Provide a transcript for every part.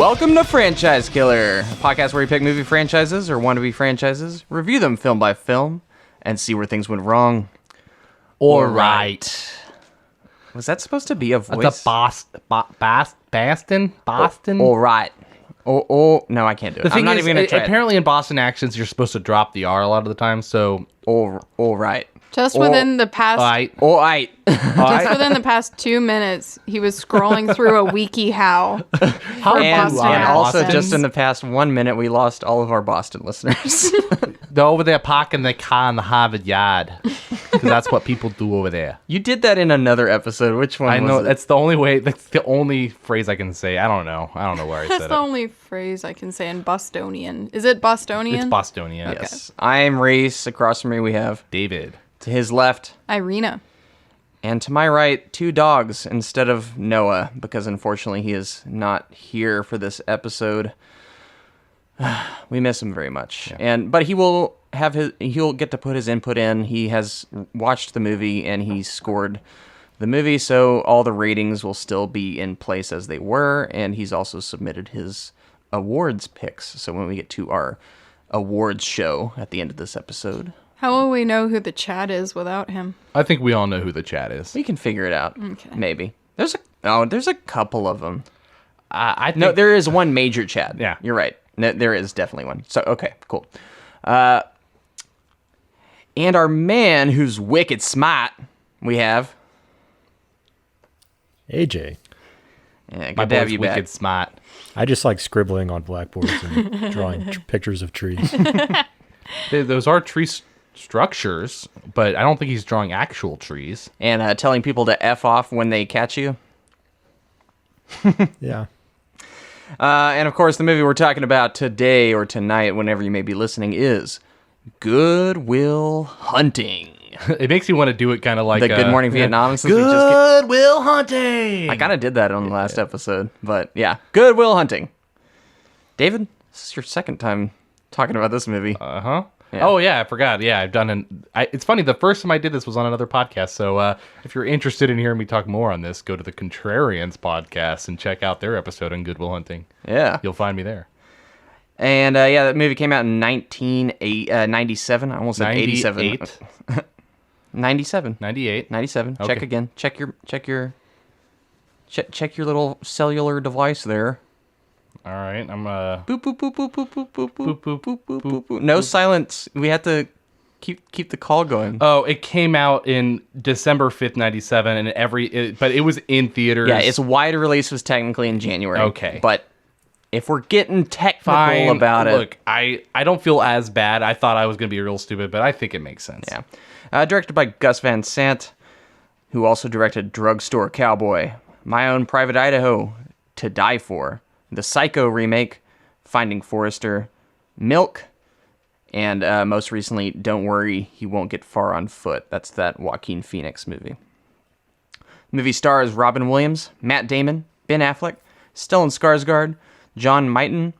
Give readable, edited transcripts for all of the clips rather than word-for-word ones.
Welcome to Franchise Killer, a podcast where we pick movie franchises or wannabe franchises, review them film by film, and see where things went wrong. Or right. Was that supposed to be a voice? That's a Boston? All right. Oh, no, I can't do it. The thing I'm not is, even going to try apparently in Boston accents, you're supposed to drop the R a lot of the time, so... All right. Just within the past... All right. Just within the past 2 minutes, he was scrolling through a WikiHow. And Boston also, accents. just in the past 1 minute, we lost all of our Boston listeners. They're over there parking their car in the Harvard yard. Because that's what people do over there. You did that in another episode. Which one I know, was it? that's the only way, that's the only phrase I can say. I don't know where I That's said the it. only phrase I can say in Bostonian. Is it Bostonian? It's Bostonian. Yes. I'm Reese. Across from me, we have... David. To his left... Irina. And to my right, 2 dogs instead of Noah, because unfortunately he is not here for this episode. We miss him very much. Yeah. But he'll get to put his input in. He has watched the movie and he scored the movie, so all the ratings will still be in place as they were, and he's also submitted his awards picks. So when we get to our awards show at the end of this episode, How will we know who the chat is without him? I think we all know who the chat is. we can figure it out. Okay. Maybe. There's a couple of them. I think... No, there is one major Chad. Yeah. You're right. No, there is definitely one. So, okay, cool. And our man who's wicked smart, we have... AJ. Yeah, My good to have boy's you wicked back. smart. I just like scribbling on blackboards and drawing pictures of trees. Those are tree structures, but I don't think he's drawing actual trees. And telling people to F off when they catch you. Yeah. And, of course, the movie we're talking about today or tonight, whenever you may be listening, is Good Will Hunting. It makes you want to do it kind of like The Good Morning Vietnam. Since we just Good Will Hunting. I kind of did that on the last episode, but yeah, Good Will Hunting. David, this is your second time talking about this movie. Uh-huh. Yeah. Oh, yeah, I forgot. Yeah, I've done it's funny, the first time I did this was on another podcast, so if you're interested in hearing me talk more on this, go to the Contrarians podcast and check out their episode on Good Will Hunting. Yeah. You'll find me there. And yeah, that movie came out in 1997. I almost said 87. 97. 98. 97. Okay. Check again. Check your little cellular device there. All right, I'm Boop boop boop boop boop boop boop boop boop, boop, boop boop boop. No silence. We have to keep the call going. Oh, it came out in December 5th, 97, and but it was in theaters. Yeah, its wide release was technically in January. Okay. But if we're getting technical fine about it. Look, I don't feel as bad. I thought I was going to be real stupid, but I think it makes sense. Yeah. Directed by Gus Van Sant, who also directed Drugstore Cowboy, My Own Private Idaho, To Die For, the Psycho remake, Finding Forrester, Milk, and most recently, Don't Worry, He Won't Get Far on Foot. That's that Joaquin Phoenix movie. The movie stars Robin Williams, Matt Damon, Ben Affleck, Stellan Skarsgård, John Mighton,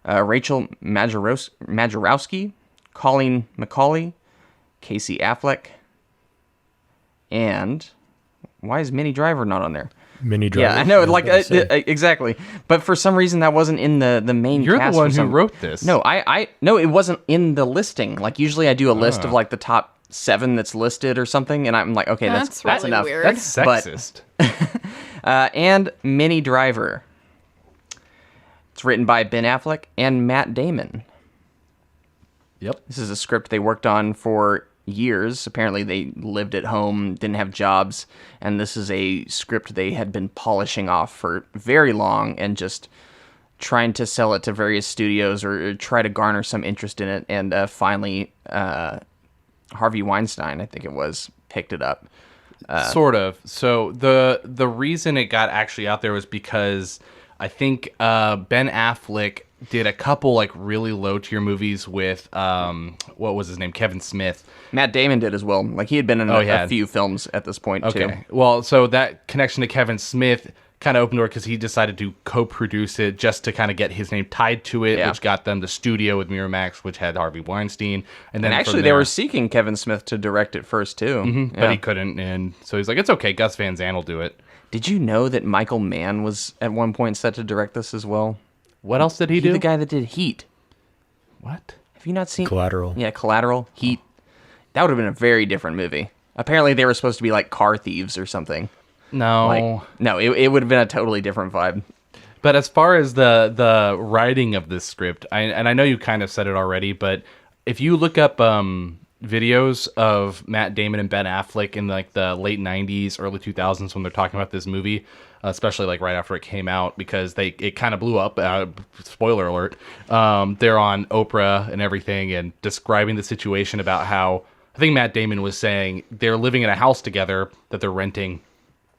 Rachel Majorowski, Colleen McCauley, Casey Affleck, and why is Minnie Driver not on there? Minnie Driver. Yeah, I know, was like gonna say. exactly. But for some reason, that wasn't in the main. You're cast the one for who some... wrote this. No, no, it wasn't in the listing. Like usually, I do a list of like the top 7 that's listed or something, and I'm like, okay, that's really enough. weird. That's But- sexist. And Minnie Driver. It's written by Ben Affleck and Matt Damon. Yep. This is a script they worked on for years. Apparently they lived at home, didn't have jobs, and this is a script they had been polishing off for very long and just trying to sell it to various studios or try to garner some interest in it. And finally, Harvey Weinstein, I think it was, picked it up. Sort of. So the reason it got actually out there was because I think Ben Affleck did a couple like really low tier movies with what was his name, Kevin Smith. Matt Damon did as well. Like he had been in a few films at this point too. Okay. Well, so that connection to Kevin Smith kind of opened door because he decided to co-produce it just to kind of get his name tied to it, which got them the studio with Miramax, which had Harvey Weinstein. And then actually, they were seeking Kevin Smith to direct it first too, but he couldn't, and so he's like, "It's okay, Gus Van Sant will do it." Did you know that Michael Mann was at one point set to direct this as well? What else did he do? The guy that did Heat. What? Have you not seen Collateral. Yeah, Collateral, Heat. That would have been a very different movie. Apparently, they were supposed to be like car thieves or something. No. It would have been a totally different vibe. But as far as the writing of this script, and I know you kind of said it already, but if you look up videos of Matt Damon and Ben Affleck in like the late 90s, early 2000s when they're talking about this movie, especially like right after it came out, because it kind of blew up. Spoiler alert. They're on Oprah and everything and describing the situation about how, I think Matt Damon was saying they're living in a house together that they're renting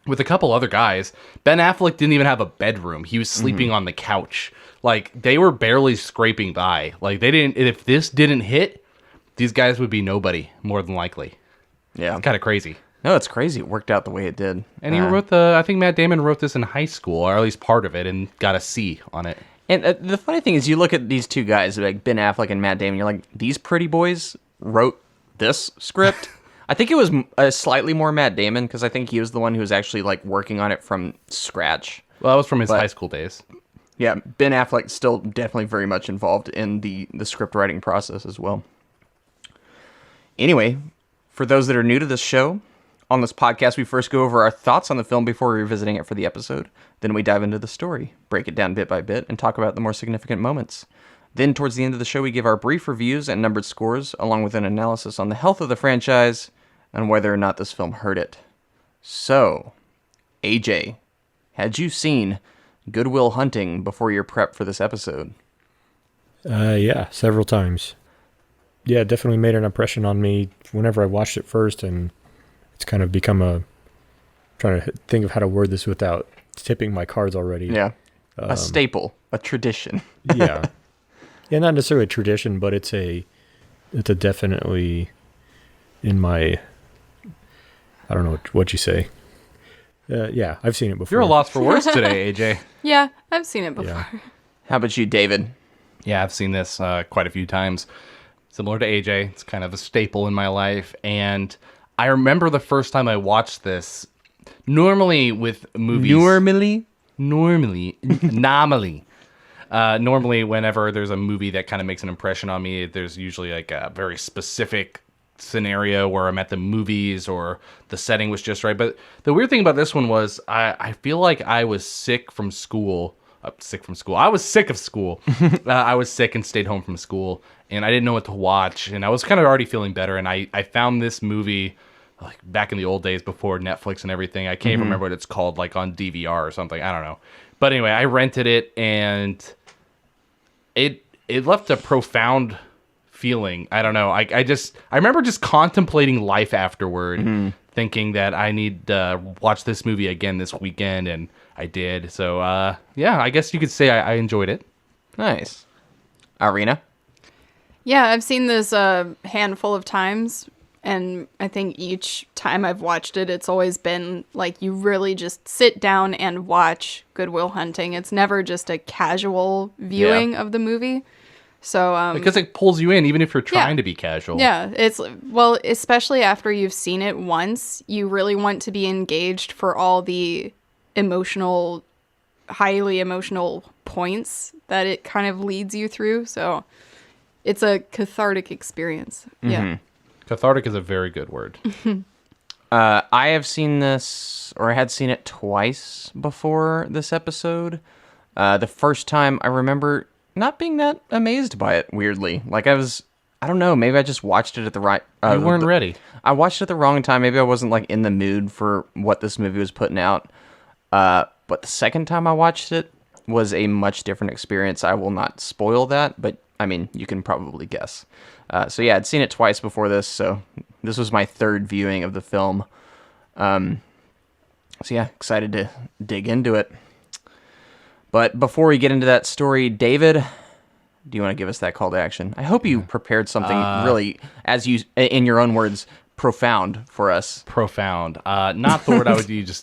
with a couple other guys. Ben Affleck didn't even have a bedroom. He was sleeping on the couch. Like, they were barely scraping by. Like, if this didn't hit, these guys would be nobody, more than likely. Yeah. Kind of crazy. No, it's crazy. It worked out the way it did. And he wrote I think Matt Damon wrote this in high school, or at least part of it, and got a C on it. And the funny thing is, you look at these two guys, like Ben Affleck and Matt Damon, you're like, these pretty boys wrote this script? I think it was slightly more Matt Damon, because I think he was the one who was actually like working on it from scratch. Well, that was from his high school days. Yeah, Ben Affleck still definitely very much involved in the script writing process as well. Anyway, for those that are new to this show, on this podcast, we first go over our thoughts on the film before revisiting it for the episode. Then we dive into the story, break it down bit by bit, and talk about the more significant moments. Then, towards the end of the show, we give our brief reviews and numbered scores, along with an analysis on the health of the franchise and whether or not this film hurt it. So, AJ, had you seen Good Will Hunting before your prep for this episode? Yeah, several times. Yeah, it definitely made an impression on me whenever I watched it first, and it's kind of become trying to think of how to word this without tipping my cards already. Yeah. A staple, a tradition. Yeah. Yeah, not necessarily a tradition, but it's a definitely in my, I don't know what you say. Yeah, I've seen it before. You're a loss for words today, AJ. Yeah, I've seen it before. Yeah. How about you, David? Yeah, I've seen this quite a few times. Similar to AJ, it's kind of a staple in my life. And I remember the first time I watched this, normally with movies... Normally, whenever there's a movie that kind of makes an impression on me, there's usually like a very specific scenario where I'm at the movies or the setting was just right. But the weird thing about this one was I feel like I was sick from school. I was sick of school. I was sick and stayed home from school, and I didn't know what to watch. And I was kind of already feeling better. And I found this movie like back in the old days before Netflix and everything. I can't even remember what it's called, like on DVR or something. I don't know. But anyway, I rented it, and it left a profound feeling. I don't know. I remember just contemplating life afterward, thinking that I need to watch this movie again this weekend, and I did. So, yeah, I guess you could say I enjoyed it. Nice. Irina? Yeah, I've seen this a handful of times, and I think each time I've watched it, it's always been like you really just sit down and watch Good Will Hunting. It's never just a casual viewing of the movie. So because it pulls you in, even if you're trying to be casual. Yeah, especially after you've seen it once, you really want to be engaged for all the highly emotional points that it kind of leads you through. So it's a cathartic experience. Yeah. Cathartic is a very good word. I have seen this, or I had seen it twice before this episode. The first time, I remember not being that amazed by it, weirdly. Like, I don't know, maybe I just watched it at the right... you weren't ready. I watched it at the wrong time. Maybe I wasn't, like, in the mood for what this movie was putting out. But the second time I watched it was a much different experience. I will not spoil that, but, I mean, you can probably guess. So yeah, I'd seen it twice before this, so this was my third viewing of the film. So yeah, excited to dig into it. But before we get into that story, David, do you want to give us that call to action? I hope you prepared something really, as you, in your own words, profound for us. Profound. Not the word I would use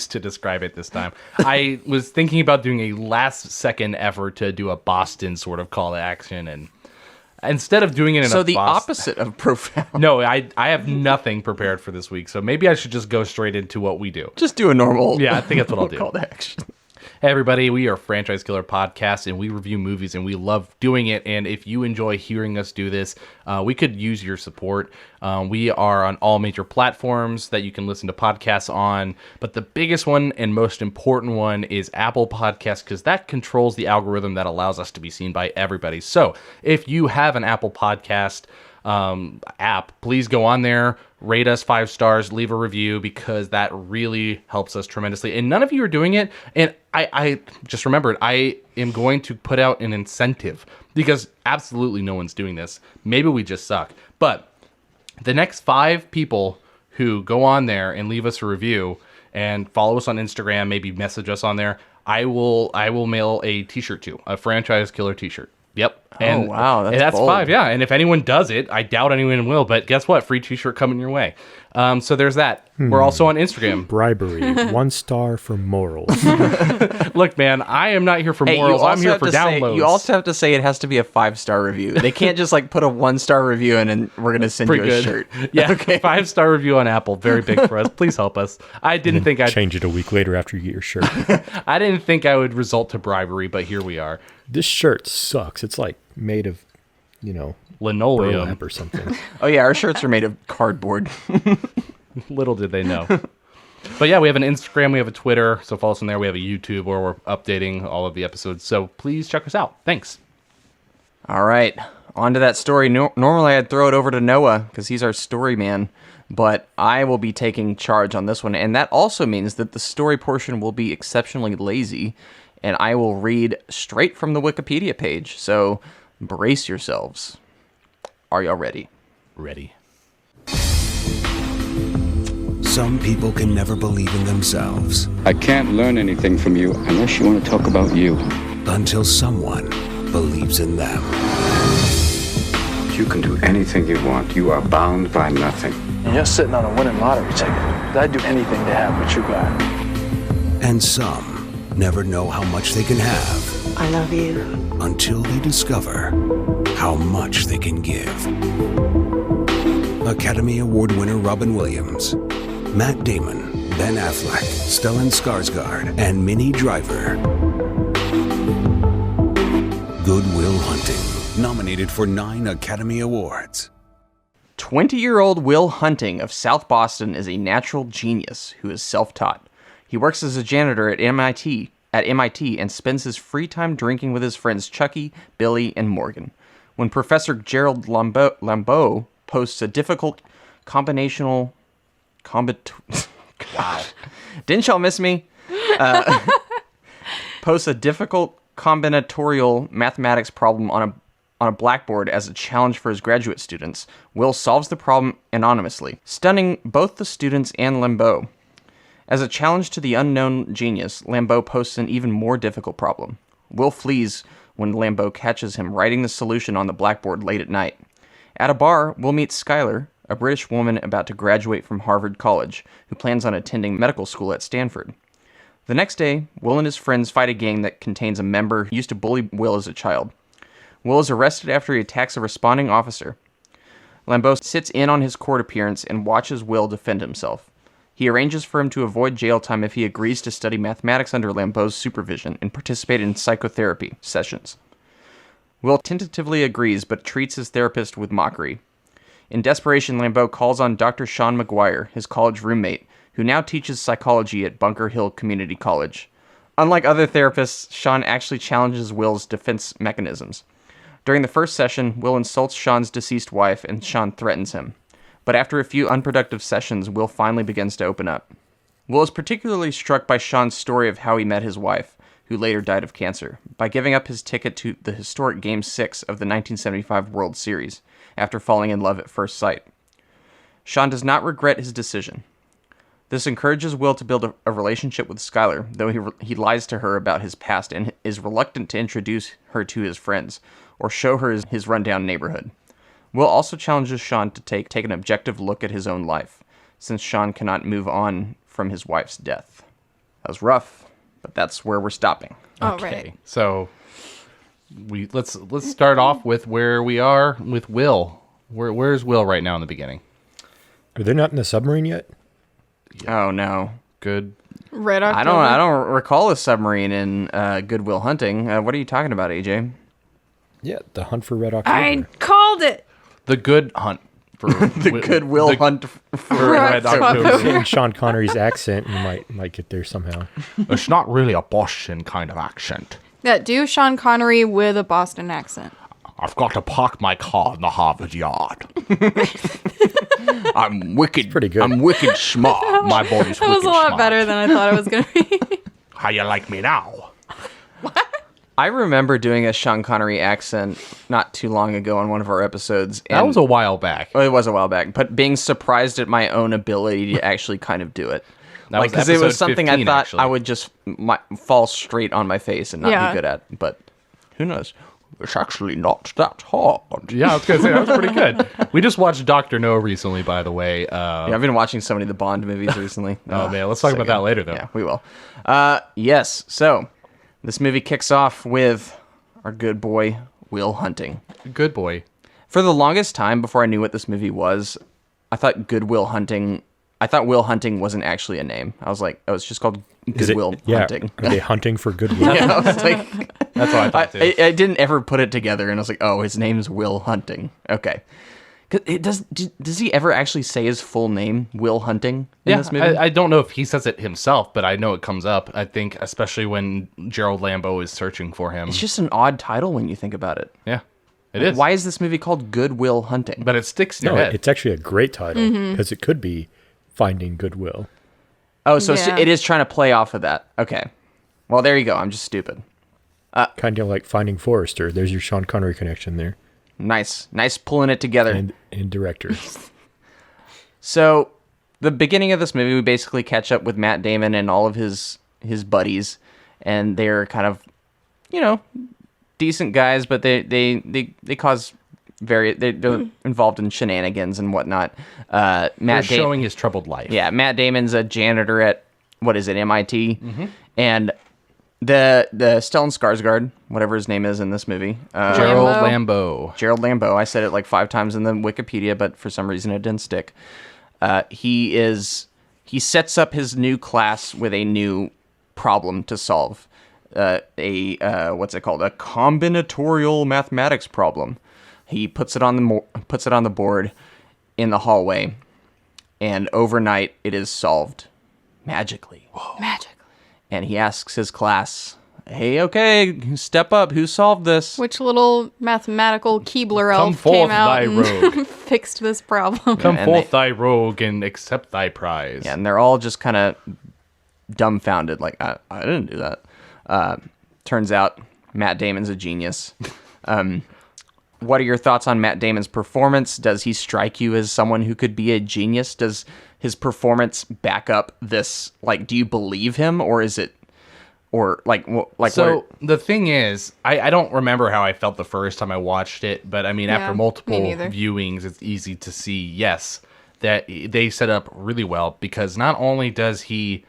to describe it this time. I was thinking about doing a last-second effort to do a Boston sort of call to action, and instead of doing it in so the opposite of profound. No, I have nothing prepared for this week, so maybe I should just go straight into what we do. Just do a normal. Yeah, I think that's what I'll do. Call to action. Hey everybody, we are Franchise Killer Podcast, and we review movies, and we love doing it. And if you enjoy hearing us do this, we could use your support. We are on all major platforms that you can listen to podcasts on, but the biggest one and most important one is Apple Podcasts, because that controls the algorithm that allows us to be seen by everybody. So if you have an Apple Podcast app, please go on there, rate us 5 stars, leave a review, because that really helps us tremendously. And none of you are doing it. And I just remembered, I am going to put out an incentive, because absolutely no one's doing this. Maybe we just suck. But the next 5 people who go on there and leave us a review and follow us on Instagram, maybe message us on there, I will mail a t-shirt to, a Franchise Killer t-shirt. Yep. And, wow, that's bold. 5, yeah. And if anyone does it, I doubt anyone will, but guess what? Free t-shirt coming your way. So there's that. We're also on Instagram. Bribery. 1 star for morals. Look, man, I am not here for morals. I'm here for downloads. You also have to say it has to be a 5-star review. They can't just like put a 1-star review in and we're going to send you a shirt. Yeah. Okay. 5-star review on Apple. Very big for us. Please help us. I didn't think I'd change it a week later after you get your shirt. I didn't think I would result to bribery, but here we are. This shirt sucks. It's like made of, linoleum burlap or something. Oh yeah, our shirts are made of cardboard. Little did they know. But yeah, we have an Instagram, we have a Twitter, so follow us on there. We have a YouTube where we're updating all of the episodes. So please check us out. Thanks. All right, on to that story. Normally I'd throw it over to Noah because he's our story man, but I will be taking charge on this one. And that also means that the story portion will be exceptionally lazy, and I will read straight from the Wikipedia page. So brace yourselves. Are y'all ready? Ready. Some people can never believe in themselves I can't learn anything from you unless you want to talk about you. until someone believes in them. You can do anything you want. You are bound by nothing. And you're sitting on a winning lottery ticket. I'd do anything to have what you got. And some never know how much they can have I love you. until they discover how much they can give. Academy Award winner Robin Williams, Matt Damon, Ben Affleck, Stellan Skarsgård, and Minnie Driver. Good Will Hunting, nominated for 9 Academy Awards. 20-year-old Will Hunting of South Boston is a natural genius who is self-taught. He works as a janitor at MIT and spends his free time drinking with his friends Chucky, Billy, and Morgan. When Professor Gerald Lambeau posts a difficult combinational... Wow. Didn't y'all miss me? Posts a difficult combinatorial mathematics problem on a blackboard as a challenge for his graduate students. Will solves the problem anonymously, stunning both the students and Lambeau. As a challenge to the unknown genius, Lambeau posts an even more difficult problem. Will flees when Lambeau catches him writing the solution on the blackboard late at night. At a bar, Will meets Skylar, a British woman about to graduate from Harvard College, who plans on attending medical school at Stanford. The next day, Will and his friends fight a gang that contains a member who used to bully Will as a child. Will is arrested after he attacks a responding officer. Lambeau sits in on his court appearance and watches Will defend himself. He arranges for him to avoid jail time if he agrees to study mathematics under Lambeau's supervision and participate in psychotherapy sessions. Will tentatively agrees, but treats his therapist with mockery. In desperation, Lambeau calls on Dr. Sean McGuire, his college roommate, who now teaches psychology at Bunker Hill Community College. Unlike other therapists, Sean actually challenges Will's defense mechanisms. During the first session, Will insults Sean's deceased wife, and Sean threatens him. But after a few unproductive sessions, Will finally begins to open up. Will is particularly struck by Sean's story of how he met his wife, who later died of cancer, by giving up his ticket to the historic Game 6 of the 1975 World Series, after falling in love at first sight. Sean does not regret his decision. This encourages Will to build a relationship with Skylar, though he lies to her about his past and is reluctant to introduce her to his friends, or show her his rundown neighborhood. Will also challenges Sean to take an objective look at his own life, since Sean cannot move on from his wife's death. That was rough, but that's where we're stopping. Oh, Okay. right. So let's start off with where we are with Will. Where's Will right now in the beginning? Are they not in the submarine yet? Oh no. Good. Red October. I don't recall a submarine in Good Will Hunting. What are you talking about, AJ? Yeah, the Hunt for Red October. I called it. The Good Hunt for The Good Will Hunt for Red October. In Sean Connery's accent, you might get there somehow. It's not really a Boston kind of accent. Yeah, do Sean Connery with a Boston accent. I've got to park my car in the Harvard yard. I'm wicked. pretty good. I'm wicked smart. My body's That was a lot better than I thought it was going to be. How you like me now? I remember doing a Sean Connery accent not too long ago on one of our episodes. That was a while back. Well, it was a while back, but being surprised at my own ability to actually kind of do it. That was Because it was episode something I 15, thought actually. I would just fall straight on my face and not Yeah. be good at. But who knows? It's actually not that hard. Yeah, I was going to say, that was pretty good. We just watched Dr. No recently, by the way. Yeah, I've been watching so many of the Bond movies recently. Oh, man, let's talk about that later, though. Yeah, we will. Yes, so this movie kicks off with our good boy, Will Hunting. Good boy. For the longest time, before I knew what this movie was, I thought Will Hunting wasn't actually a name. I was like, oh, it's just called Is it- Goodwill yeah, Hunting. Are they hunting for goodwill? Yeah, I was like, That's what I thought, too. I didn't ever put it together, and I was like, oh, his name's Will Hunting. Okay. 'Cause does he ever actually say his full name, Will Hunting, in this movie? I don't know if he says it himself, but I know it comes up. I think, especially when Gerald Lambeau is searching for him. It's just an odd title when you think about it. Yeah, it is. Why is this movie called Goodwill Hunting? But it sticks in your No, head. it's actually a great title because it could be Finding Goodwill. Oh, so Yeah. it is trying to play off of that. Okay. Well, there you go. I'm just stupid. Kind of like Finding Forrester. There's your Sean Connery connection there. Nice pulling it together. And director. So, the beginning of this movie, we basically catch up with Matt Damon and all of his buddies, and they're kind of, decent guys, but they cause they're involved in shenanigans and whatnot. They're Matt showing his troubled life. Yeah, Matt Damon's a janitor at MIT, and the Stellan Skarsgård, whatever his name is in this movie, Gerald Lambeau. Gerald Lambeau. I said it like 5 times in the Wikipedia, but for some reason it didn't stick. He sets up his new class with a new problem to solve. What's it called? A combinatorial mathematics problem. He puts it on the board in the hallway, and overnight it is solved magically. Magic. And he asks his class, "Hey, okay, step up. Who solved this?" Which little mathematical Keebler Come elf forth, came out thy and rogue. fixed this problem? Come and forth, thy rogue, and accept thy prize. Yeah, and they're all just kind of dumbfounded, like, I didn't do that. Turns out Matt Damon's a genius. What are your thoughts on Matt Damon's performance? Does he strike you as someone who could be a genius? Does his performance back up this, like, do you believe him, or is it, or like So the thing is, I don't remember how I felt the first time I watched it, but I mean, after Yeah, multiple me neither. viewings, it's easy to see, yes, that they set up really well, because not only does he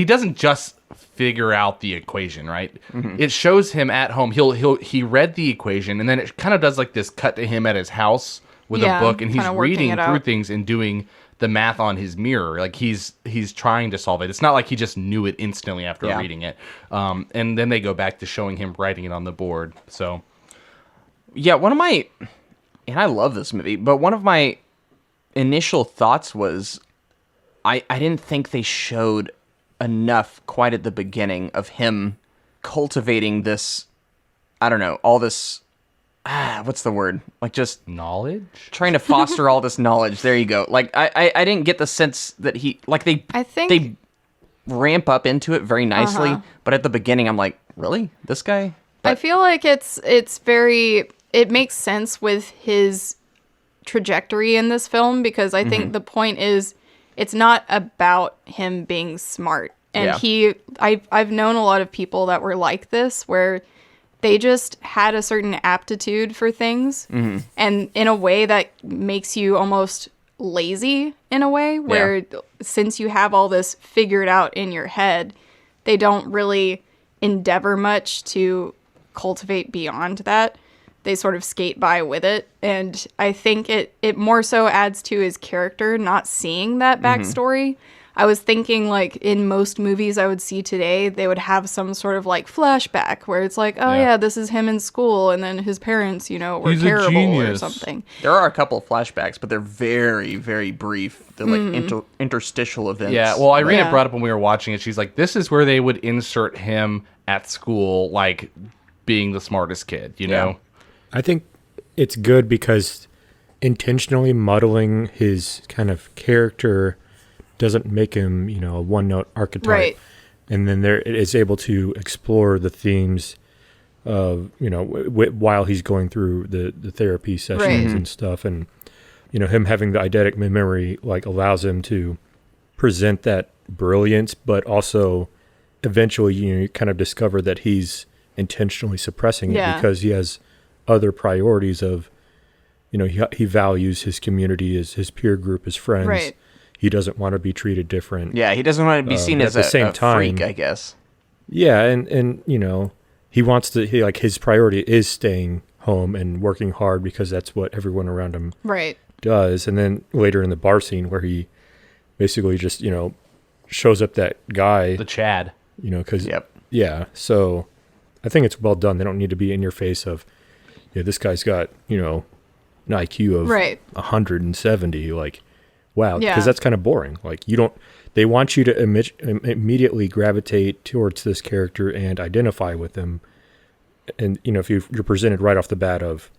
doesn't just figure out the equation, right? It shows him at home. He read the equation, and then it kind of does like this cut to him at his house with Yeah, a book, and he's kinda working reading it through out. things and doing the math on his mirror. Like he's trying to solve it. It's not like he just knew it instantly after Yeah. reading it. And then they go back to showing him writing it on the board. So Yeah, and I love this movie, but one of my initial thoughts was I didn't think they showed enough quite at the beginning of him cultivating this, I don't know, all this, what's the word? Like just knowledge. trying to foster all this knowledge. There you go. Like I didn't get the sense that he, like I think- they ramp up into it very nicely, Uh-huh. but at the beginning I'm like, really? This guy? I feel like it makes sense with his trajectory in this film, because I think the point is it's not about him being smart. And Yeah. I've known a lot of people that were like this, where they just had a certain aptitude for things, and in a way that makes you almost lazy in a way, where since you have all this figured out in your head, they don't really endeavor much to cultivate beyond that. They sort of skate by with it. And I think it more so adds to his character, not seeing that backstory. I was thinking, like, in most movies I would see today, they would have some sort of, like, flashback where it's like, oh, yeah, this is him in school, and then his parents, you know, were He's a terrible or genius. something. There are a couple of flashbacks, but they're very, very brief. They're like interstitial events. Yeah, well, Irina Yeah. brought up when we were watching it, she's like, this is where they would insert him at school, like, being the smartest kid, you know? I think it's good because intentionally muddling his kind of character doesn't make him, you know, a one-note archetype. Right. And then it is able to explore the themes of, you know, while he's going through the therapy sessions and stuff. And, you know, him having the eidetic memory, like, allows him to present that brilliance, but also eventually, you know, you kind of discover that he's intentionally suppressing it because he has other priorities of, you know, he values his community, his peer group, his friends. Right. He doesn't want to be treated different. Yeah, he doesn't want to be seen at as the same a time, freak, I guess. Yeah, and you know, he wants to, like, his priority is staying home and working hard because that's what everyone around him Right. does. And then later in the bar scene where he basically just, you know, shows up that guy, The Chad. you know, because, Yep. yeah, so I think it's well done. They don't need to be in your face of, yeah, this guy's got, you know, an IQ of 170, like, wow, because that's kind of boring. Like, they want you to immediately gravitate towards this character and identify with them. And, you know, if you're presented right off the bat of,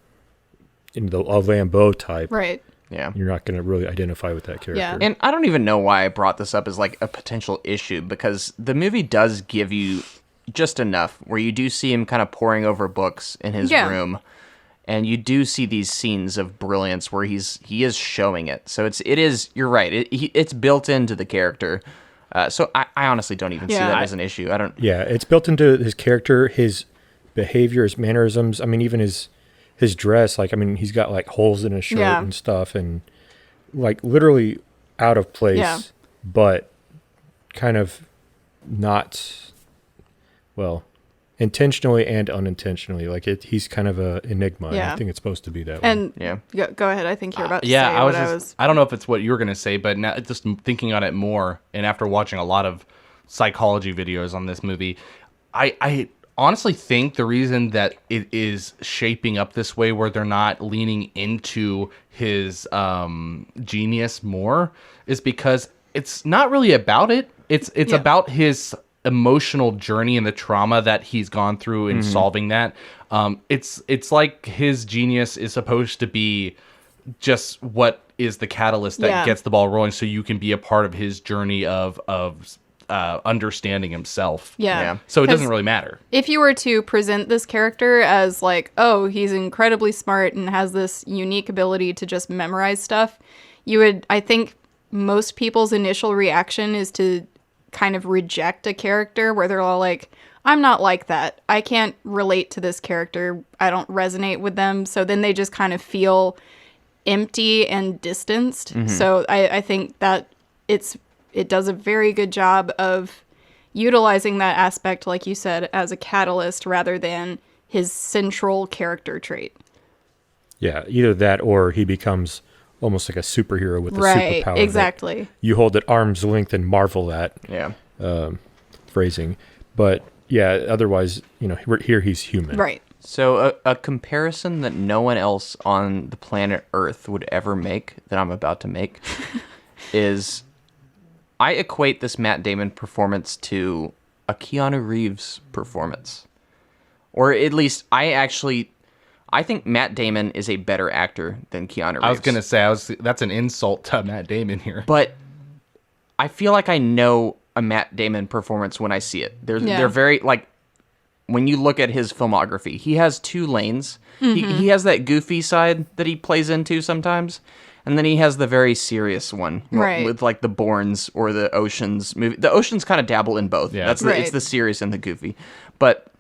you know, a Lambeau type, Right. Yeah. you're not going to really identify with that character. Yeah. And I don't even know why I brought this up as like a potential issue, because the movie does give you just enough where you do see him kind of poring over books in his room, and you do see these scenes of brilliance where he is showing it. So it is, you're right. It's built into the character. So I honestly don't even see that as an issue. I don't. Yeah, it's built into his character, his behavior, his mannerisms. I mean, even his dress. Like, I mean, he's got like holes in his shirt and stuff, and like literally out of place, but kind of not, well, intentionally and unintentionally. Like, he's kind of a enigma. Yeah. And I think it's supposed to be that way. And go ahead. I think you're about to Yeah, say I what was I don't know if it's what you were going to say, but now just thinking on it more, and after watching a lot of psychology videos on this movie, I honestly think the reason that it is shaping up this way, where they're not leaning into his genius more, is because it's not really about it. It's about his emotional journey and the trauma that he's gone through in solving that. It's like his genius is supposed to be just what is the catalyst that gets the ball rolling, so you can be a part of his journey of understanding himself. Yeah. So it doesn't really matter. If you were to present this character as like, oh, he's incredibly smart and has this unique ability to just memorize stuff, I think most people's initial reaction is to kind of reject a character where they're all like, I'm not like that. I can't relate to this character. I don't resonate with them. So then they just kind of feel empty and distanced. So I think that it does a very good job of utilizing that aspect, like you said, as a catalyst rather than his central character trait. Yeah, either that or he becomes almost like a superhero with a superpower. Right, exactly. You hold at arm's length and marvel at. Yeah. Phrasing. But yeah, otherwise, you know, here he's human. Right. So a comparison that no one else on the planet Earth would ever make, that I'm about to make, is I equate this Matt Damon performance to a Keanu Reeves performance. Or at least I think Matt Damon is a better actor than Keanu Reeves. I was going to say, that's an insult to Matt Damon here. But I feel like I know a Matt Damon performance when I see it. They're very, like, when you look at his filmography, he has two lanes. He has that goofy side that he plays into sometimes, and then he has the very serious one, with like the Bournes or the Oceans movie. The Oceans kind of dabble in both. Yeah. It's the serious and the goofy. But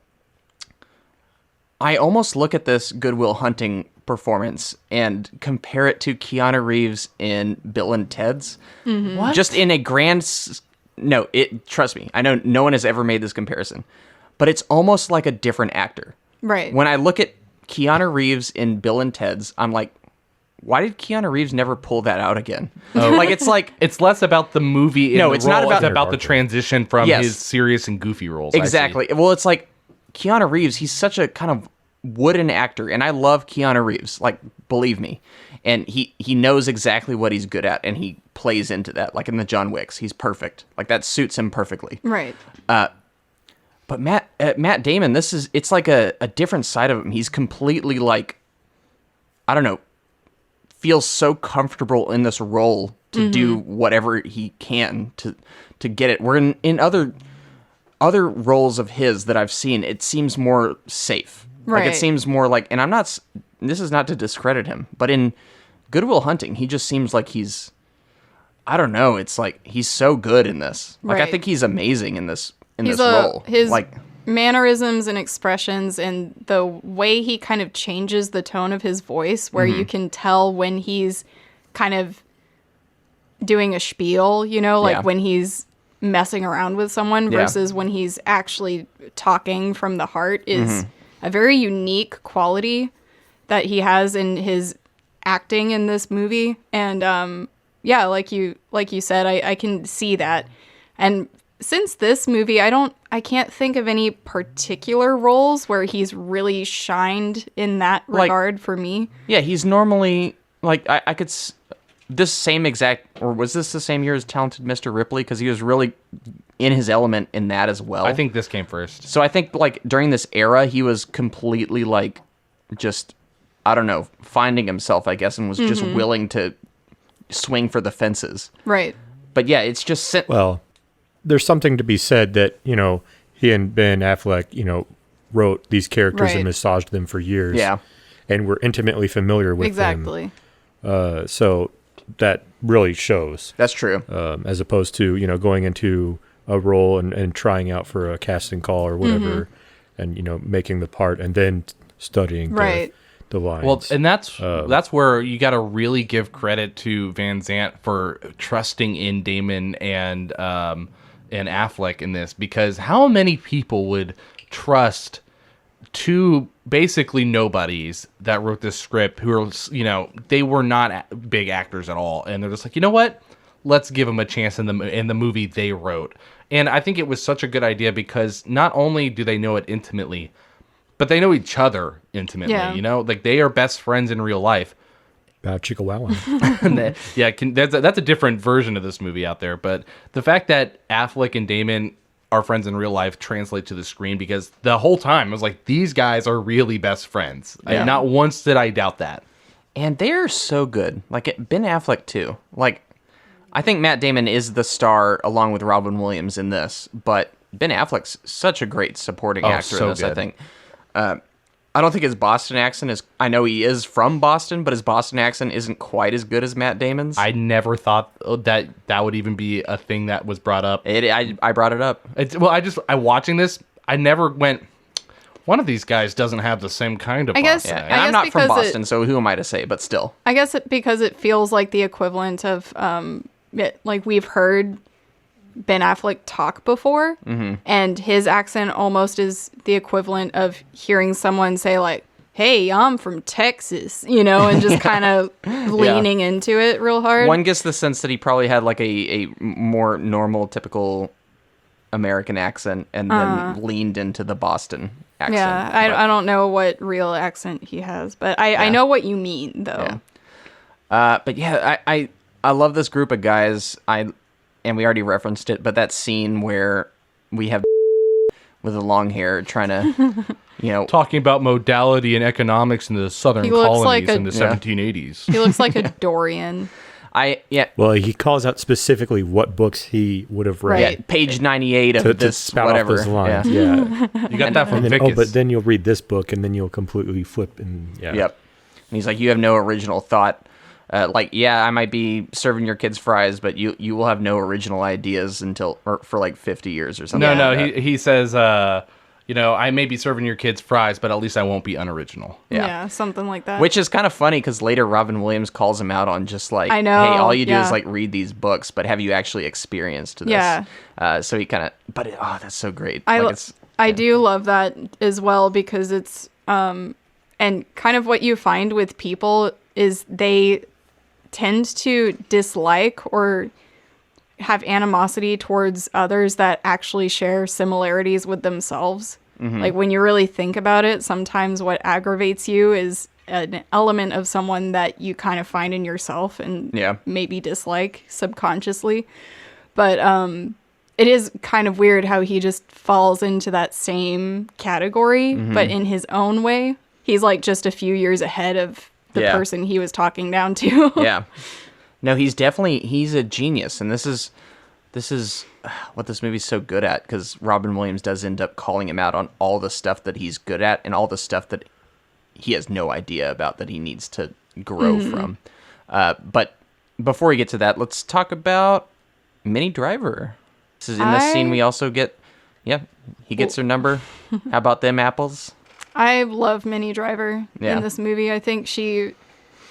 I almost look at this Good Will Hunting performance and compare it to Keanu Reeves in Bill and Ted's. What? Just in a grand... No, trust me. I know no one has ever made this comparison. But it's almost like a different actor. Right. When I look at Keanu Reeves in Bill and Ted's, I'm like, why did Keanu Reeves never pull that out again? Like it's like It's less about the movie. No, it's not about- It's about the transition from Yes. his serious and goofy roles. I see. exactly. Well, it's like Keanu Reeves. He's such a kind of wooden actor, and I love Keanu Reeves. Like, believe me, and he knows exactly what he's good at, and he plays into that. Like in the John Wicks, he's perfect. Like that suits him perfectly. Right. But Matt Damon, it's like a different side of him. He's completely like, I don't know, feels so comfortable in this role to do whatever he can to get it. Where in other roles of his that I've seen, it seems more safe. Like Right. it seems more like, and I'm not, this is not to discredit him, but in Good Will Hunting, he just seems like he's, I don't know, it's like he's so good in this. Like I Right. think he's amazing in this He's role. his like mannerisms and expressions and the way he kind of changes the tone of his voice, where you can tell when he's kind of doing a spiel, you know, like Yeah. when he's messing around with someone Yeah. versus when he's actually talking from the heart is a very unique quality that he has in his acting in this movie. And yeah, like you said, I can see that. And since this movie, I can't think of any particular roles where he's really shined in that Like- regard for me. Yeah, he's normally like I could this same exact, or was this the same year as Talented Mr. Ripley? Because he was really in his element in that as well. I think this came first. so. I think like during this era, he was completely like just, I don't know, finding himself, I guess, and was just willing to swing for the fences. Right. But yeah, it's just Well, there's something to be said that, he and Ben Affleck, wrote these characters Right. and massaged them for years. Yeah. And were intimately familiar with Exactly. them. So that really shows, that's true. as opposed to, going into a role and trying out for a casting call or whatever and, making the part and then studying Right. the lines. Well, and that's where you got to really give credit to Van Zant for trusting in Damon and Affleck in this, because how many people would trust two basically nobodies that wrote this script who are, they were not big actors at all, and they're just like, you know what, let's give them a chance in the movie they wrote. And I think it was such a good idea because not only do they know it intimately, but they know each other intimately. Yeah. Like they are best friends in real life. Bow chicka wow wow. And that's a different version of this movie out there. But the fact that Affleck and Damon are friends in real life translates to the screen, because the whole time I was like, these guys are really best friends. Yeah. Not once did I doubt that. And they're so good. Like Ben Affleck too. Like I think Matt Damon is the star along with Robin Williams in this, but Ben Affleck's such a great supporting actor so in this, I good. think. I don't think his Boston accent is, I know he is from Boston, but his Boston accent isn't quite as good as Matt Damon's. I never thought that would even be a thing that was brought up. I brought it up. I watching this, I never went, one of these guys doesn't have the same kind of I guess- Boston Yeah, accent. and I I'm guess not from because Boston, so who am I to say? But still. I guess because it feels like the equivalent of like we've heard Ben Affleck talk before, and his accent almost is the equivalent of hearing someone say like, "Hey, I'm from Texas," and just kind of leaning into it real hard. One gets the sense that he probably had like a more normal, typical American accent and then leaned into the Boston accent. Yeah, But- I don't know what real accent he has, but I know what you mean though. Yeah. But yeah, I love this group of guys. And we already referenced it, but that scene where we have with the long hair trying to, Talking about modality and economics in the southern He looks like colonies a- in the 1780s. He looks like a Dorian. Well, he calls out specifically what books he would have read Right. page 98 of to this spout whatever. off those lines. Yeah. Yeah. You got that from And then, Vicus. but then you'll read this book and then you'll completely flip and yeah. Yep. And he's like, you have no original thought. I might be serving your kids fries, but you will have no original ideas for like 50 years or something. No, like that. he says, I may be serving your kids fries, but at least I won't be unoriginal. Yeah. Something like that. Which is kind of funny because later Robin Williams calls him out on just like, I know, hey, all you do is yeah. like read these books, but have you actually experienced this? Yeah. So he kind of, that's so great. I do love that as well, because it's and kind of what you find with people is they tend to dislike or have animosity towards others that actually share similarities with themselves. Like when you really think about it, sometimes what aggravates you is an element of someone that you kind of find in yourself and maybe dislike subconsciously. But it is kind of weird how he just falls into that same category, but in his own way. He's like just a few years ahead of the person he was talking down to. Yeah. No, he's a genius. And this is what this movie's so good at, because Robin Williams does end up calling him out on all the stuff that he's good at and all the stuff that he has no idea about that he needs to grow from. But before we get to that, let's talk about Minnie Driver. This is in this scene we also get, he gets her number. How about them apples? I love Minnie Driver in this movie. I think she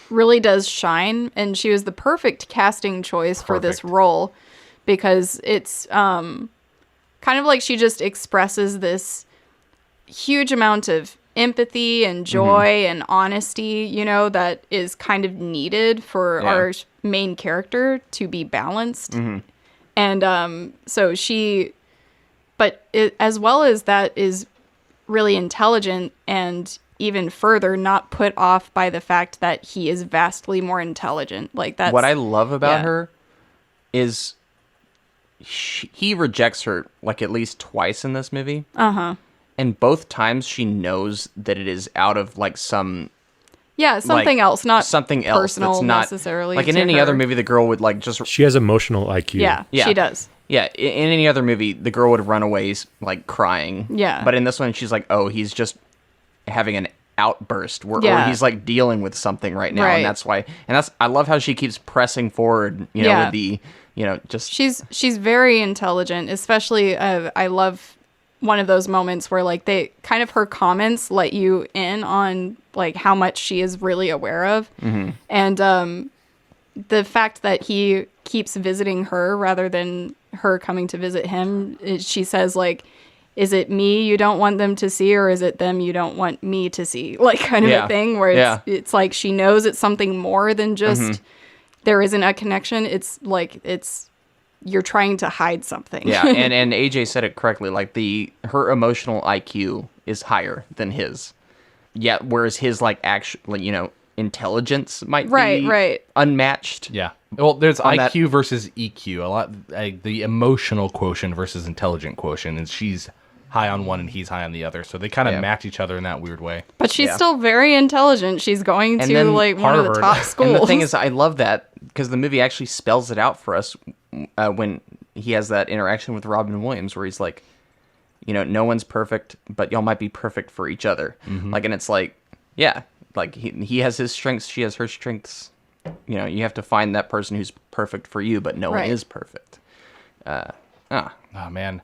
really does shine, and she was the perfect casting choice for this role, because it's kind of like she just expresses this huge amount of empathy and joy and honesty, you know, that is kind of needed for our main character to be balanced. And so she, but as well as that, is really intelligent, and even further not put off by the fact that he is vastly more intelligent. Like, that's what I love about her is he rejects her like at least twice in this movie. And both times she knows that it is out of like something else, not something else personal that's not necessarily. Like in to any her. other movie, the girl would like just She has emotional IQ. Yeah, she does. Yeah, in any other movie, the girl would run away like crying. Yeah. But in this one, she's like, oh, he's just having an outburst or he's like dealing with something right now, and that's why. And I love how she keeps pressing forward. You know, with the just she's very intelligent. Especially, I love one of those moments where like they kind of her comments let you in on like how much she is really aware of, and the fact that he keeps visiting her rather than her coming to visit him. She says like, is it me you don't want them to see, or is it them you don't want me to see? Like, kind of a thing where it's like she knows it's something more than just there isn't a connection. It's like you're trying to hide something. Yeah, and AJ said it correctly. Like her emotional IQ is higher than his. Yeah, whereas his like actually intelligence might be unmatched. Yeah. Well, there's IQ versus EQ. A lot the emotional quotient versus intelligent quotient, and she's high on one and he's high on the other. So they kind of match each other in that weird way. But she's still very intelligent. She's going to like Harvard. One of the top schools. And the thing is, I love that because the movie actually spells it out for us when he has that interaction with Robin Williams where he's like, no one's perfect, but y'all might be perfect for each other. Like, and it's like, like he has his strengths, she has her strengths. You have to find that person who's perfect for you, but no one is perfect. Oh man.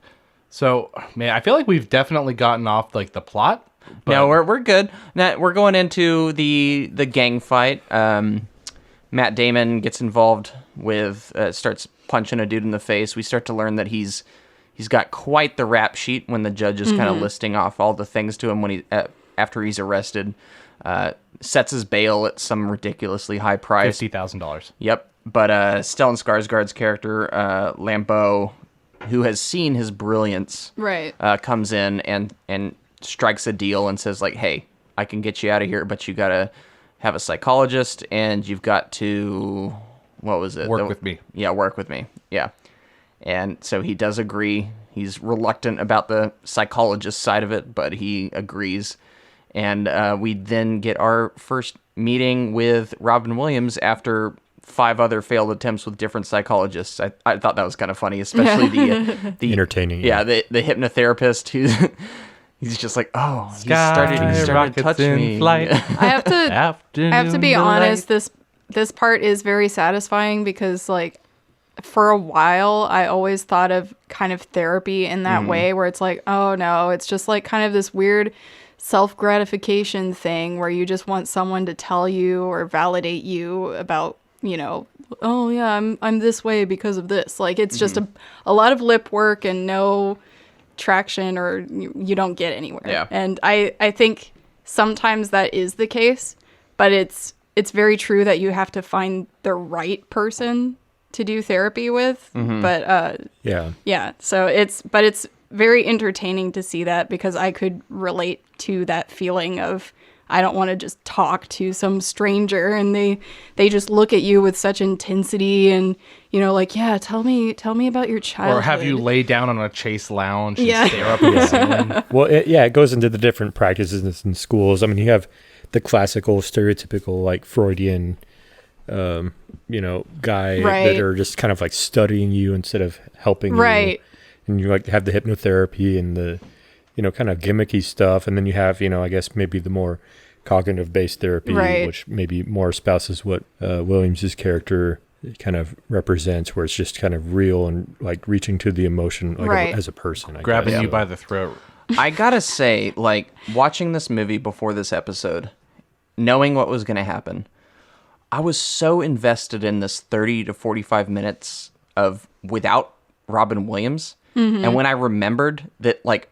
So, I feel like we've definitely gotten off like the plot. But... No, we're good. Now we're going into the gang fight. Matt Damon gets involved with starts punching a dude in the face. We start to learn that he's got quite the rap sheet when the judge is kind of listing off all the things to him when he after he's arrested. Sets his bail at some ridiculously high price. $50,000. Yep. But Stellan Skarsgård's character, Lambeau, who has seen his brilliance, comes in and strikes a deal and says, like, hey, I can get you out of here, but you got to have a psychologist and you've got to, what was it? Work with me. Yeah, work with me. Yeah. And so he does agree. He's reluctant about the psychologist side of it, but he agrees. And we then get our first meeting with Robin Williams after 5 other failed attempts with different psychologists. I thought that was kind of funny, especially the entertaining. Yeah, the hypnotherapist who's he's just like, oh, he started to touch me. Flight. I have to be honest. This part is very satisfying because like for a while I always thought of kind of therapy in that way where it's like, oh no, it's just like kind of this weird self-gratification thing where you just want someone to tell you or validate you about, oh yeah, I'm this way because of this. Like it's just a lot of lip work and no traction, or you don't get anywhere. Yeah. And I think sometimes that is the case, but it's it's very true that you have to find the right person to do therapy with. But so it's very entertaining to see that, because I could relate to that feeling of, I don't want to just talk to some stranger and they just look at you with such intensity and, like, yeah, tell me about your childhood. Or have you lay down on a Chase lounge and stare up at the ceiling. Well, it goes into the different practices in schools. I mean, you have the classical, stereotypical, like Freudian, guy that are just kind of like studying you instead of helping you. And you like have the hypnotherapy and the, kind of gimmicky stuff. And then you have, I guess maybe the more cognitive-based therapy, which maybe more espouses what Williams's character kind of represents, where it's just kind of real and like reaching to the emotion as a person. Grabbing you by the throat. I gotta say, like, watching this movie before this episode, knowing what was going to happen, I was so invested in this 30 to 45 minutes of without Robin Williams. And when I remembered that, like,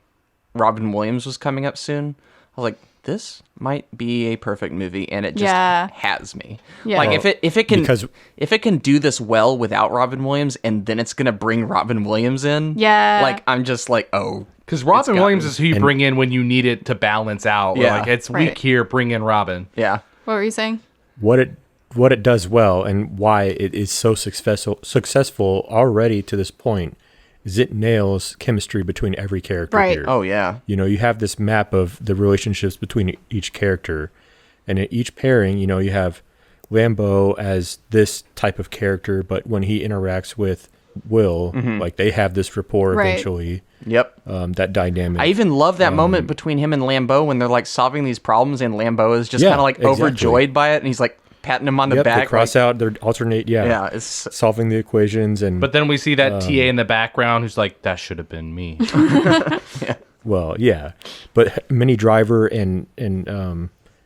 Robin Williams was coming up soon, I was like, this might be a perfect movie, and it just has me. Yeah. Like, if it can do this well without Robin Williams, and then it's gonna bring Robin Williams in, like, I'm just like, oh, because Robin Williams is who you bring in when you need it to balance out. Yeah. Like, it's weak here, bring in Robin. Yeah. What were you saying? What it does well, and why it is so successful already to this point, is it nails chemistry between every character here. Oh, yeah. You have this map of the relationships between each character. And in each pairing, you have Lambeau as this type of character, but when he interacts with Will, like, they have this rapport eventually. Yep. That dynamic. I even love that moment between him and Lambeau when they're, like, solving these problems, and Lambeau is just kind of, like, overjoyed by it, and he's, like, patting him on the back. They cross out, they alternate, it's solving the equations. And but then we see that TA in the background who's like, that should have been me. Well, yeah. But Minnie Driver and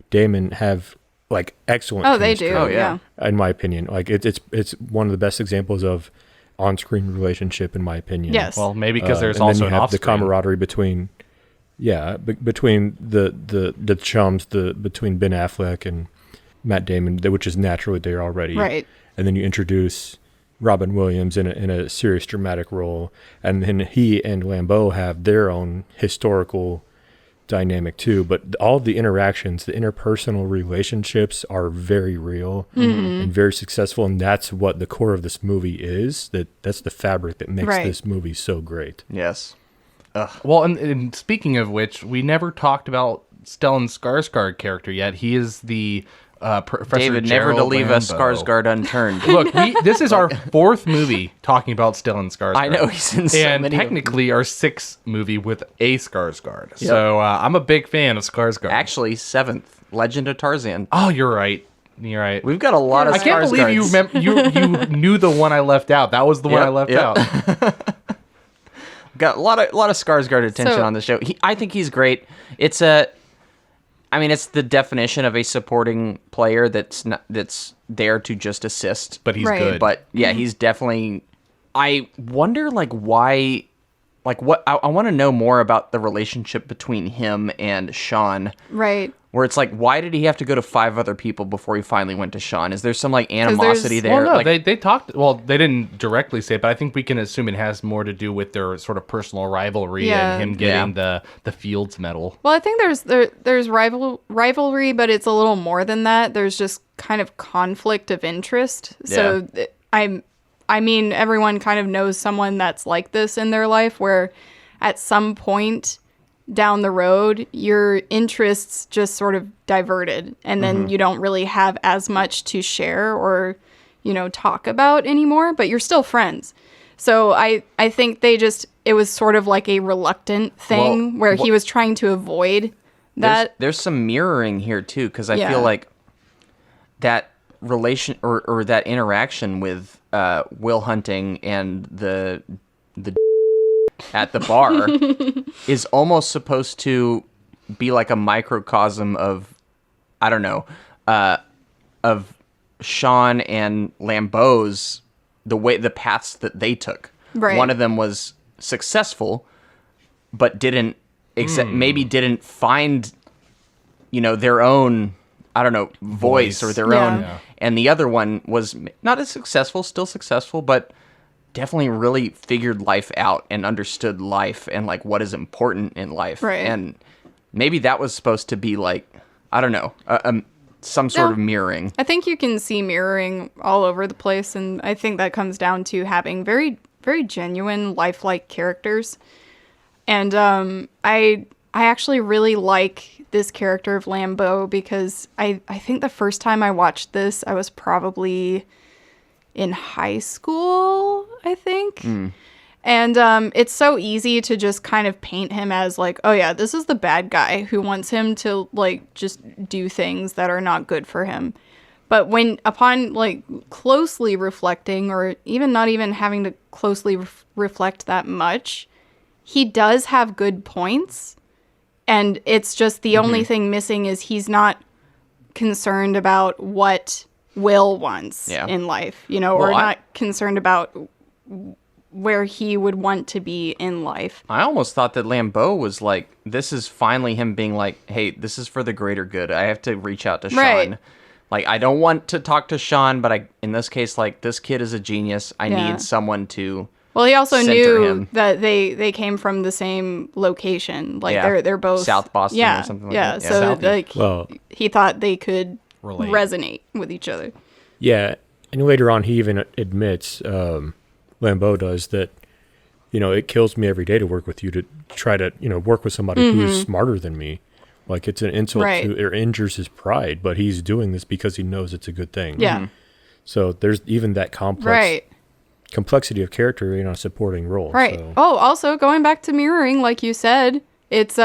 Damon have, like, excellent chemistry. They do. Oh, yeah. In my opinion. Like, it's one of the best examples of on-screen relationship, in my opinion. Yes. Well, maybe because there's and also then you an have the off-screen. camaraderie between between the chums, between Ben Affleck and Matt Damon, which is naturally there already. Right. And then you introduce Robin Williams in a serious dramatic role, and then he and Lambeau have their own historical dynamic too. But all the interactions, the interpersonal relationships are very real and very successful, and that's what the core of this movie is. That's the fabric that makes this movie so great. Yes. Well, and speaking of which, we never talked about Stellan Skarsgård character yet. He is the Professor David, Gerald never to leave a Lambeau. Skarsgård unturned. Look, this is our fourth movie talking about Stellan Skarsgård. I know, he's in so and many of them. technically our sixth movie with a Skarsgård. Yep. So I'm a big fan of Skarsgård. Actually, 7th, Legend of Tarzan. Oh, you're right. You're right. We've got a lot of Skarsgårds. I can't believe you knew the one I left out. That was the one I left out. Got a lot of Skarsgård attention on the show. I think he's great. It's the definition of a supporting player that's there to just assist. But he's good. But yeah, he's definitely. I wonder, like, why, like, what I want to know more about the relationship between him and Sean. Right. Where it's like, why did he have to go to 5 other people before he finally went to Sean? Is there some, like, animosity there? Well, no, like, they talked. Well, they didn't directly say it, but I think we can assume it has more to do with their sort of personal rivalry and him getting the Fields Medal. Well, I think there's rivalry, but it's a little more than that. There's just kind of conflict of interest. So I mean, everyone kind of knows someone that's like this in their life, where at some point down the road, your interests just sort of diverted, and then you don't really have as much to share or, talk about anymore, but you're still friends. So I think it was sort of like a reluctant thing where he was trying to avoid that. There's some mirroring here too, because I feel like that relation or that interaction with Will Hunting and the at the bar is almost supposed to be like a microcosm of, I don't know, of Sean and Lambeau's the paths that they took. Right. One of them was successful, but maybe didn't find, their own I don't know, voice or their Yeah. own. Yeah. And the other one was not as successful, still successful, but definitely really figured life out and understood life and like what is important in life. Right. And maybe that was supposed to be like, I don't know, some sort of mirroring. I think you can see mirroring all over the place, and I think that comes down to having very, very genuine, lifelike characters. And I actually really like this character of Lambeau because I think the first time I watched this, I was probably in high school, I think. And it's so easy to just kind of paint him as like, oh yeah, this is the bad guy who wants him to like just do things that are not good for him. But when upon like closely reflecting, or even not even having to closely reflect that much, he does have good points. And it's just the only thing missing is he's not concerned about what Will wants in life, you know, or not concerned about where he would want to be in life. I almost thought that Lambeau was like, this is finally him being like, hey, this is for the greater good. I have to reach out to Sean. Right. Like, I don't want to talk to Sean, but in this case, like, this kid is a genius. I need someone to Well, he also center knew him. that they came from the same location. Like they're both South Boston or something like that. Yeah. So South. like Well, he thought they could Relate. resonate with each other. yeah, and later on he even admits, Lambeau does, that, you know, it kills me every day to work with you, to try to, you know, work with somebody who's smarter than me. Like, it's an insult Right. to, or injures his pride, but he's doing this because he knows it's a good thing. Yeah. So there's even that complex Right. complexity of character in a supporting role. Right. So. Oh, also going back to mirroring, like you said, it's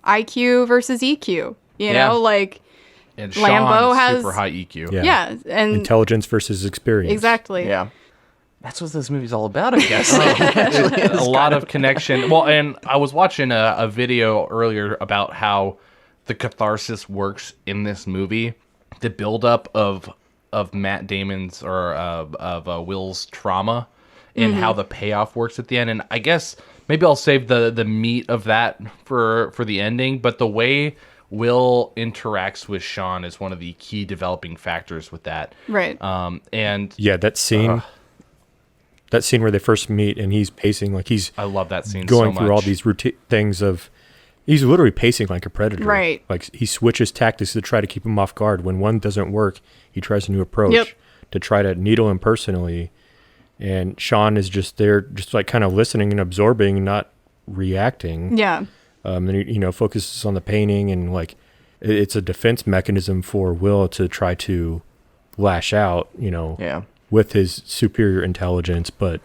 IQ versus EQ. You Yeah. know, like And Lambeau Sean has- super high EQ. yeah, and Intelligence versus experience. exactly. Yeah. That's what this movie's all about, I guess. A lot of connection. Well, and I was watching a video earlier about how the catharsis works in this movie. The buildup of Matt Damon's or of Will's trauma and how the payoff works at the end. And I guess maybe I'll save the meat of that for the ending. But the way Will interacts with Sean is one of the key developing factors with that. Right. And Yeah, that scene. That scene where they first meet and he's pacing like he's I love that scene going so through much. all these routine things of, he's literally pacing like a predator. Right. Like, he switches tactics to try to keep him off guard. When one doesn't work, he tries a new approach Yep. to try to needle him personally. And Sean is just there, just like kind of listening and absorbing and not reacting. Yeah. And he, you know, focuses on the painting, and like it's a defense mechanism for Will to try to lash out, you know, Yeah. with his superior intelligence. But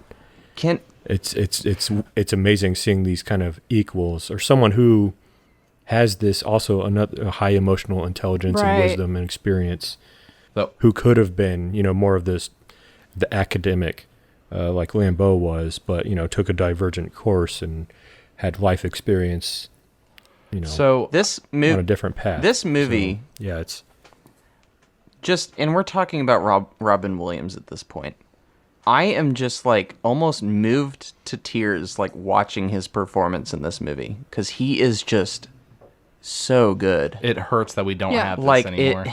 Can it's amazing seeing these kind of equals, or someone who has this also a high emotional intelligence and Right. wisdom and experience, So- who could have been, you know, more of the academic, like Lambeau was, but, you know, took a divergent course and had life experience, you know, So this on a different path. This movie So, yeah, it's just, and we're talking about Robin Williams at this point. I am just like almost moved to tears like watching his performance in this movie, because he is just so good. it hurts that we don't Yeah. have this Like anymore.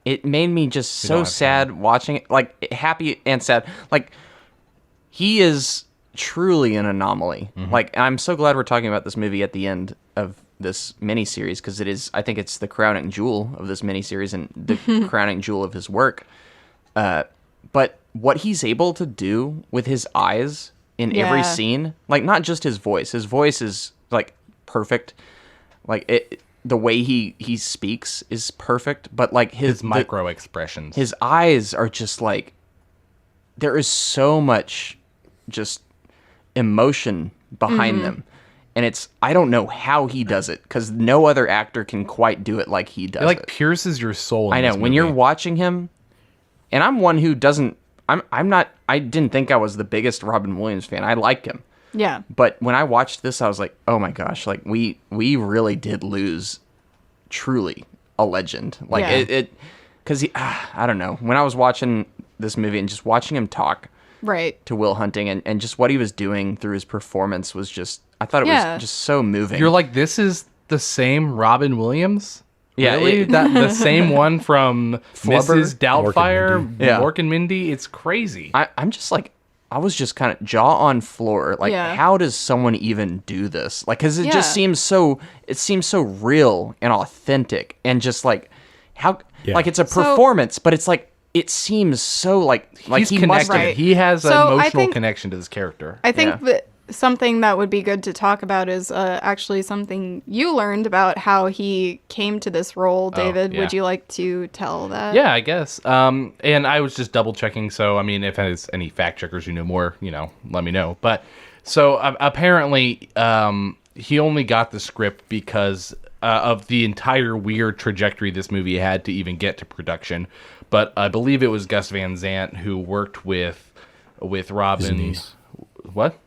it made me just so don't have sad watching it, like happy and sad. Like, he is truly an anomaly. Like, I'm so glad we're talking about this movie at the end of this miniseries, because it is, I think it's the crowning jewel of this miniseries and the crowning jewel of his work. But what he's able to do with his eyes in every Yeah. scene, like, not just his voice is like perfect. Like, the way he speaks is perfect, but like his micro expressions. his eyes are just like, there is so much just emotion behind them. And I don't know how he does it, because no other actor can quite do it like he does It like it. pierces your soul. I know, when you're watching him, and I'm one who doesn't, I didn't think I was the biggest Robin Williams fan. I like him. Yeah. But when I watched this, I was like, oh my gosh, like we really did lose truly a legend. Like Yeah. because I don't know. When I was watching this movie and just watching him talk Right. to Will Hunting and just what he was doing through his performance was just, I thought it Yeah. was just so moving. You're like, this is the same Robin Williams? Yeah, Really? The same one from Flubber? Mrs. Doubtfire, Mork and Mindy. Yeah. Mork and Mindy? It's crazy. I'm just like, I was just kind of jaw on floor. Like, Yeah. how does someone even do this? Like, because it Yeah. just seems so, real and authentic, and just like, how, Yeah. like it's a So- performance, but it's like, it seems so like He's he connected. must have. Right. He has an So I emotional think- connection to this character. I think Yeah. that something that would be good to talk about is actually something you learned about how he came to this role, David. yeah. Would you like to tell that? Yeah, I guess. And I was just double checking. So, I mean, if there's any fact checkers who know more, let me know. But so apparently, he only got the script because of the entire weird trajectory this movie had to even get to production. But I believe it was Gus Van Sant who worked with Robin. niece. What?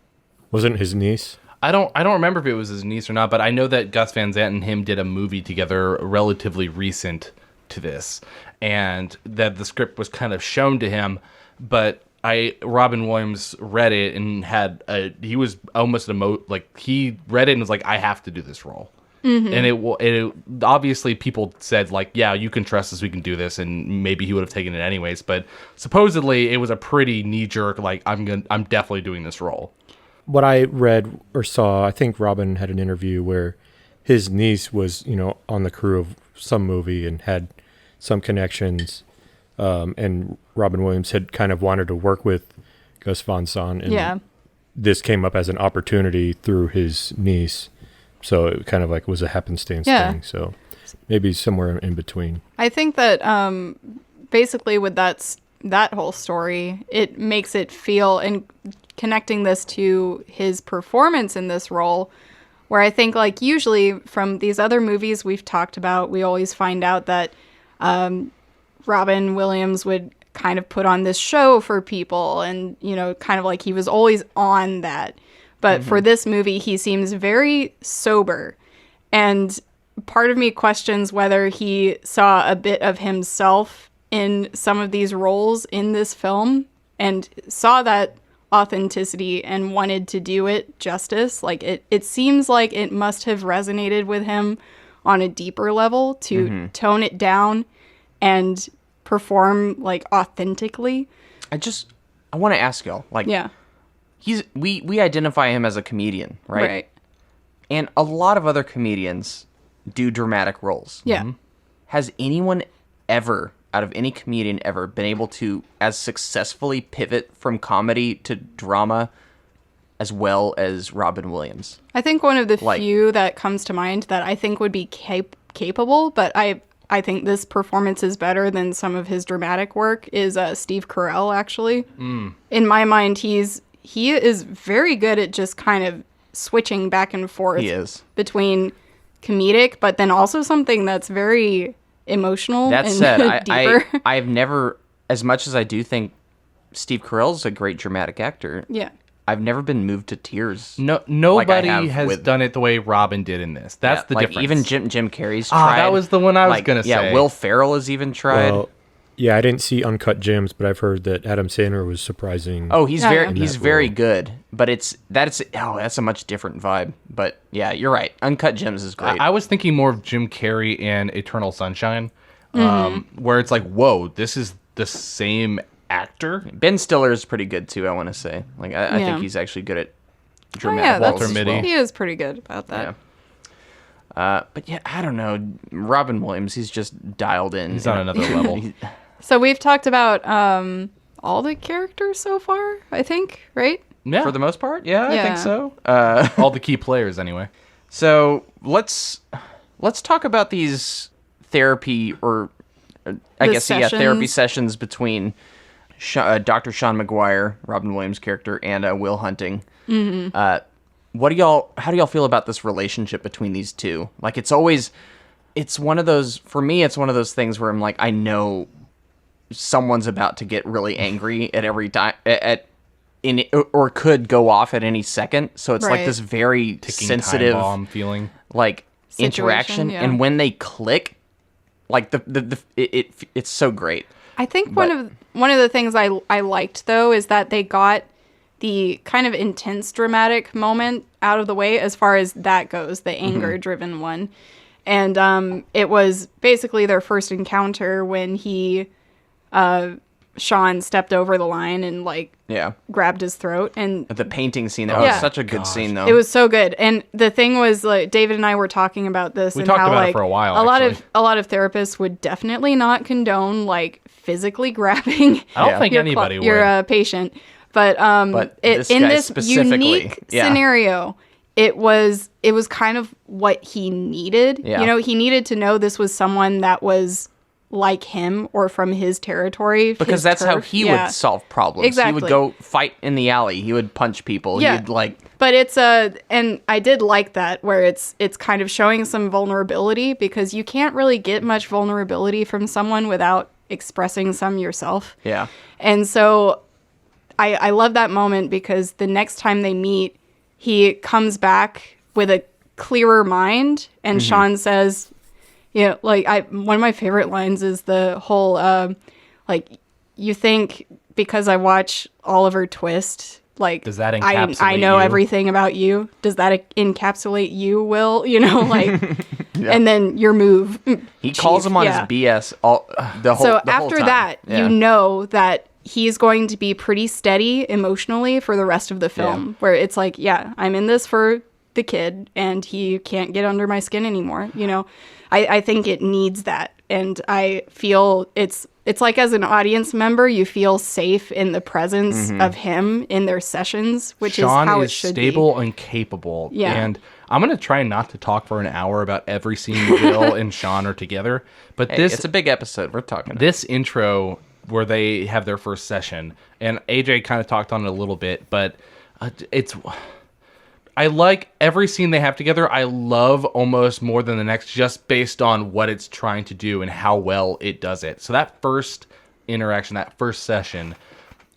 Wasn't his niece? I don't remember if it was his niece or not, but I know that Gus Van Sant and him did a movie together relatively recent to this, and that the script was kind of shown to him, but Robin Williams read it and he was almost he read it and was like, I have to do this role. Mm-hmm. And it obviously people said like, yeah, you can trust us, we can do this, and maybe he would have taken it anyways, but supposedly it was a pretty knee-jerk like, I'm definitely doing this role. What I read or saw, I think Robin had an interview where his niece was, on the crew of some movie and had some connections, and Robin Williams had kind of wanted to work with Gus Van Sant, and Yeah. this came up as an opportunity through his niece, so it kind of like was a happenstance Yeah. thing. So maybe somewhere in between. I think that basically with that whole story, it makes it feel, and connecting this to his performance in this role, where I think like usually from these other movies we've talked about, we always find out that Robin Williams would kind of put on this show for people, and kind of like he was always on that. But for this movie, he seems very sober, and part of me questions whether he saw a bit of himself in some of these roles in this film and saw that authenticity and wanted to do it justice. Like it seems like it must have resonated with him on a deeper level to tone it down and perform like authentically. I want to ask y'all, like, Yeah. we identify him as a comedian, right? And a lot of other comedians do dramatic roles. Yeah. Has anyone ever, out of any comedian ever, been able to as successfully pivot from comedy to drama as well as Robin Williams? I think one of the Like- few that comes to mind that I think would be capable, but I think this performance is better than some of his dramatic work, is Steve Carell, actually. In my mind, he is very good at just kind of switching back and forth He is. between comedic, but then also something that's very emotional That and said, deeper. I've never, as much as I do think Steve Carell's a great dramatic actor, Yeah. I've never been moved to tears. Nobody have has with- done it the way Robin did in this. That's Yeah, the like difference. even Jim Carrey's tried. that was the one I was Like, gonna Yeah, say. Will Ferrell has even tried. Well, yeah, I didn't see Uncut Gems, but I've heard that Adam Sandler was surprising. Oh, he's Yeah, very yeah. he's In that very role. good, but that's a much different vibe. But yeah, you're right. Uncut Gems is great. I was thinking more of Jim Carrey in Eternal Sunshine, where it's like, whoa, this is the same actor. Ben Stiller is pretty good too. I want to say, like, I Yeah. think he's actually good at Oh, dramatic yeah, roles that's, Walter as Mitty. well. he is pretty good about that. Yeah. But yeah, I don't know. Robin Williams, he's just dialed in. He's on another level. So we've talked about all the characters so far, I think, right? Yeah, For the most part, yeah, I Yeah. think so. all the key players anyway. So let's talk about these therapy or I The guess therapy sessions. sessions between Dr. Sean McGuire, Robin Williams' character, and Will Hunting. Mm-hmm. How do y'all feel about this relationship between these two? Like it's one of those, for me, it's one of those things where I'm like, I know someone's about to get really angry at every time or could go off at any second. So it's like Right. this very Ticking sensitive time bomb feeling. like Situation, interaction, yeah. and when they click, like it's so great. I think one of the things I liked though is that they got the kind of intense dramatic moment out of the way as far as that goes, the anger driven one. And it was basically their first encounter when Sean stepped over the line and grabbed his throat. And the painting scene, that was such a good scene though. It was so good. And the thing was, like, David and I were talking about this. We and talked how, about it for a while. A lot of therapists would definitely not condone physically grabbing. I don't think anybody would. Your patient, but this in guy this specifically, unique scenario, it was kind of what he needed. Yeah. He needed to know this was someone that was like him or from his territory. Because that's how he would solve problems. Exactly. He would go fight in the alley. He would punch people. Yeah. He would But it's and I did like that, where it's kind of showing some vulnerability, because you can't really get much vulnerability from someone without expressing some yourself. Yeah. And so I love that moment, because the next time they meet, he comes back with a clearer mind, and Sean says, one of my favorite lines is the whole, you think because I watch Oliver Twist, does that encapsulate I know you? everything about you? Does that encapsulate you, Will? And then your move. He calls him on his BS the whole So the whole after time. that, Yeah. you know that he's going to be pretty steady emotionally for the rest of the film, where it's like, I'm in this for the kid, and he can't get under my skin anymore. I think it needs that. And I feel it's like, as an audience member, you feel safe in the presence of him in their sessions, which Sean is how it is should stable and capable. Yeah. And I'm going to try not to talk for an hour about every scene Will and Sean are together. But It's a big episode. We're talking. This intro where they have their first session, and AJ kind of talked on it a little bit, but I like every scene they have together. I love almost more than the next, just based on what it's trying to do and how well it does it. So that first interaction, that first session,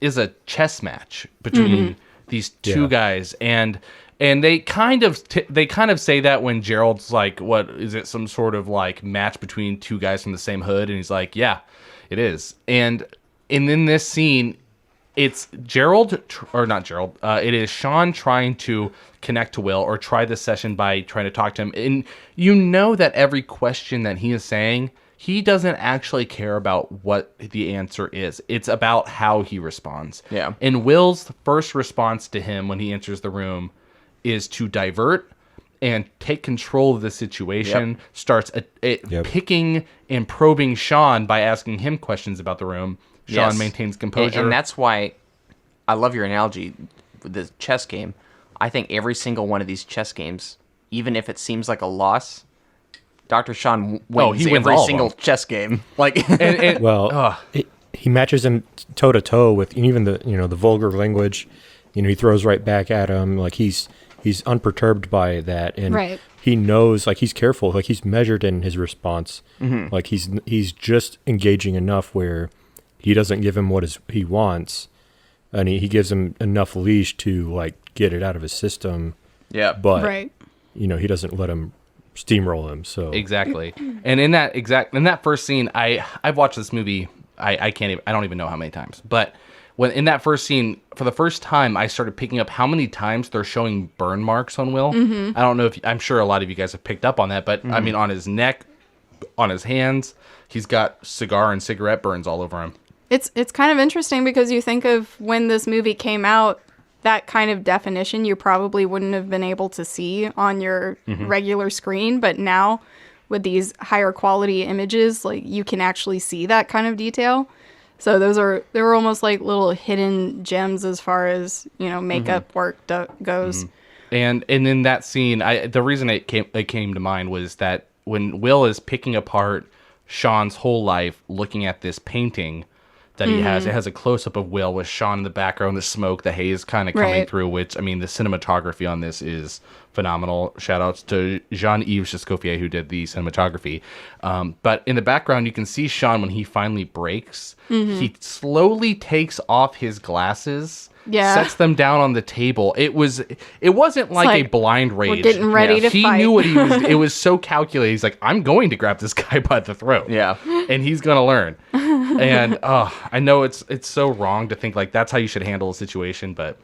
is a chess match between these two guys, and they kind of say that when Gerald's like, "What is it? Some sort of match between two guys from the same hood?" And he's like, "Yeah, it is." And in this scene, it's it is Sean trying to connect to Will, or try this session by trying to talk to him. And that every question that he is saying, he doesn't actually care about what the answer is. It's about how he responds. Yeah. And Will's first response to him when he enters the room is to divert and take control of the situation. Starts picking and probing Sean by asking him questions about the room. Sean maintains composure. And that's why I love your analogy with the chess game. I think every single one of these chess games, even if it seems like a loss, Dr. Sean wins, he wins every all of single them. chess game. He matches him toe to toe with even the vulgar language. He throws right back at him. He's unperturbed by that, and he knows, he's careful, he's measured in his response. He's just engaging enough where he doesn't give him what he wants, and he gives him enough leash to get it out of his system. Yeah, but he doesn't let him steamroll him. So exactly. And in that first scene, I've watched this movie. I don't even know how many times, but when in that first scene, for the first time, I started picking up how many times they're showing burn marks on Will. I don't know I'm sure a lot of you guys have picked up on that, but I mean, on his neck, on his hands, he's got cigar and cigarette burns all over him. It's kind of interesting, because you think of when this movie came out, that kind of definition you probably wouldn't have been able to see on your regular screen, but now with these higher quality images, you can actually see that kind of detail. So they were almost like little hidden gems as far as makeup work goes. And in that scene, the reason it came to mind was that when Will is picking apart Sean's whole life, looking at this painting that he has, it has a close up of Will with Sean in the background, the smoke, the haze kind of coming through. Which, I mean, the cinematography on this is phenomenal. Shout outs to Jean-Yves Escoffier, who did the cinematography. But in the background, you can see Sean when he finally breaks. He slowly takes off his glasses, sets them down on the table. It wasn't like a blind rage. We're getting ready to he fight. knew what he was. It was so calculated. He's like, I'm going to grab this guy by the throat. Yeah, and he's gonna learn. And I know it's so wrong to think that's how you should handle a situation, but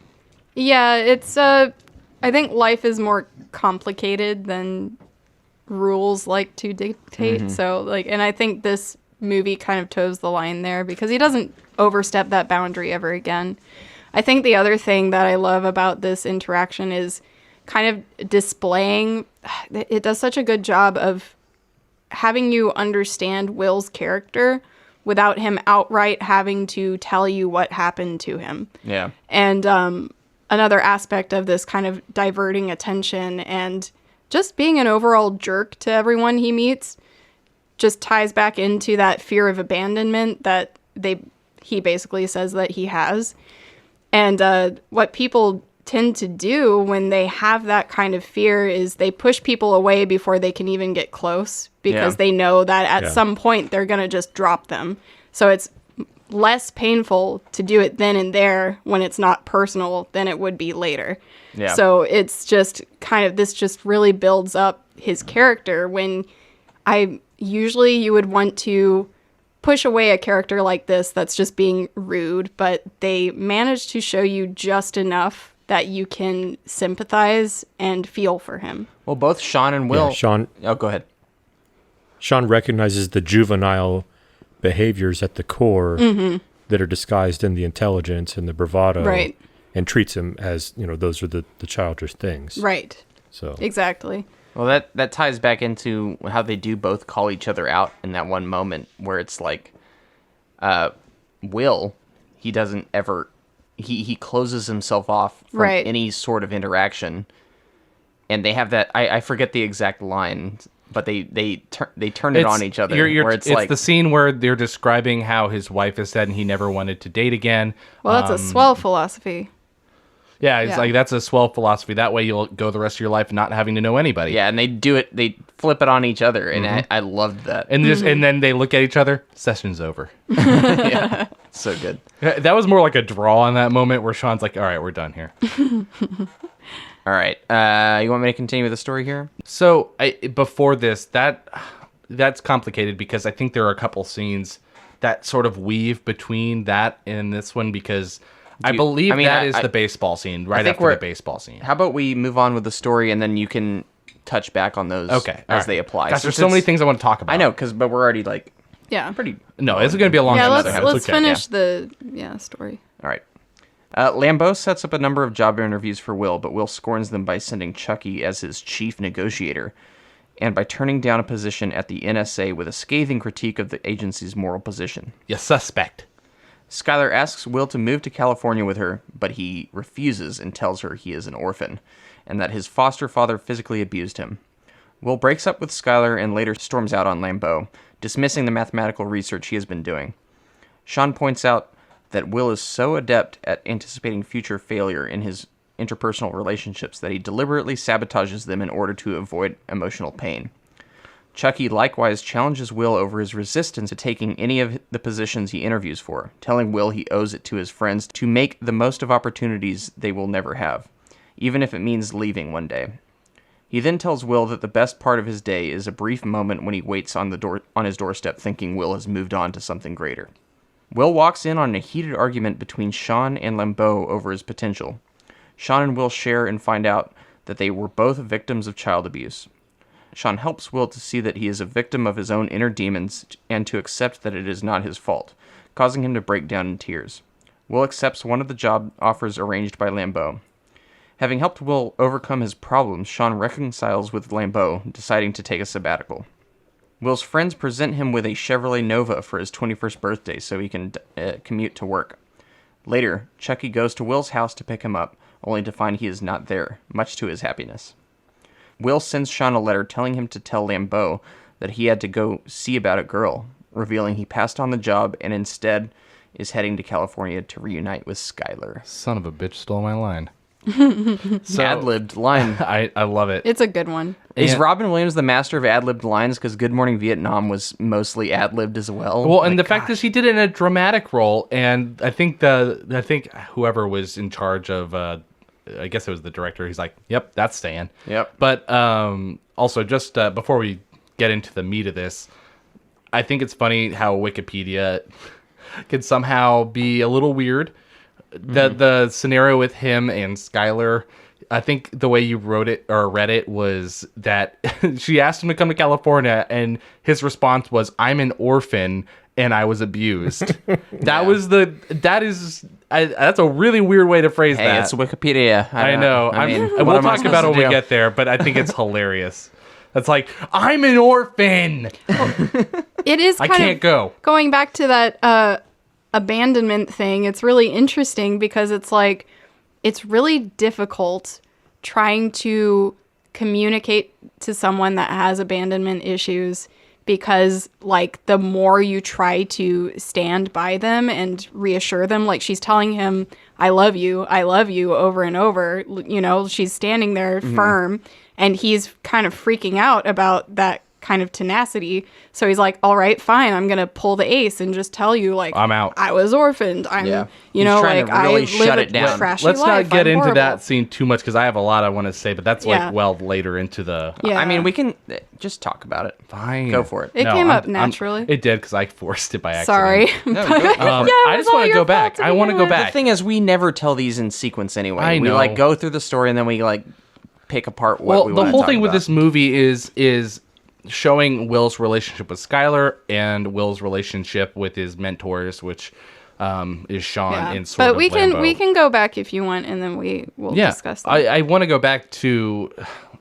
yeah, it's I think life is more complicated than rules like to dictate. So like, and I think this movie kind of toes the line there because he doesn't overstep that boundary ever again. I think the other thing that I love about this interaction is kind of displaying, it does such a good job of having you understand Will's character without him outright having to tell you what happened to him. Yeah. And another aspect of this kind of diverting attention and just being an overall jerk to everyone he meets just ties back into that fear of abandonment that he basically says that he has. And what people tend to do when they have that kind of fear is they push people away before they can even get close because they know that at some point they're going to just drop them. So it's less painful to do it then and there when it's not personal than it would be later. Yeah. So it's just kind of, this just really builds up his character when usually you would want to push away a character like this that's just being rude, but they manage to show you just enough that you can sympathize and feel for him. Well, both Sean and Will... Yeah, Sean... Oh, go ahead. Sean recognizes the juvenile behaviors at the core that are disguised in the intelligence and the bravado. Right. And treats him as, those are the childish things. Right. So Exactly. Well, that ties back into how they do both call each other out in that one moment where it's like, Will, he doesn't ever, he closes himself off from Right. any sort of interaction, and they have that. I forget the exact line, but they turn it on each other. Where it's like the scene where they're describing how his wife has said and he never wanted to date again. Well, that's a swell philosophy. Yeah, it's Yeah. like that's a swell philosophy. That way you'll go the rest of your life not having to know anybody. yeah, and they flip it on each other, and I loved that. And and then they look at each other. Session's over. Yeah, so good. That was more like a draw in that moment where Sean's like, "All right, we're done here." All right, you want me to continue with the story here? So before this, that's complicated because I think there are a couple scenes that sort of weave between that and this one because I believe that is the baseball scene right after the baseball scene. How about we move on with the story and then you can touch back on those as they apply. Gosh, there's so many things I want to talk about. I know, but we're already like Yeah. pretty. No, it's going to be a long Yeah, time. let's finish the story. All right. Lambeau sets up a number of job interviews for Will, but Will scorns them by sending Chucky as his chief negotiator and by turning down a position at the NSA with a scathing critique of the agency's moral position. You suspect. Skylar asks Will to move to California with her, but he refuses and tells her he is an orphan and that his foster father physically abused him. Will breaks up with Skylar and later storms out on Lambeau, dismissing the mathematical research he has been doing. Sean points out that Will is so adept at anticipating future failure in his interpersonal relationships that he deliberately sabotages them in order to avoid emotional pain. Chucky likewise challenges Will over his resistance to taking any of the positions he interviews for, telling Will he owes it to his friends to make the most of opportunities they will never have, even if it means leaving one day. He then tells Will that the best part of his day is a brief moment when he waits on his doorstep thinking Will has moved on to something greater. Will walks in on a heated argument between Sean and Lambeau over his potential. Sean and Will share and find out that they were both victims of child abuse. Sean helps Will to see that he is a victim of his own inner demons and to accept that it is not his fault, causing him to break down in tears. Will accepts one of the job offers arranged by Lambeau. Having helped Will overcome his problems, Sean reconciles with Lambeau, deciding to take a sabbatical. Will's friends present him with a Chevrolet Nova for his 21st birthday so he can commute to work. Later, Chucky goes to Will's house to pick him up, only to find he is not there, much to his happiness. Will sends Sean a letter telling him to tell Lambeau that he had to go see about a girl, revealing he passed on the job and instead is heading to California to reunite with Skylar. Son of a bitch stole my line. Ad-libbed line. I love it. It's a good one. Is Robin Williams the master of ad-libbed lines? Because Good Morning Vietnam was mostly ad-libbed as well. Well, and the fact is he did it in a dramatic role, and I think whoever was in charge of, I guess it was the director, he's like, yep, that's staying. Yep. But also, just before we get into the meat of this, I think it's funny how Wikipedia can somehow be a little weird. The scenario with him and Skylar I think the way you wrote it or read it was that she asked him to come to California, and his response was, "I'm an orphan and I was abused." That's a really weird way to phrase Hey, that. it's Wikipedia. I know. We'll talk about it when we get there, but I think it's hilarious. That's like, I'm an orphan. It is I kind can't of go. going back to that abandonment thing. It's really interesting because it's like, it's really difficult trying to communicate to someone that has abandonment issues, because like the more you try to stand by them and reassure them, like she's telling him, I love you over and over, you know, she's standing there firm, and he's kind of freaking out about that kind of tenacity. So he's like, all right, fine, I'm gonna pull the ace and just tell you, like, I'm out. I was orphaned. Yeah. You He's know, trying like to really I shut live it down. a trashy Let's life. not get I'm into horrible. that scene too much, because I have a lot I want to say, but that's Yeah. like well later into the. Yeah. I mean, we can just talk about it. Fine. Go for it. It came up naturally. It did, because I forced it by accident. Sorry. No, go for it. Yeah, I it just was all want to your go back. fault I want to go begin with. The back. thing is, we never tell these in sequence anyway. I We know. like go through the story and then we like pick apart what we Well, want the to whole talk thing with about. this movie is showing Will's relationship with Skylar and Will's relationship with his mentors, which is Sean Yeah. and sort But of we Lambeau. can go back if you want, and then we will discuss that. I want to go back to,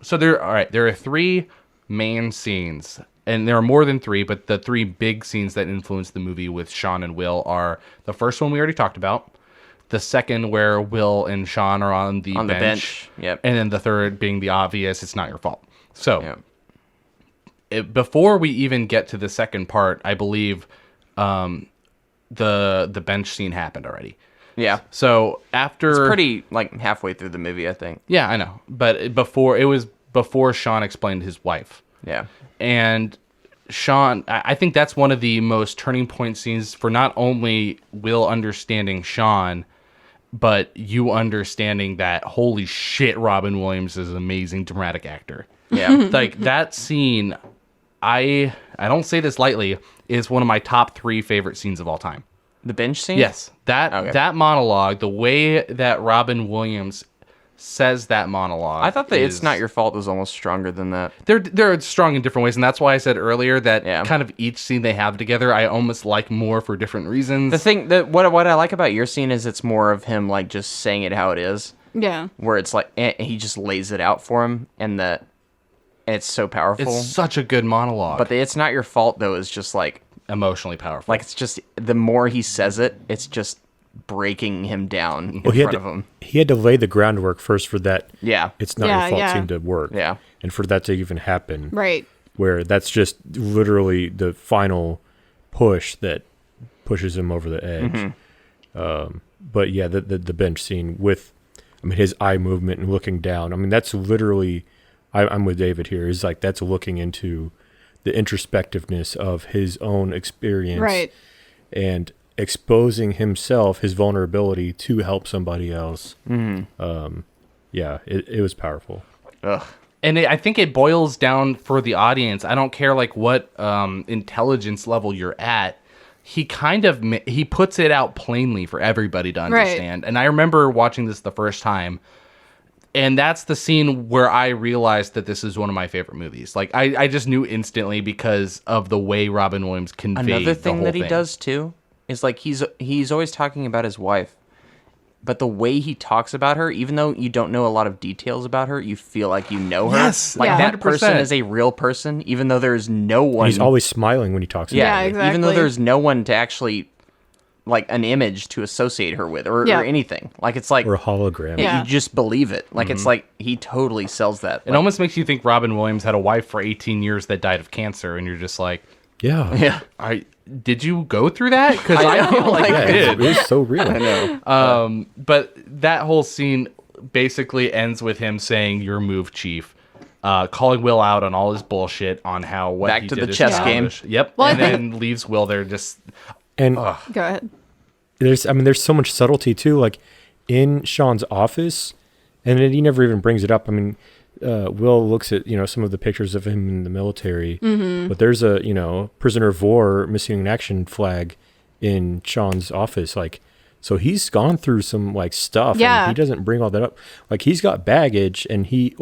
so there are 3 main scenes, and there are more than 3, but the 3 big scenes that influence the movie with Sean and Will are the first one we already talked about, the second where Will and Sean are on the bench. Yep. And then the third being the obvious, it's not your fault. So Yep. before we even get to the second part, I believe the bench scene happened already. Yeah. So after, It's pretty like halfway through the movie, I think. yeah, I know, but before Sean explained his wife, Yeah. and Sean, I think that's one of the most turning point scenes for not only Will understanding Sean, but you understanding that, holy shit, Robin Williams is an amazing dramatic actor. Yeah. Like that scene, I don't say this lightly, is one of my top 3 favorite scenes of all time. The bench scene? Yes, Okay. that monologue, the way that Robin Williams says that monologue. I thought that It's Not Your Fault was almost stronger than that. They're strong in different ways, and that's why I said earlier that Yeah. kind of each scene they have together, I almost like more for different reasons. The thing that what I like about your scene is it's more of him like just saying it how it is, Yeah. where it's like he just lays it out for him, and it's so powerful. It's such a good monologue, But It's Not Your Fault though is just like emotionally powerful. it's just the more he says it, it's just breaking him down in Well, front of him. he had to lay the groundwork first for that. Yeah. It's not Yeah, your fault yeah. seem to work. Yeah. And for that to even happen. Right. Where that's just literally the final push that pushes him over the edge. But yeah, the bench scene with, I mean, his eye movement and looking down. I mean, that's literally, I'm with David here. Is like that's looking into the introspectiveness of his own experience, Right. and exposing himself, his vulnerability to help somebody else. Yeah, it was powerful. Ugh. And I think it boils down for the audience. I don't care like what intelligence level you're at. He kind of he puts it out plainly for everybody to understand. And I remember watching this the first time, and that's the scene where I realized that this is one of my favorite movies. Like I just knew instantly because of the way Robin Williams conveyed Another the thing whole that he thing. does too is like he's always talking about his wife, but the way he talks about her, even though you don't know a lot of details about her, you feel like you know her. Yes, Like Yeah. that person 100%. is a real person, even though there's no one. He's always smiling when he talks. yeah, about it. exactly. even though there's no one to actually like an image to associate her with or anything. Like it's like Or a hologram. Yeah. you just believe it. Like it's like he totally sells that. It almost makes you think Robin Williams had a wife for 18 years that died of cancer, and you're just like, Yeah. Yeah. did you go through that? Because I feel like Yeah, you did. it was so real. But that whole scene basically ends with him saying, "Your move, Chief," calling Will out on all his bullshit on how what Back he to did the is chess childish. Yep, Well, I and then leaves Will there just. And Go ahead. there's so much subtlety too, like in Sean's office, and then he never even brings it up. I mean, Will looks at some of the pictures of him in the military, but there's a prisoner of war missing in action flag in Sean's office. Like So he's gone through some like stuff. Yeah. And he doesn't bring all that up. Like he's got baggage, and he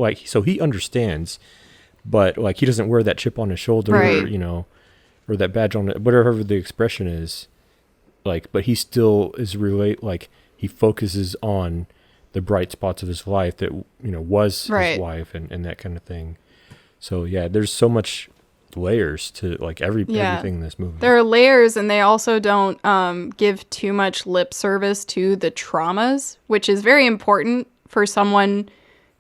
understands, but like he doesn't wear that chip on his shoulder, Right. or that badge on it, whatever the expression is. Like, but he still is like he focuses on the bright spots of his life that was Right. his wife and that kind of thing. So yeah, there's so much layers to like everything in this movie. There are layers, and they also don't give too much lip service to the traumas, which is very important for someone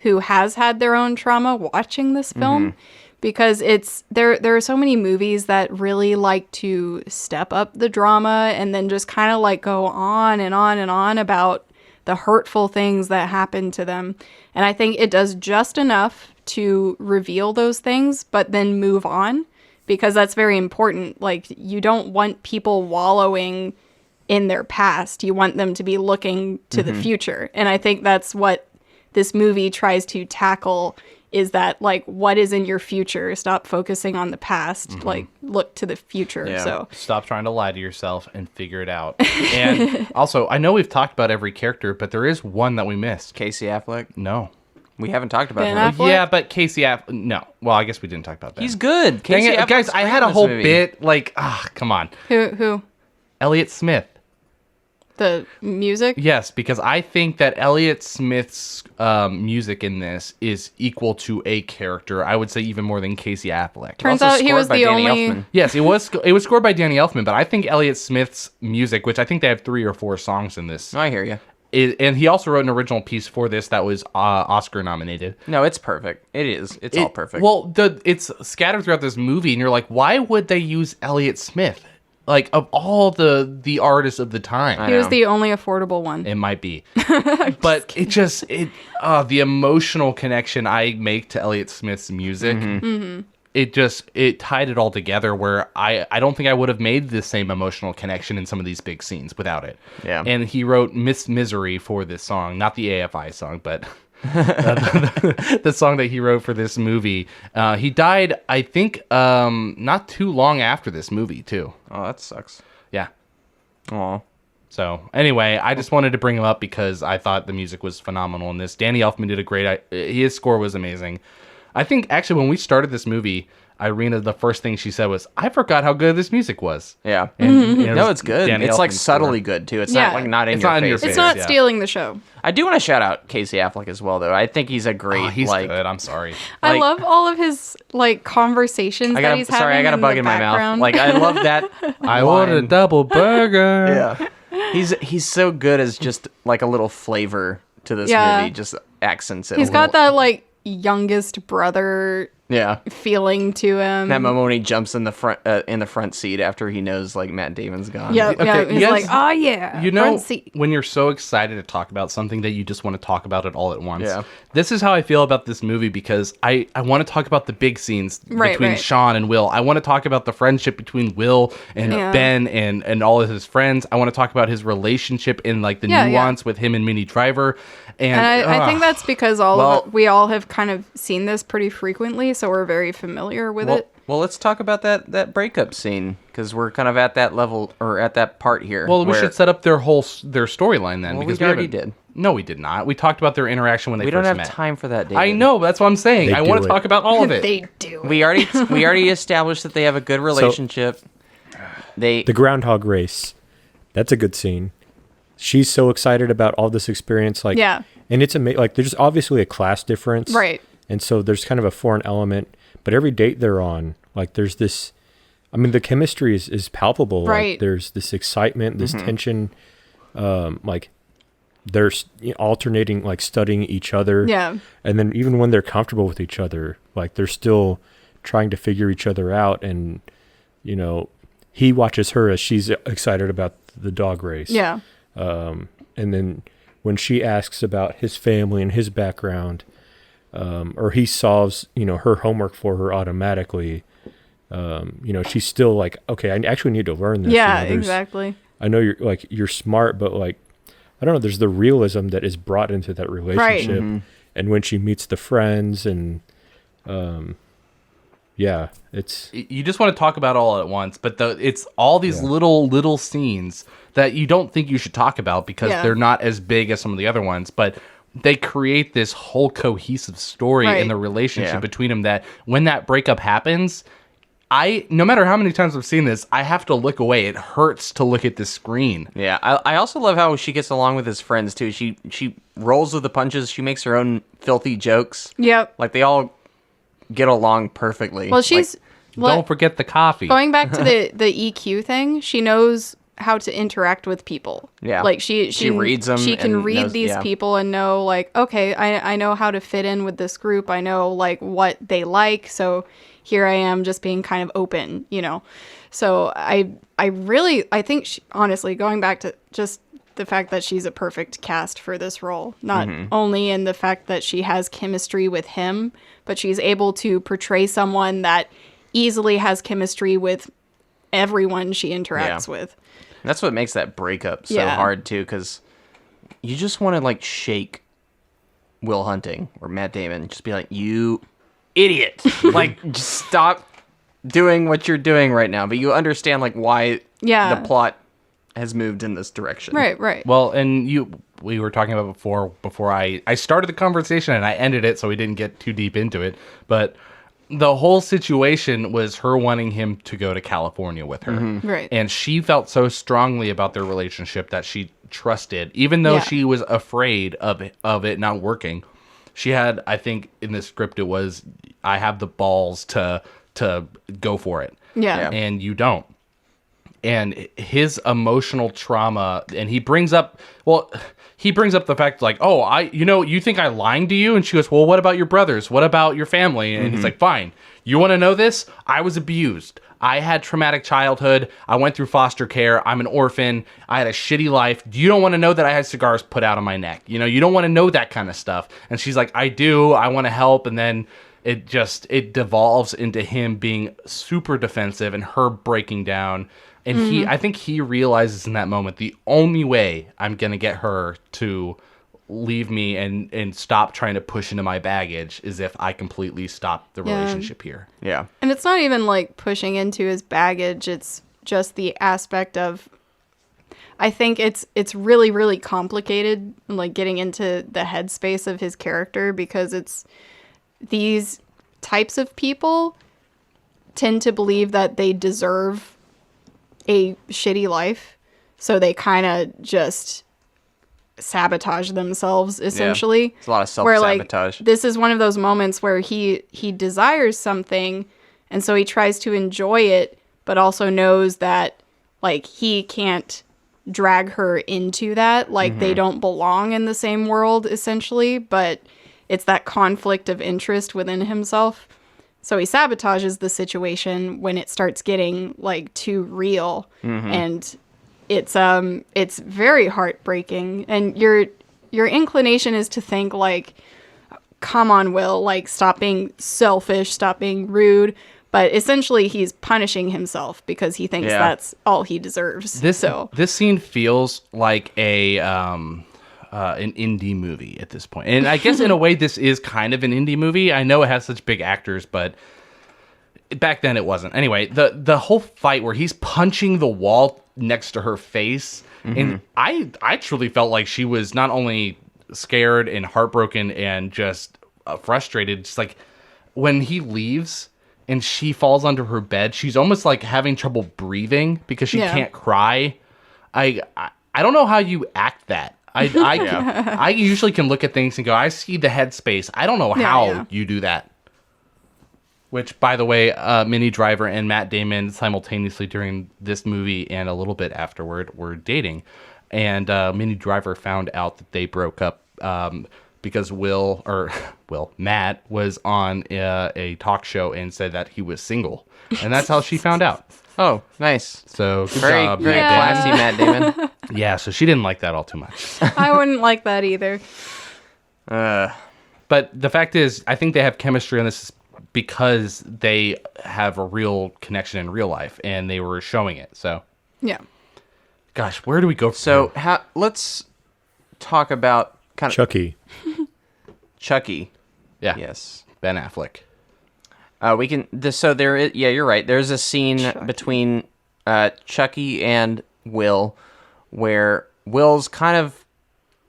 who has had their own trauma watching this film, because there are so many movies that really like to step up the drama and then just kind of like go on and on and on about the hurtful things that happen to them. And I think it does just enough to reveal those things, but then move on, because that's very important. Like, you don't want people wallowing in their past. You want them to be looking to the future. And I think that's what this movie tries to tackle, is that, like, what is in your future? Stop focusing on the past. Like, look to the future. Yeah. So Stop trying to lie to yourself and figure it out. And also, I know we've talked about every character, but there is one that we missed. Casey Affleck. No. We haven't talked about Ben him. Affleck? Yeah, but Casey Affleck. No. Well, I guess we didn't talk about that. He's good. Dang Casey it, Affleck's guys, I great had in a this whole movie. bit like, come on. who? Elliott Smith. The music? Yes, because I think that Elliott Smith's music in this is equal to a character. I would say even more than Casey Affleck. Turns Also out he scored was by the Danny only... Elfman. Yes, it was scored by Danny Elfman, but I think Elliott Smith's music, which I think they have 3 or 4 songs in this, I hear you. and he also wrote an original piece for this that was Oscar nominated. No, it's perfect. It is. It's all perfect. Well, it's scattered throughout this movie, and you're like, why would they use Elliott Smith? Like, of all the artists of the time. He was the only affordable one. It might be. But the emotional connection I make to Elliott Smith's music, it tied it all together, where I don't think I would have made the same emotional connection in some of these big scenes without it. Yeah. And he wrote Miss Misery for this song, not the AFI song, but the song that he wrote for this movie. He died, I think, not too long after this movie, too. Oh, that sucks. Yeah. Aw. So anyway, I just wanted to bring him up because I thought the music was phenomenal in this. Danny Elfman did a great. His score was amazing. I think actually when we started this movie, Irina, the first thing she said was, "I forgot how good this music was." Yeah. And it No, was it's good. Danny it's like Elfman's subtly score. good too. It's Yeah. not like not in It's your not in your face. It's not yeah. stealing the show. I do want to shout out Casey Affleck as well, though. I think he's a great. Oh, he's like, good. I'm sorry. I Like- love all of his like conversations I that got he's sorry, I having got a in bug the in my background. mouth. Like I love that. I ordered a line. double burger. Yeah. He's so good as just like a little flavor to this Yeah. movie. Just accents it. He's a got little. that like youngest brother Yeah. feeling to him. That moment when he jumps in the front seat after he knows like Matt Damon's gone. Yeah, Okay, yeah. you He's guys- like, oh yeah, You know, front seat. when you're so excited to talk about something that you just want to talk about it all at once. Yeah. This is how I feel about this movie, because I want to talk about the big scenes Right, between right. Sean and Will. I want to talk about the friendship between Will and Yeah. Ben and all of his friends. I want to talk about his relationship and like the Yeah, yeah. nuance with him and Minnie Driver. And, And I think that's because Well- we all have kind of seen this pretty frequently, so we're very familiar with it. Well, let's talk about that breakup scene because we're kind of at that level or at that part here. Well, we where- should set up their storyline then, Well, because we already haven't- did. No, we did not. We talked about their interaction when they We first don't have met. time for that, David. I know. That's what I'm saying. They I do want to it. talk about all of it. They do. We already established that they have a good relationship. The groundhog race. That's a good scene. She's so excited about all this experience. Like, Yeah. And it's like there's obviously a class difference. Right. And so there's kind of a foreign element. But every date they're on, like there's this, I mean, the chemistry is palpable. Right. Like, there's this excitement, this tension. Like they're alternating, like studying each other. Yeah. And then even when they're comfortable with each other, like they're still trying to figure each other out. And, you know, he watches her as she's excited about the dog race. Yeah. And then when she asks about his family and his background, or he solves, you know, her homework for her automatically, you know, she's still like, okay, I actually need to learn this. Yeah, You know, there's- exactly. I know you're smart, but like, I don't know, there's the realism that is brought into that relationship. Mm-hmm. And when she meets the friends and, Yeah, it's You just want to talk about it all at once, but it's all these little scenes that you don't think you should talk about because they're not as big as some of the other ones, but they create this whole cohesive story in the relationship between them that when that breakup happens, no matter how many times I've seen this, I have to look away. It hurts to look at the screen. Yeah, I also love how she gets along with his friends too. She rolls with the punches. She makes her own filthy jokes. Yep. Like they all get along perfectly. Well, she's Don't forget the coffee. going back to the EQ thing. She knows how to interact with people. Yeah. Like she reads them. She can and read knows, these people and know like, okay, I know how to fit in with this group. I know like what they like. So here I am just being kind of open, you know. So I think honestly, going back to just the fact that she's a perfect cast for this role, not only in the fact that she has chemistry with him, but she's able to portray someone that easily has chemistry with everyone she interacts with. And that's what makes that breakup so hard too, because you just want to like shake Will Hunting or Matt Damon, just be like, you idiot, like just stop doing what you're doing right now. But you understand like why the plot has moved in this direction. Right. Well, and we were talking about before I started the conversation and I ended it, so we didn't get too deep into it. But the whole situation was her wanting him to go to California with her. Right. And she felt so strongly about their relationship that she trusted, even though she was afraid of it not working. She had, I think in the script, it was, I have the balls to go for it. Yeah. And you don't. And his emotional trauma, and he brings up the fact like, oh, you think I'm lying to you? And she goes, well, what about your brothers? What about your family? And he's like, fine. You want to know this? I was abused. I had traumatic childhood. I went through foster care. I'm an orphan. I had a shitty life. You don't want to know that I had cigars put out on my neck. You know, you don't want to know that kind of stuff. And she's like, I do. I want to help. And then it devolves into him being super defensive and her breaking down. And I think he realizes in that moment, the only way I'm going to get her to leave me and stop trying to push into my baggage is if I completely stop the relationship here. Yeah. And it's not even like pushing into his baggage. It's just the aspect of, I think it's really, really complicated, like getting into the headspace of his character, because it's these types of people tend to believe that they deserve a shitty life, so they kind of just sabotage themselves essentially. Yeah. It's a lot of self-sabotage. Like, this is one of those moments where he desires something, and so he tries to enjoy it, but also knows that like he can't drag her into that, like they don't belong in the same world essentially, but it's that conflict of interest within himself. So he sabotages the situation when it starts getting like too real, and it's very heartbreaking. And your inclination is to think like, come on, Will, like stop being selfish, stop being rude. But essentially, he's punishing himself because he thinks that's all he deserves. This scene feels like an indie movie at this point. And I guess in a way this is kind of an indie movie. I know it has such big actors, but back then it wasn't. Anyway, the whole fight where he's punching the wall next to her face, and I truly felt like she was not only scared and heartbroken and just frustrated, just like when he leaves and she falls under her bed, she's almost like having trouble breathing because she can't cry. I don't know how you act that. I usually can look at things and go, I see the headspace. I don't know how you do that. Which, by the way, Minnie Driver and Matt Damon simultaneously during this movie and a little bit afterward were dating. And Minnie Driver found out that they broke up because Matt was on a talk show and said that he was single. And that's how she found out. Oh, nice. So good Very job, very Matt classy, Matt Damon. Yeah, so she didn't like that all too much. I wouldn't like that either. But the fact is, I think they have chemistry on this because they have a real connection in real life, and they were showing it. So, yeah. Gosh, where do we go? So let's talk about kind of Chucky. Chucky. Yeah. Yes. Ben Affleck. We can. So there is. Yeah, you're right. There's a scene between Chucky and Will, where Will's kind of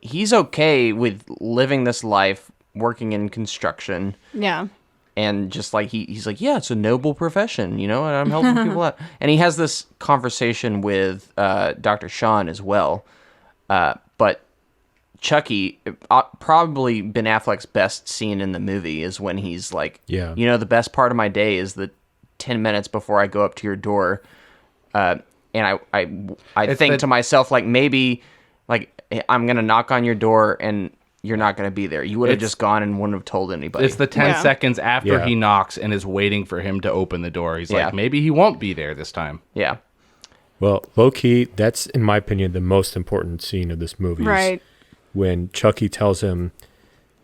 he's okay with living this life, working in construction. Yeah. And just like he's like, yeah, it's a noble profession, and I'm helping people out. And he has this conversation with Dr. Sean as well. But Chucky, probably Ben Affleck's best scene in the movie is when he's like, the best part of my day is the 10 minutes before I go up to your door. And I think to myself, like, maybe like I'm going to knock on your door and you're not going to be there. You would have just gone and wouldn't have told anybody. It's the 10 seconds after he knocks and is waiting for him to open the door. He's like, maybe he won't be there this time. Yeah. Well, low-key, that's, in my opinion, the most important scene of this movie. Right. When Chucky tells him,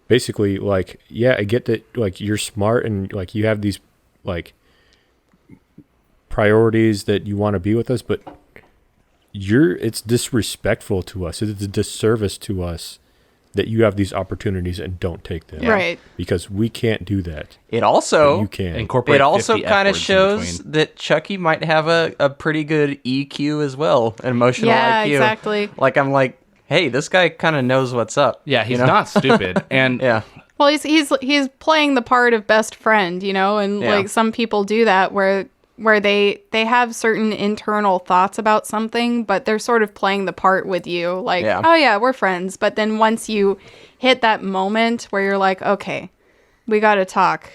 basically, like, yeah, I get that, like, you're smart and, like, you have these, like, priorities that you want to be with us, but it's disrespectful to us. It's a disservice to us that you have these opportunities and don't take them. Right. Because we can't do that. It also you can. Incorporate it also 50 kind of F-words in shows between. that Chucky might have a pretty good EQ as well, an emotional Yeah, IQ. exactly. Like I'm like, hey, this guy kind of knows what's up. Yeah, he's not stupid. And Yeah. Well, he's playing the part of best friend, and like some people do that where they have certain internal thoughts about something, but they're sort of playing the part with you, like, oh yeah, we're friends. But then once you hit that moment where you're like, okay, we got to talk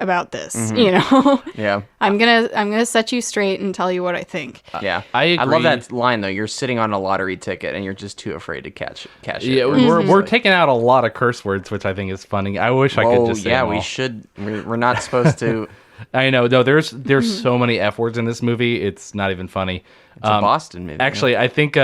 about this, Yeah. I'm gonna set you straight and tell you what I think. Yeah. I agree. love that line though. You're sitting on a lottery ticket and you're just too afraid to cash it. Yeah, we're taking out a lot of curse words, which I think is funny. I wish I could just say them we all. should. We're not supposed to. I know. No, there's so many F words in this movie. It's not even funny. It's a Boston movie. Actually, I think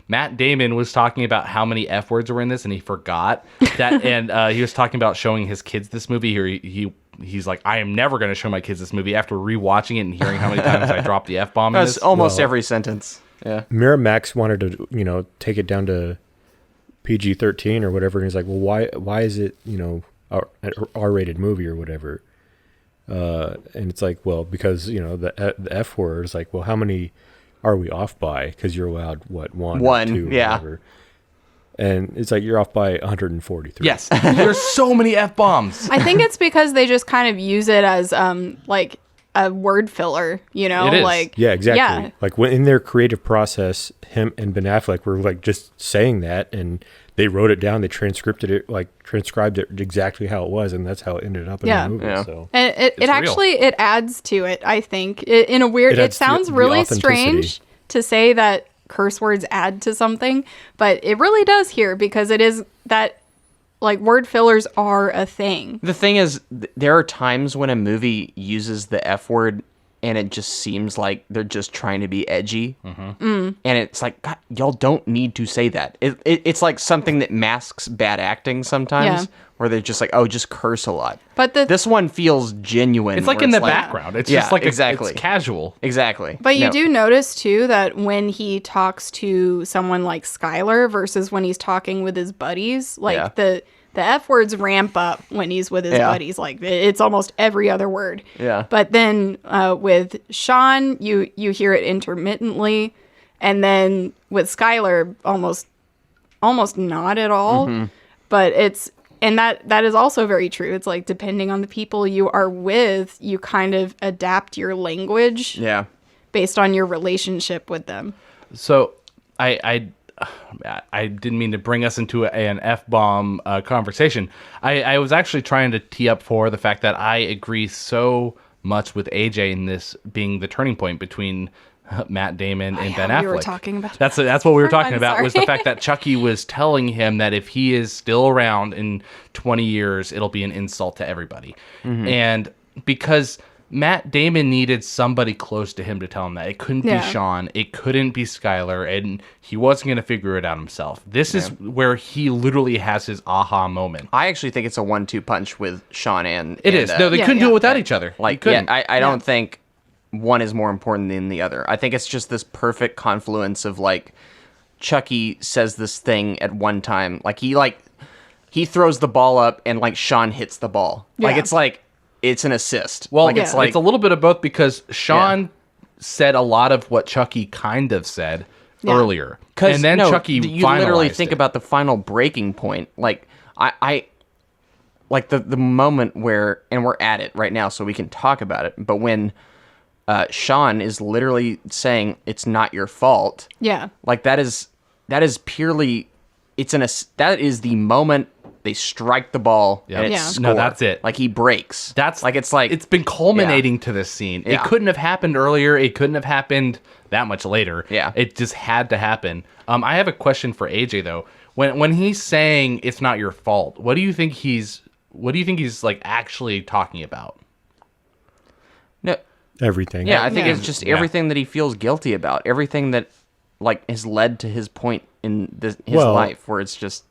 Matt Damon was talking about how many F words were in this, and he forgot that. And he was talking about showing his kids this movie. Here, he's like, I am never going to show my kids this movie after rewatching it and hearing how many times I dropped the F bomb. That's almost every sentence. Yeah. Miramax wanted to, take it down to PG-13 or whatever. And he's like, well, why is it, an R-rated movie or whatever? And it's like, well, because, the F word is like, well, how many are we off by? Because you're allowed, what, one or two, yeah. whatever. And it's like, you're off by 143. Yes. There's so many F bombs. I think it's because they just kind of use it as like a word filler, It is. like Yeah, exactly. Yeah. Like when in their creative process, him and Ben Affleck were like just saying that, and they wrote it down. They transcribed it exactly how it was, and that's how it ended up in Yeah. the movie. Yeah. So And it real. actually it adds to it, I think. In a weird, It it adds to sounds the really authenticity. strange to say that curse words add to something, but it really does here because it is that like word fillers are a thing. The thing is, there are times when a movie uses the F word and it just seems like they're just trying to be edgy. And it's like, God, y'all don't need to say that. It's like something that masks bad acting sometimes, where they're just like, oh, just curse a lot. But this one feels genuine. It's like where in the background. It's just like exactly. it's casual. Exactly. But you do notice too that when he talks to someone like Skylar versus when he's talking with his buddies, like the F words ramp up when he's with his buddies. Like it's almost every other word. Yeah. But then with Sean, you hear it intermittently, and then with Skylar, almost not at all. But that is also very true. It's like depending on the people you are with, you kind of adapt your language. Yeah. Based on your relationship with them. So I didn't mean to bring us into an F-bomb conversation. I was actually trying to tee up for the fact that I agree so much with AJ in this being the turning point between Matt Damon and Ben Affleck. We were talking about that's what we were talking I'm about was the sorry. fact that Chucky was telling him that if he is still around in 20 years, it'll be an insult to everybody. And because Matt Damon needed somebody close to him to tell him that. It couldn't be Sean. It couldn't be Skylar. And he wasn't going to figure it out himself. This is where he literally has his aha moment. I actually think it's a 1-2 punch with Sean and It is. No, they couldn't do it without each other. Like, They couldn't. I don't think one is more important than the other. I think it's just this perfect confluence of like Chucky says this thing at one time. Like he like he throws the ball up and like Sean hits the ball. Yeah. It's an assist. Well, it's it's a little bit of both because Sean said a lot of what Chucky kind of said earlier. And then Chucky you literally think about the final breaking point. Like I like the moment where, and we're at it right now so we can talk about it, but when Sean is literally saying it's not your fault. Yeah. Like that is purely that is the moment they strike the ball and it's score. No, that's it. Like he breaks. That's like it's been culminating to this scene. Yeah. It couldn't have happened earlier. It couldn't have happened that much later. Yeah. It just had to happen. I have a question for AJ though. When he's saying it's not your fault, what do you think he's like actually talking about? No. Everything. Yeah, I think it's just everything that he feels guilty about. Everything that like has led to his point in his life where it's just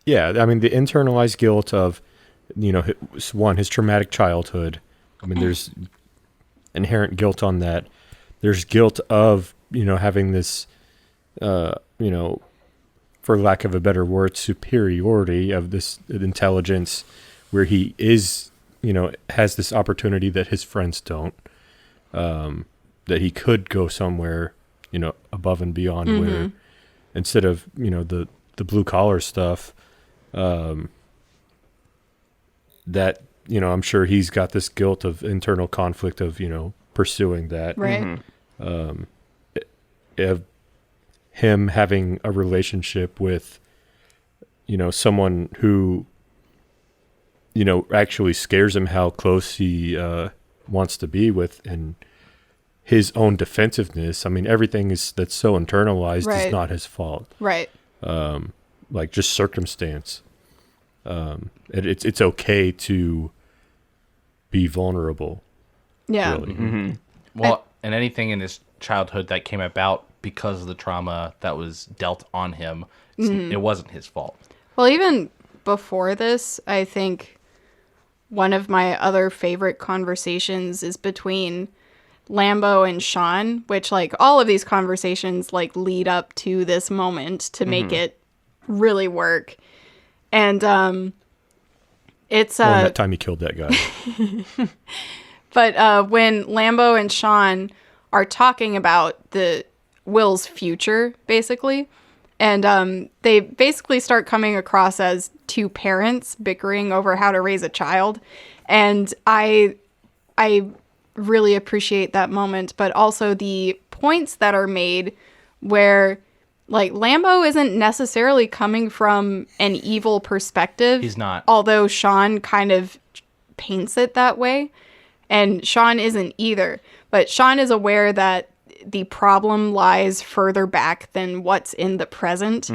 Yeah, I mean, the internalized guilt of, his traumatic childhood. I mean, there's inherent guilt on that. There's guilt of, having this, for lack of a better word, superiority of this intelligence where he is, has this opportunity that his friends don't, that he could go somewhere, above and beyond where instead of, the blue collar stuff, that I'm sure he's got this guilt of internal conflict of pursuing that, Right. Of him having a relationship with someone who actually scares him how close he wants to be with, and his own defensiveness. I mean, everything that's so internalized is not his fault. Right. Like just circumstance. It's okay to be vulnerable. Yeah. Really. Well, and anything in his childhood that came about because of the trauma that was dealt on him, it wasn't his fault. Well, even before this, I think one of my other favorite conversations is between Lambo and Sean, which like all of these conversations like lead up to this moment to make it really work. And it's that time he killed that guy. But when Lambo and Sean are talking about Will's future, basically, and they basically start coming across as two parents bickering over how to raise a child, and I really appreciate that moment, but also the points that are made where like Lambo isn't necessarily coming from an evil perspective. He's not. Although Sean kind of paints it that way. And Sean isn't either. But Sean is aware that the problem lies further back than what's in the present.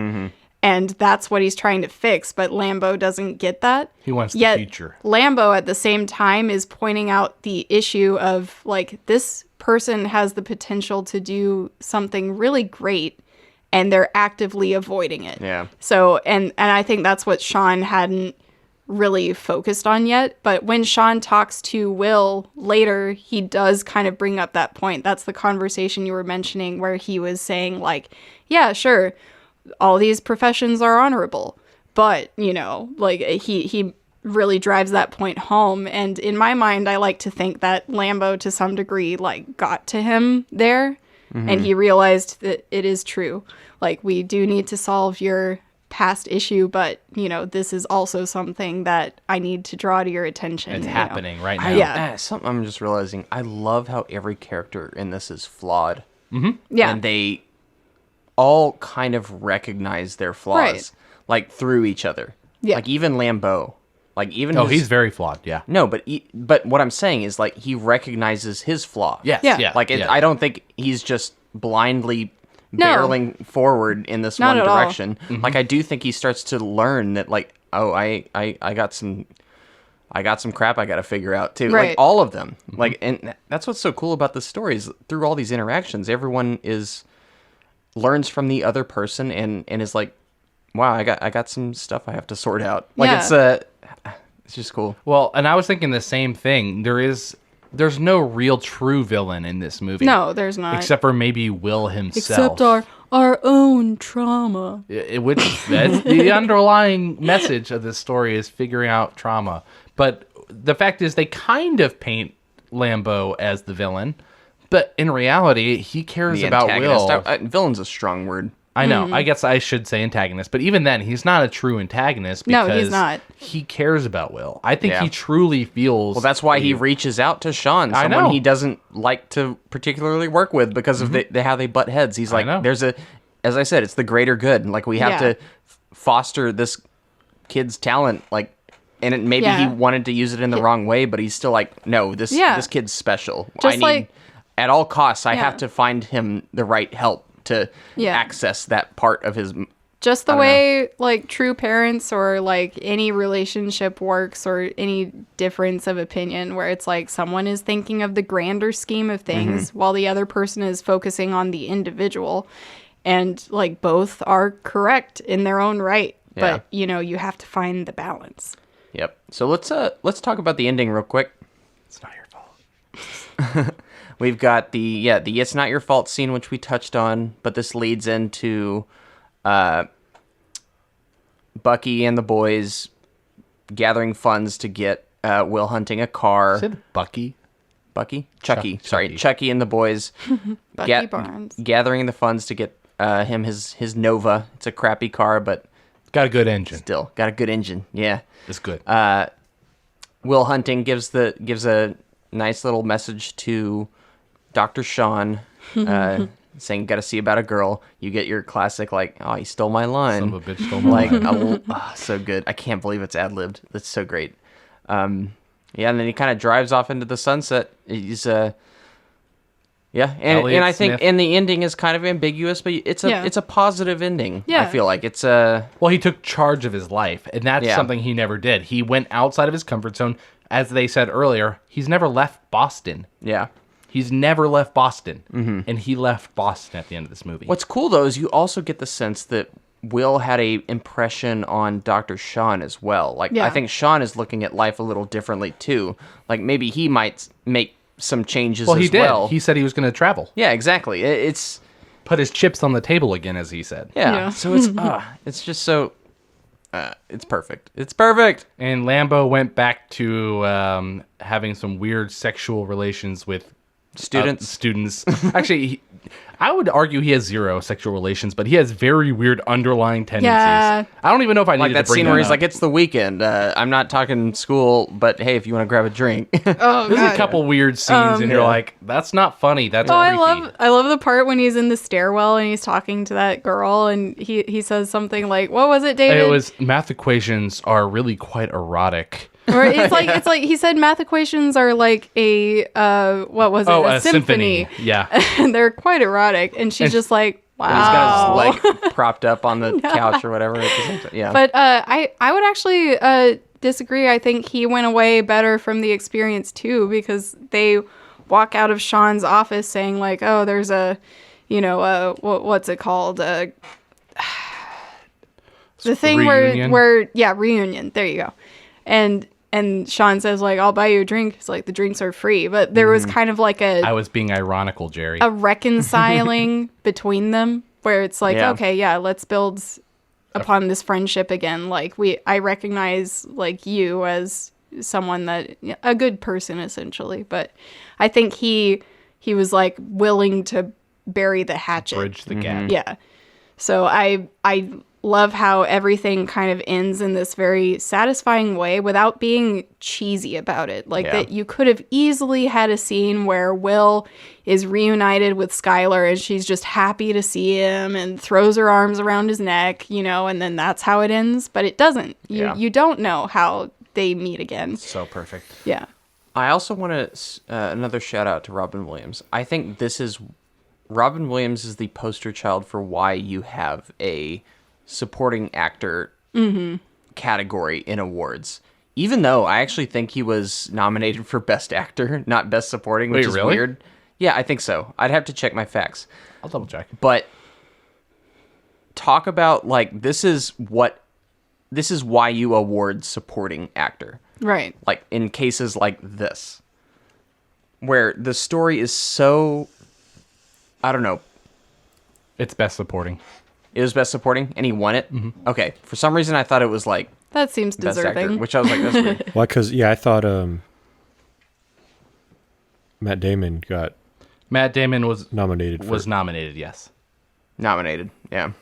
And that's what he's trying to fix. But Lambo doesn't get that. He wants the future. Lambo at the same time is pointing out the issue of like this person has the potential to do something really great. And they're actively avoiding it. Yeah. So, and I think that's what Sean hadn't really focused on yet. But when Sean talks to Will later, he does kind of bring up that point. That's the conversation you were mentioning where he was saying like, yeah, sure, all these professions are honorable. But, like he really drives that point home. And in my mind, I like to think that Lambo to some degree like got to him there. And he realized that it is true. Like, we do need to solve your past issue, but, this is also something that I need to draw to your attention. It's happening right now. Yeah. Something I'm just realizing, I love how every character in this is flawed. Yeah. And they all kind of recognize their flaws, like, through each other. Yeah. Like, even Lambeau. Like, even he's very flawed, yeah. No, but what I'm saying is, like, he recognizes his flaw. Yes, Yeah. yeah. Like, I don't think he's just blindly barreling forward in this Not one at all. direction. Like, I do think he starts to learn that, like, oh, I got some crap I got to figure out too. Right. Like, all of them. Like, and that's what's so cool about the stories. Through all these interactions, everyone learns from the other person and is like, wow, I got some stuff I have to sort out. Like, it's just cool. Well, and I was thinking the same thing. There's no real true villain in this movie. No, there's not. Except for maybe Will himself. Except our own trauma. Which that's the underlying message of this story is figuring out trauma. But the fact is they kind of paint Lambeau as the villain, but in reality he cares The about antagonist. Will. Villain's a strong word. I know. I guess I should say antagonist, but even then, he's not a true antagonist because No, he's not. he cares about Will. I think Yeah. he truly feels. Well, that's why he reaches out to Sean, I someone know. he doesn't like to particularly work with because of how they butt heads. He's like, know. as I said, it's the greater good. Like we have Yeah. to foster this kid's talent. Like, and maybe he Yeah. wanted to use it in the wrong way, but he's still like, no, this kid's special. Just like- at all costs, I Yeah. have to find him the right help to Yeah. access that part of his. Just the I don't way like true parents or like any relationship works or any difference of opinion where it's like someone is thinking of the grander scheme of things while the other person is focusing on the individual, and like both are correct in their own right. Yeah. But you have to find the balance. Yep. So let's talk about the ending real quick. It's not your fault. We've got the it's not your fault scene, which we touched on, but this leads into Bucky and the boys gathering funds to get Will Hunting a car. Said Bucky. Bucky? Chucky. Chucky. Chucky and the boys Bucky Barnes. gathering the funds to get him his Nova. It's a crappy car, but Got a good engine. still got a good engine. Yeah. It's good. Will Hunting gives a nice little message to Dr. Sean, saying, "Got to see about a girl." You get your classic like, "Oh, he stole my line." Son of a bitch stole my line. So good. I can't believe it's ad libbed. That's so great. And then he kind of drives off into the sunset. He's and Elliot I think Smith. and the ending is kind of ambiguous, but it's a positive ending. Yeah. I feel like it's a Well, he took charge of his life, and that's Yeah. something he never did. He went outside of his comfort zone. As they said earlier, he's never left Boston. yeah. He's never left Boston, and he left Boston at the end of this movie. What's cool though is you also get the sense that Will had a impression on Dr. Sean as well. Like Yeah. I think Sean is looking at life a little differently too. Like maybe he might make some changes Well, as he did. well. He said he was going to travel, Yeah, exactly. It's put his chips on the table again, as he said. Yeah. So it's just so it's perfect. It's perfect. And Lambeau went back to having some weird sexual relations with students. Actually, I would argue he has zero sexual relations, but he has very weird underlying tendencies. Yeah. I don't even know if I Like needed that to bring scene that where he's up. like, "It's the weekend. I'm not talking school, but hey, if you want to grab a drink." Oh, There's God. a couple weird scenes, and you're like, "That's not funny. That's Oh, creepy." I love the part when he's in the stairwell and he's talking to that girl and he says something like, "What was it, David?" It was math equations are really quite erotic. Or it's like he said math equations are like a what was it? A symphony. Yeah. And they're quite erotic. And she's just like, wow. He's got his leg propped up on the couch or whatever. At the same time. Yeah. But I would actually disagree. I think he went away better from the experience too, because they walk out of Sean's office saying like, "Oh, there's a, what's it called? The thing Reunion? where reunion. There you go." And Sean says like, "I'll buy you a drink." It's like the drinks are free, but there was kind of like I was being ironical, Jerry. a reconciling between them where it's like, Yeah. okay, yeah, let's build upon this friendship again. Like I recognize like you as someone that a good person essentially, but I think he was like willing to bury the hatchet. Bridge the gap. Yeah. So I love how everything kind of ends in this very satisfying way without being cheesy about it. Like that you could have easily had a scene where Will is reunited with Skylar and she's just happy to see him and throws her arms around his neck, and then that's how it ends. But it doesn't. You don't know how they meet again. So perfect. Yeah. I also want to another shout out to Robin Williams. I think Robin Williams is the poster child for why you have a supporting actor category in awards. Even though I actually think he was nominated for Best Actor, not Best Supporting, which Wait, is really? weird. Yeah, I think so. I'd have to check my facts. I'll double check. But talk about like this is why you award supporting actor. Right. Like in cases like this, where the story is so, I don't know, It's Best Supporting. It was Best Supporting, and he won it? Okay. For some reason, I thought it was, like, That seems Best Actor, deserving. which I was like, that's weird. Well, because, yeah, I thought Matt Damon got Matt Damon was nominated for nominated, yes. Nominated, yeah.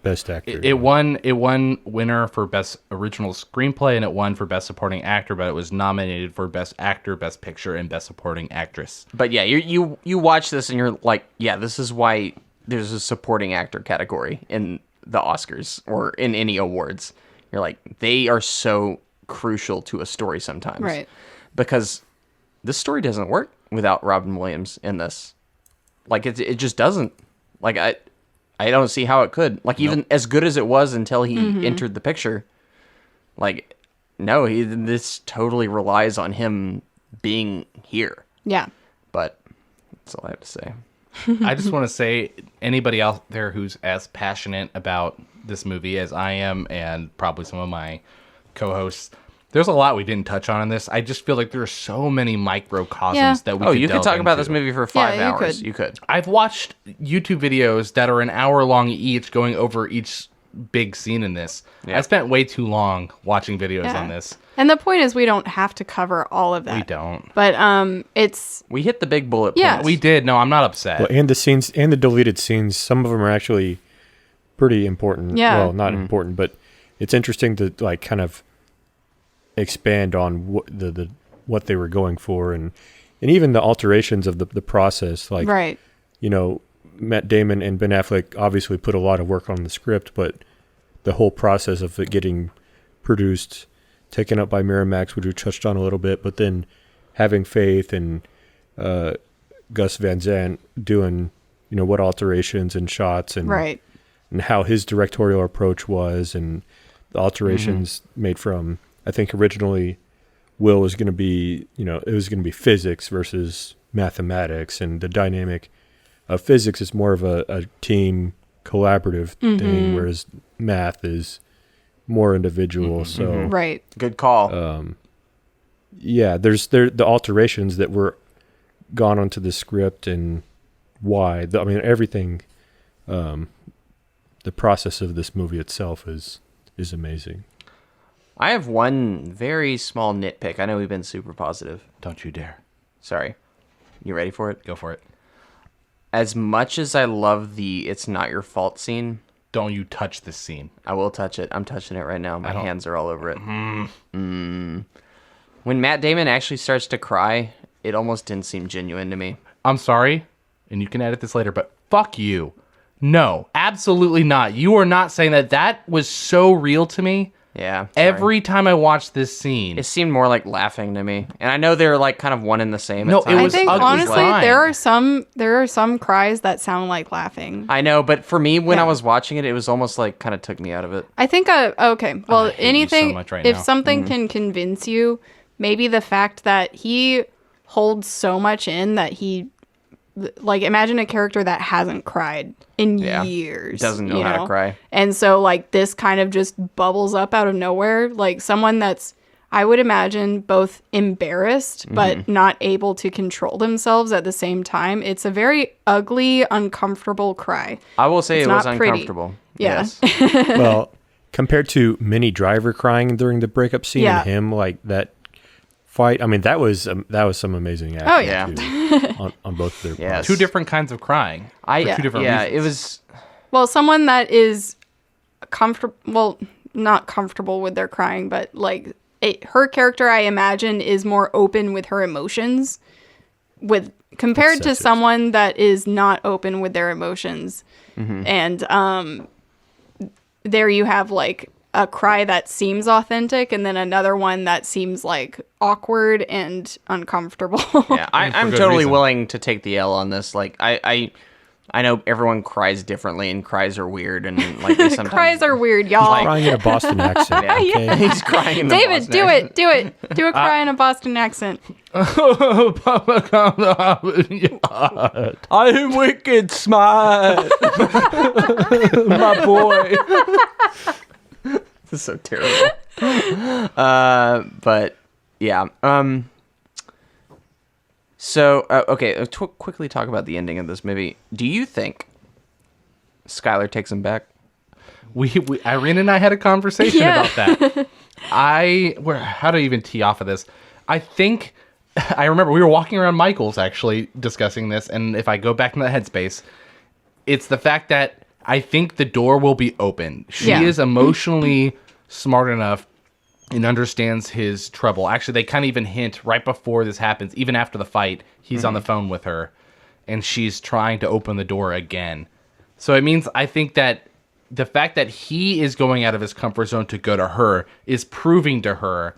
Best Actor. It won winner for Best Original Screenplay, and it won for Best Supporting Actor, but it was nominated for Best Actor, Best Picture, and Best Supporting Actress. But yeah, you watch this and you're like, yeah, this is why there's a supporting actor category in the Oscars or in any awards. You're like, they are so crucial to a story sometimes. Right. Because this story doesn't work without Robin Williams in this. Like, it just doesn't. Like, I don't see how it could. Like, even as good as it was until he entered the picture, like, no, this totally relies on him being here. Yeah. But that's all I have to say. I just want to say, anybody out there who's as passionate about this movie as I am, and probably some of my co-hosts, there's a lot we didn't touch on in this. I just feel like there are so many microcosms that we Oh, could you could delve talk about into. this movie for 5 Yeah, you hours. could. You could. I've watched YouTube videos that are an hour long each, going over each big scene in this. Yeah. I spent way too long watching videos Yeah. on this. And the point is we don't have to cover all of that. We don't. But it's We hit the big bullet Yeah. points. We did. No, I'm not upset. Well, and the scenes and the deleted scenes, some of them are actually pretty important. Yeah. Well, not important, but it's interesting to like kind of expand on what they were going for, and even the alterations of the process. Like, right. you know, Matt Damon and Ben Affleck obviously put a lot of work on the script, but the whole process of it getting produced, taken up by Miramax, which we touched on a little bit, but then having faith in Gus Van Sant doing, you know, what alterations and shots and Right. and how his directorial approach was, and the alterations made from, I think originally Will was going to be, you know, it was going to be physics versus mathematics, and the dynamic of physics is more of a team collaborative thing, whereas math is more individual. So Right. Good call. yeah, there's the alterations that were gone onto the script and why. I mean, everything. The process of this movie itself is amazing. I have one very small nitpick. I know we've been super positive. Don't you dare. Sorry. You ready for it? Go for it. As much as I love the "it's not your fault" scene, Don't you touch this scene. I will touch it. I'm touching it right now. My don't- hands are all over it. When Matt Damon actually starts to cry, it almost didn't seem genuine to me. I'm sorry, and you can edit this later, but fuck you. No, absolutely not. You are not saying that. That was so real to me. Yeah. sorry. Every time I watched this scene, It seemed more like laughing to me. And I know they're like kind of one and the same. No, at it times, I was think but ugly honestly crying. there are some cries that sound like laughing. I know, but for me, when I Yeah. was watching it, it was almost like kind of took me out of it. I think okay. Well, I hate you so anything much right if now. something can convince you, maybe the fact that he holds so much in that he like imagine a character that hasn't cried in Yeah. years. Doesn't know you how to cry. And so like this kind of just bubbles up out of nowhere, like someone that's I would imagine both embarrassed but not able to control themselves at the same time. It's a very ugly, uncomfortable cry. I will say It's it was not pretty. uncomfortable. Yeah. Yes. Well, compared to Minnie Driver crying during the breakup scene Yeah. and him like that fight, I mean that was some amazing acting. Oh, yeah. too, on both of their Yes. parts. two different kinds of crying. I two different yeah, reasons. it was Well, someone that is comfortable, well, not comfortable with their crying, but like her character, I imagine, is more open with her emotions with compared to That's sexist. someone that is not open with their emotions. And there you have like a cry that seems authentic and then another one that seems like awkward and uncomfortable. yeah. I'm good totally reason. willing to take the L on this. Like I know everyone cries differently and cries are weird and like they sometimes Cries are weird, y'all. Crying in a Boston accent. Yeah. Okay? He's crying in the David, Boston do accent. it. Do a cry in a Boston accent. I'm wicked smart. My boy. This is so terrible. But yeah. So okay, quickly talk about the ending of this movie. Do you think? Skylar takes him back. We Irene and I had a conversation Yeah. about that. How do I even tee off of this? I think I remember we were walking around Michael's actually discussing this, and if I go back in that headspace, it's the fact that I think the door will be open. She Yeah. is emotionally smart enough and understands his trouble. Actually, they kind of even hint right before this happens, even after the fight, he's on the phone with her, and she's trying to open the door again. So it means I think that the fact that he is going out of his comfort zone to go to her is proving to her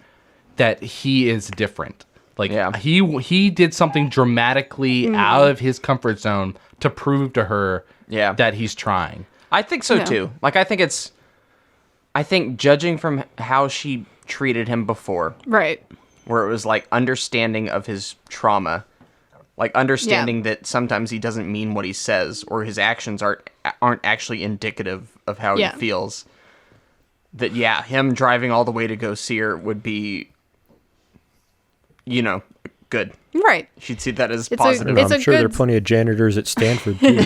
that he is different. Like Yeah. he did something dramatically out of his comfort zone to prove to her that he's trying. I think so Yeah. too. Like I think judging from how she treated him before, Right. where it was like understanding of his trauma, like understanding that sometimes he doesn't mean what he says or his actions aren't actually indicative of how Yeah. he feels. That him driving all the way to go see her would be, good. Right. She'd see that as It's a- positive. it's I'm a sure there are good- plenty of janitors at Stanford too.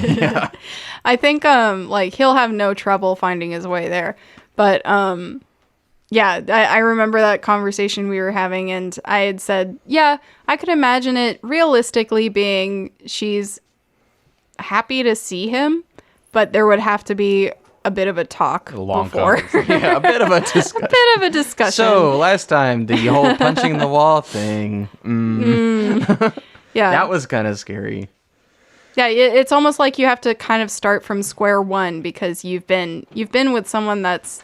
I think like he'll have no trouble finding his way there. But I remember that conversation we were having, and I had said, I could imagine it realistically being she's happy to see him, but there would have to be a bit of a talk long before. conversation. A bit of a discussion. Bit of a discussion. So last time the whole punching the wall thing, yeah. that was kind of scary. Yeah, it's almost like you have to kind of start from square one because you've been with someone that's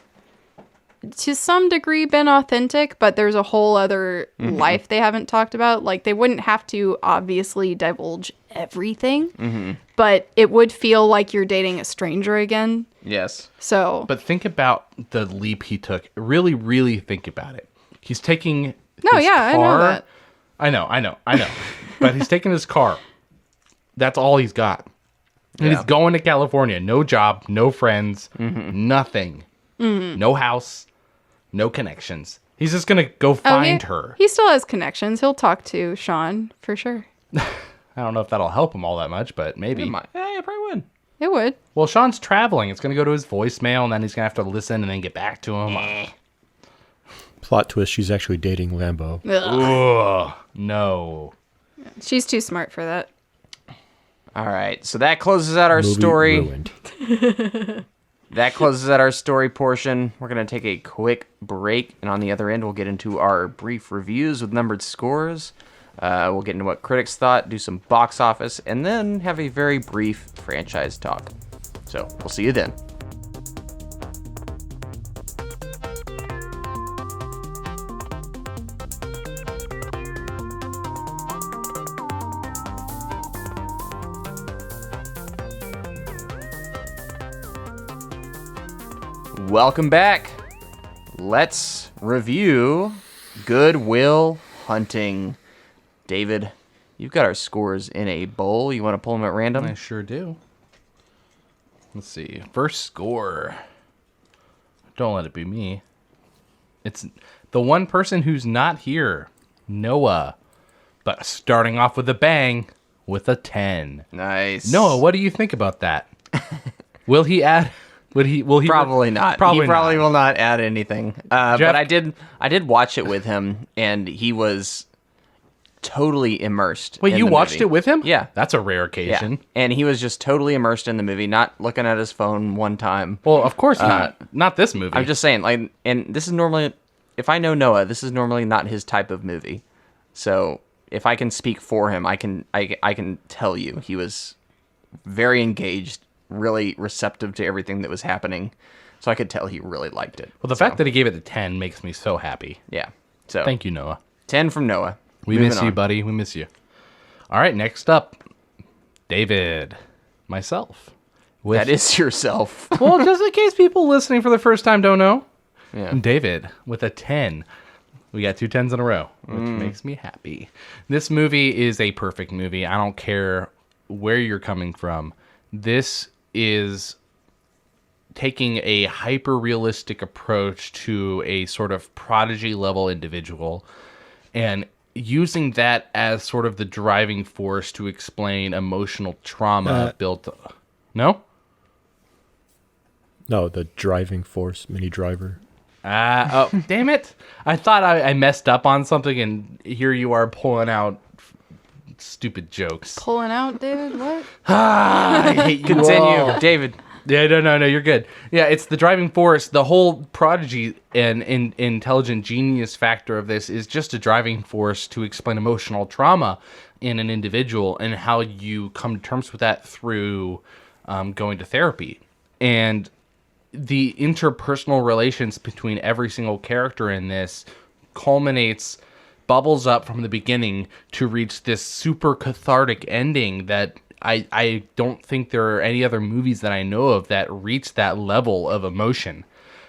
to some degree been authentic, but there's a whole other life they haven't talked about. Like they wouldn't have to obviously divulge everything, but it would feel like you're dating a stranger again. Yes. So, But think about the leap he took. Really, really think about it. He's taking No, his yeah, I know car. that. I know. But he's taking his car. That's all he's got. And he's going to California. No job, no friends, nothing. No house, no connections. He's just going to go find her. He still has connections. He'll talk to Sean for sure. I don't know if that'll help him all that much, but maybe. Yeah, it probably would. It would. Well, Sean's traveling. It's going to go to his voicemail, and then he's going to have to listen and then get back to him. Plot twist: she's actually dating Lambo. Ugh. Ugh, no. She's too smart for that. All right, so that closes out our Movie story. ruined. That closes out our story portion. We're going to take a quick break, and on the other end, we'll get into our brief reviews with numbered scores. We'll get into what critics thought, do some box office, and then have a very brief franchise talk. So, we'll see you then. Welcome back. Let's review Good Will Hunting. David, you've got our scores in a bowl. You want to pull them at random? I sure do. Let's see. First score. Don't let it be me. It's the one person who's not here, Noah. But starting off with a bang with a 10. Nice. Noah, what do you think about that? Will he add? Will he? Probably not. Probably he probably not. will not add anything. Jeff- But I did watch it with him, and he was totally immersed. Wait, in you the watched movie. it with him? Yeah. That's a rare Yeah, occasion. and he was just totally immersed in the movie, not looking at his phone one time. Well, of course not. Not this movie. I'm just saying, like, and this is normally, if I know Noah, this is normally not his type of movie. So if I can speak for him, I can tell you he was very engaged, really receptive to everything that was happening. So I could tell he really liked it. Well, the fact that he gave it the 10 makes me so happy. Yeah. So Thank you, Noah. 10 from Noah. We Moving miss you, on. buddy. We miss you. All right, next up, David, myself. With, That is yourself. well, just in case people listening for the first time don't know, Yeah. David with a 10. We got 2 10s in a row, which makes me happy. This movie is a perfect movie. I don't care where you're coming from. This is taking a hyper-realistic approach to a sort of prodigy-level individual and using that as sort of the driving force to explain emotional trauma built... No? No, the driving force, Minnie Driver. Oh, damn it. I thought I messed up on something, and here you are pulling out stupid jokes. Pulling out, David? What? I hate you Continue, all. David. Yeah, no, you're good. Yeah, it's the driving force. The whole prodigy and intelligent genius factor of this is just a driving force to explain emotional trauma in an individual and how you come to terms with that through going to therapy. And the interpersonal relations between every single character in this bubbles up from the beginning to reach this super cathartic ending that I don't think there are any other movies that I know of that reach that level of emotion.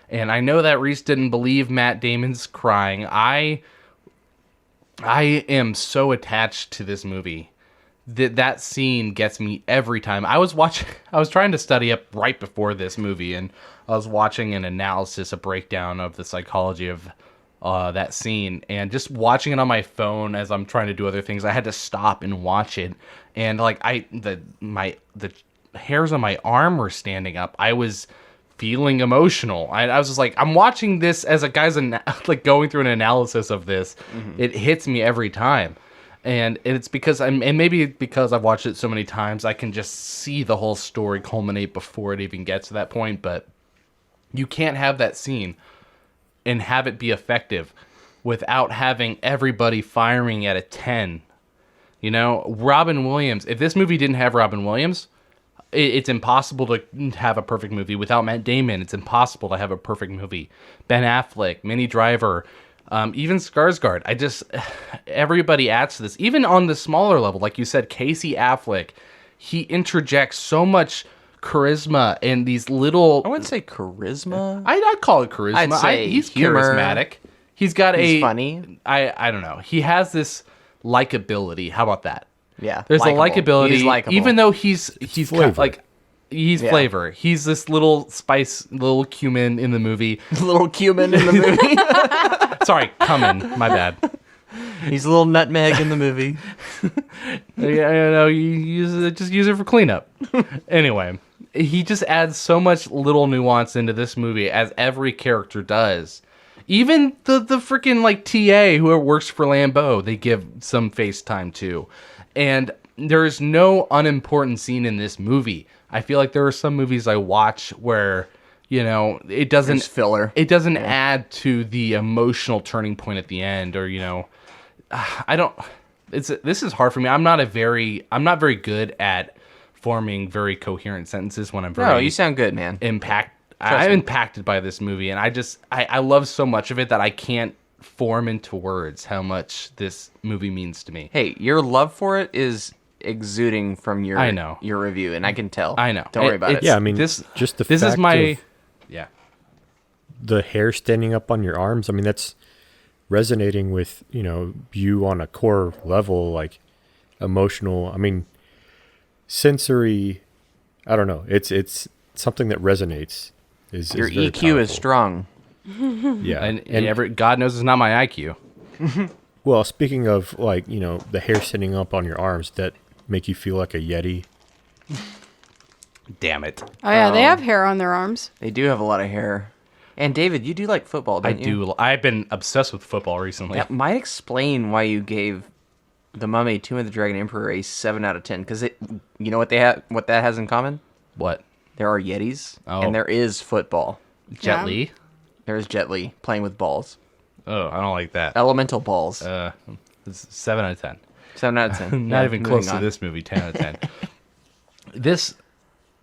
And I know that Reese didn't believe Matt Damon's crying. I am so attached to this movie. That scene gets me every time. I was trying to study up right before this movie, and I was watching an analysis, a breakdown of the psychology of that scene, and just watching it on my phone as I'm trying to do other things. I had to stop and watch it, and like the hairs on my arm were standing up. I was feeling emotional. I was just like, I'm watching this as a guy's like going through an analysis of this. Mm-hmm. It hits me every time. And it's because and maybe because I've watched it so many times, I can just see the whole story culminate before it even gets to that point. But you can't have that scene and have it be effective without having everybody firing at a 10. You know, Robin Williams, if this movie didn't have Robin Williams, it's impossible to have a perfect movie. Without Matt Damon, it's impossible to have a perfect movie. Ben Affleck, Minnie Driver, even Skarsgård. Everybody adds to this. Even on the smaller level, like you said, Casey Affleck, he interjects so much charisma and these little... I wouldn't say charisma. I'd call it charisma. I'd say he's humor. Charismatic. He's funny. I don't know. He has this likability. How about that? Yeah, there's likable. a likability. He's likable. Even though he's flavor. He's flavor. He's this little spice, little cumin in the movie. Little cumin in the movie. Sorry, cumin. My bad. He's a little nutmeg in the movie. Yeah, you just use it for cleanup. Anyway, he just adds so much little nuance into this movie, as every character does. Even the freaking like TA who works for Lambeau, they give some FaceTime to. And there's no unimportant scene in this movie. I feel like there are some movies I watch where, you know, it doesn't... There's filler. It doesn't add to the emotional turning point at the end, or, you know... I don't... This is hard for me. I'm not very good at forming very coherent sentences when I'm very... No, you sound good, man. I'm impacted by this movie, and I love so much of it that I can't form into words how much this movie means to me. Hey, your love for it is exuding from your review, and I can tell. I know. Don't worry about it. Yeah, I mean, this just the this fact is my of yeah. the hair standing up on your arms. I mean, that's resonating with, you know, you on a core level, like emotional. I mean, sensory. I don't know. It's something that resonates. Your very EQ powerful. is strong. Yeah, and God knows it's not my IQ. Well, speaking of, like, you know, the hair standing up on your arms that make you feel like a Yeti. Damn it. Oh, yeah, they have hair on their arms. They do have a lot of hair. And David, you do like football, don't you? I do. I've been obsessed with football recently. That might explain why you gave The Mummy, Tomb of the Dragon Emperor a 7 out of 10. Because you know what what that has in common? What? There are Yetis, Oh. and there is football. Jet Yeah. Li? There is Jet Li playing with balls. Oh, I don't like that. Elemental balls. It's 7 out of 10. 7 out of 10. Not Yeah, even moving close to on. this movie. 10 out of 10.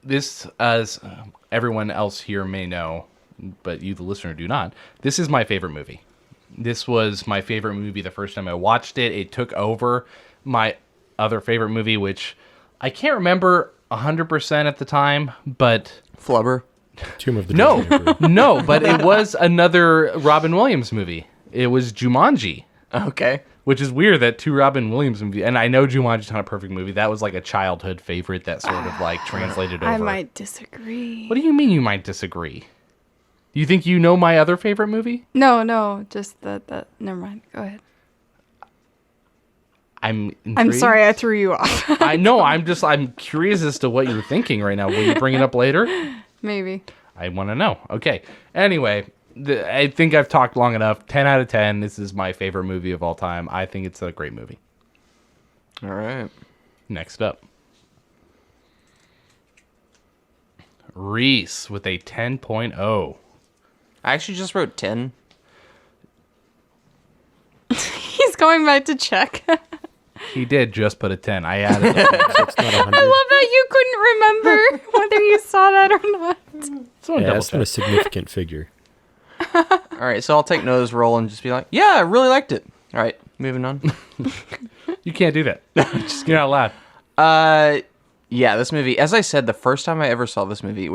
This, as everyone else here may know, but you, the listener, do not. This is my favorite movie. This was my favorite movie the first time I watched it. It took over my other favorite movie, which I can't remember 100% at the time, but... Flubber. Tomb of the Dragon Emperor. No, but it was another Robin Williams movie. It was Jumanji. Okay. Which is weird that two Robin Williams movies, and I know Jumanji's not a perfect movie. That was like a childhood favorite that sort of like translated over. I might disagree. What do you mean you might disagree? You think you know my other favorite movie? No, just that. Never mind. Go ahead. I'm I'm sorry, I threw you off. I know. I'm curious as to what you're thinking right now. Will you bring it up later? Maybe. I want to know. Okay. Anyway, I think I've talked long enough. 10 out of 10. This is my favorite movie of all time. I think it's a great movie. All right. Next up, Reese with a 10.0. I actually just wrote 10. He's going back to check. He did just put a 10. I added it. So it's not 100. I love that you couldn't remember whether you saw that or not. Someone Yeah, double it's not a check. significant figure. All right, so I'll take Noah's role and just be like, yeah, I really liked it. All right, moving on. You can't do that. You're not allowed. Yeah, this movie, as I said, the first time I ever saw this movie,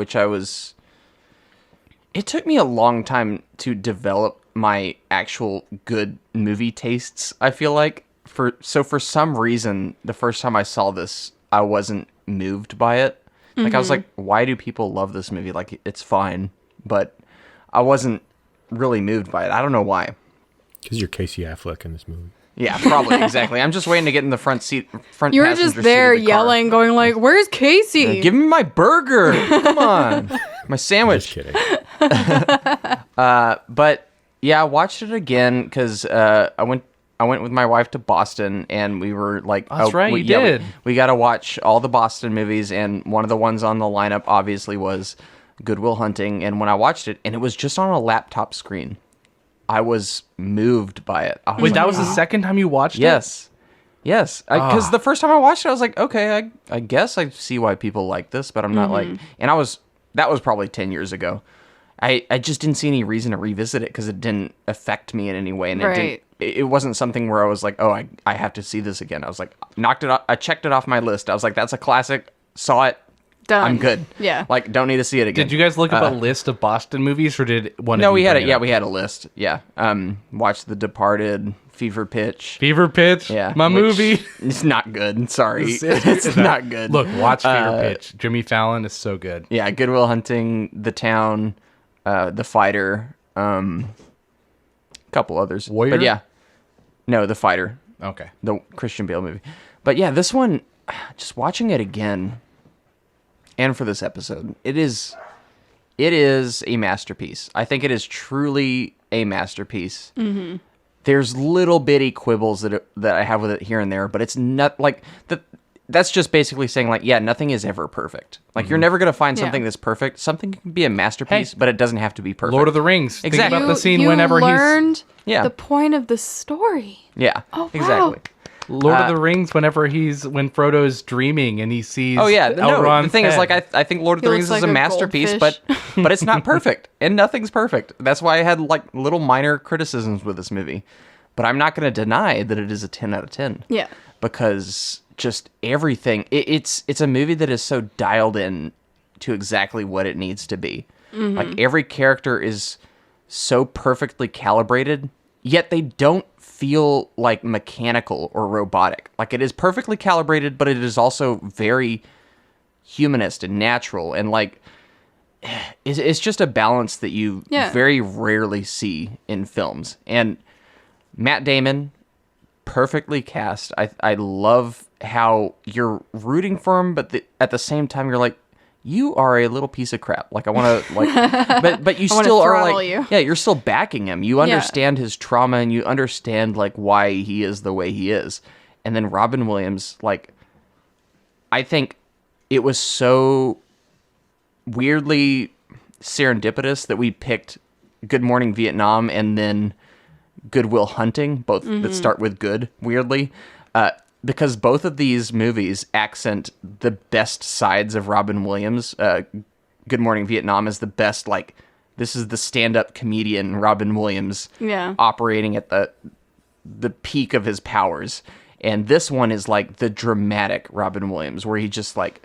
it took me a long time to develop my actual good movie tastes, I feel like. For some reason, the first time I saw this, I wasn't moved by it. Like, I was like, why do people love this movie? Like, it's fine. But I wasn't really moved by it. I don't know why. Because you're Casey Affleck in this movie. Yeah, probably, exactly. I'm just waiting to get in the front seat. You were passenger just seat there of the car. yelling, going like, "Where's Casey?" Give me my burger. Come on. My Just sandwich. kidding. But yeah, I watched it again because I went with my wife to Boston, and we were like, That's right, you did. We got to watch all the Boston movies, and one of the ones on the lineup obviously was Good Will Hunting. And when I watched it, and it was just on a laptop screen, I was moved by it. Wait, that was the second time you watched it? Yes. Because the first time I watched it, I was like, okay, I guess I see why people like this, but I'm not like, and that was probably 10 years ago. I just didn't see any reason to revisit it because it didn't affect me in any way. And Right. it wasn't something where I was like, oh, I have to see this again. I was like, knocked it off. I checked it off my list. I was like, that's a classic. Saw it. Done. I'm good. Yeah. Like, don't need to see it again. Did you guys look up a list of Boston movies, or did one No, of you we had bring it. Yeah, up? we had a list. Yeah. Watched The Departed, Fever Pitch. Fever Pitch? Yeah. My which- movie. It's not good. Sorry. It's not good. Look, watch Fever Pitch. Jimmy Fallon is so good. Yeah, Good Will Hunting, The Town, The Fighter, couple others. Warrior? But yeah. No, The Fighter, Okay. the Christian Bale movie. But yeah, this one, just watching it again, and for this episode, it is a masterpiece. I think it is truly a masterpiece. Mm-hmm. There's little bitty quibbles that I have with it here and there, but it's not like that's just basically saying like, yeah, nothing is ever perfect. Like you're never gonna find something that's perfect. Something can be a masterpiece, but it doesn't have to be perfect. Lord of the Rings. Exactly. Think about the scene you whenever learned Yeah. the point of the story. Yeah. Oh, wow. Exactly. Lord of the Rings, when Frodo's dreaming and he sees Oh yeah, no. Elrond's The thing is, head. like, I think Lord of the He Rings looks is a like a masterpiece, goldfish. but it's not perfect, and nothing's perfect. That's why I had like little minor criticisms with this movie, but I'm not going to deny that it is a 10 out of 10. Yeah. Because just everything, it's a movie that is so dialed in to exactly what it needs to be. Like every character is so perfectly calibrated, yet they don't feel like mechanical or robotic. Like it is perfectly calibrated, but it is also very humanist and natural, and like it's just a balance that you very rarely see in films. And Matt Damon, perfectly cast. I love how you're rooting for him, but at the same time you're like, you are a little piece of crap. Like I want to like, but you still are throttle like, you. yeah, you're still backing him. You understand his trauma, and you understand like why he is the way he is. And then Robin Williams, like, I think it was so weirdly serendipitous that we picked Good Morning Vietnam and then Good Will Hunting, both that start with good, weirdly. Because both of these movies accent the best sides of Robin Williams. Good Morning Vietnam is the best, like, this is the stand-up comedian Robin Williams operating at the peak of his powers. And this one is like the dramatic Robin Williams, where he just like,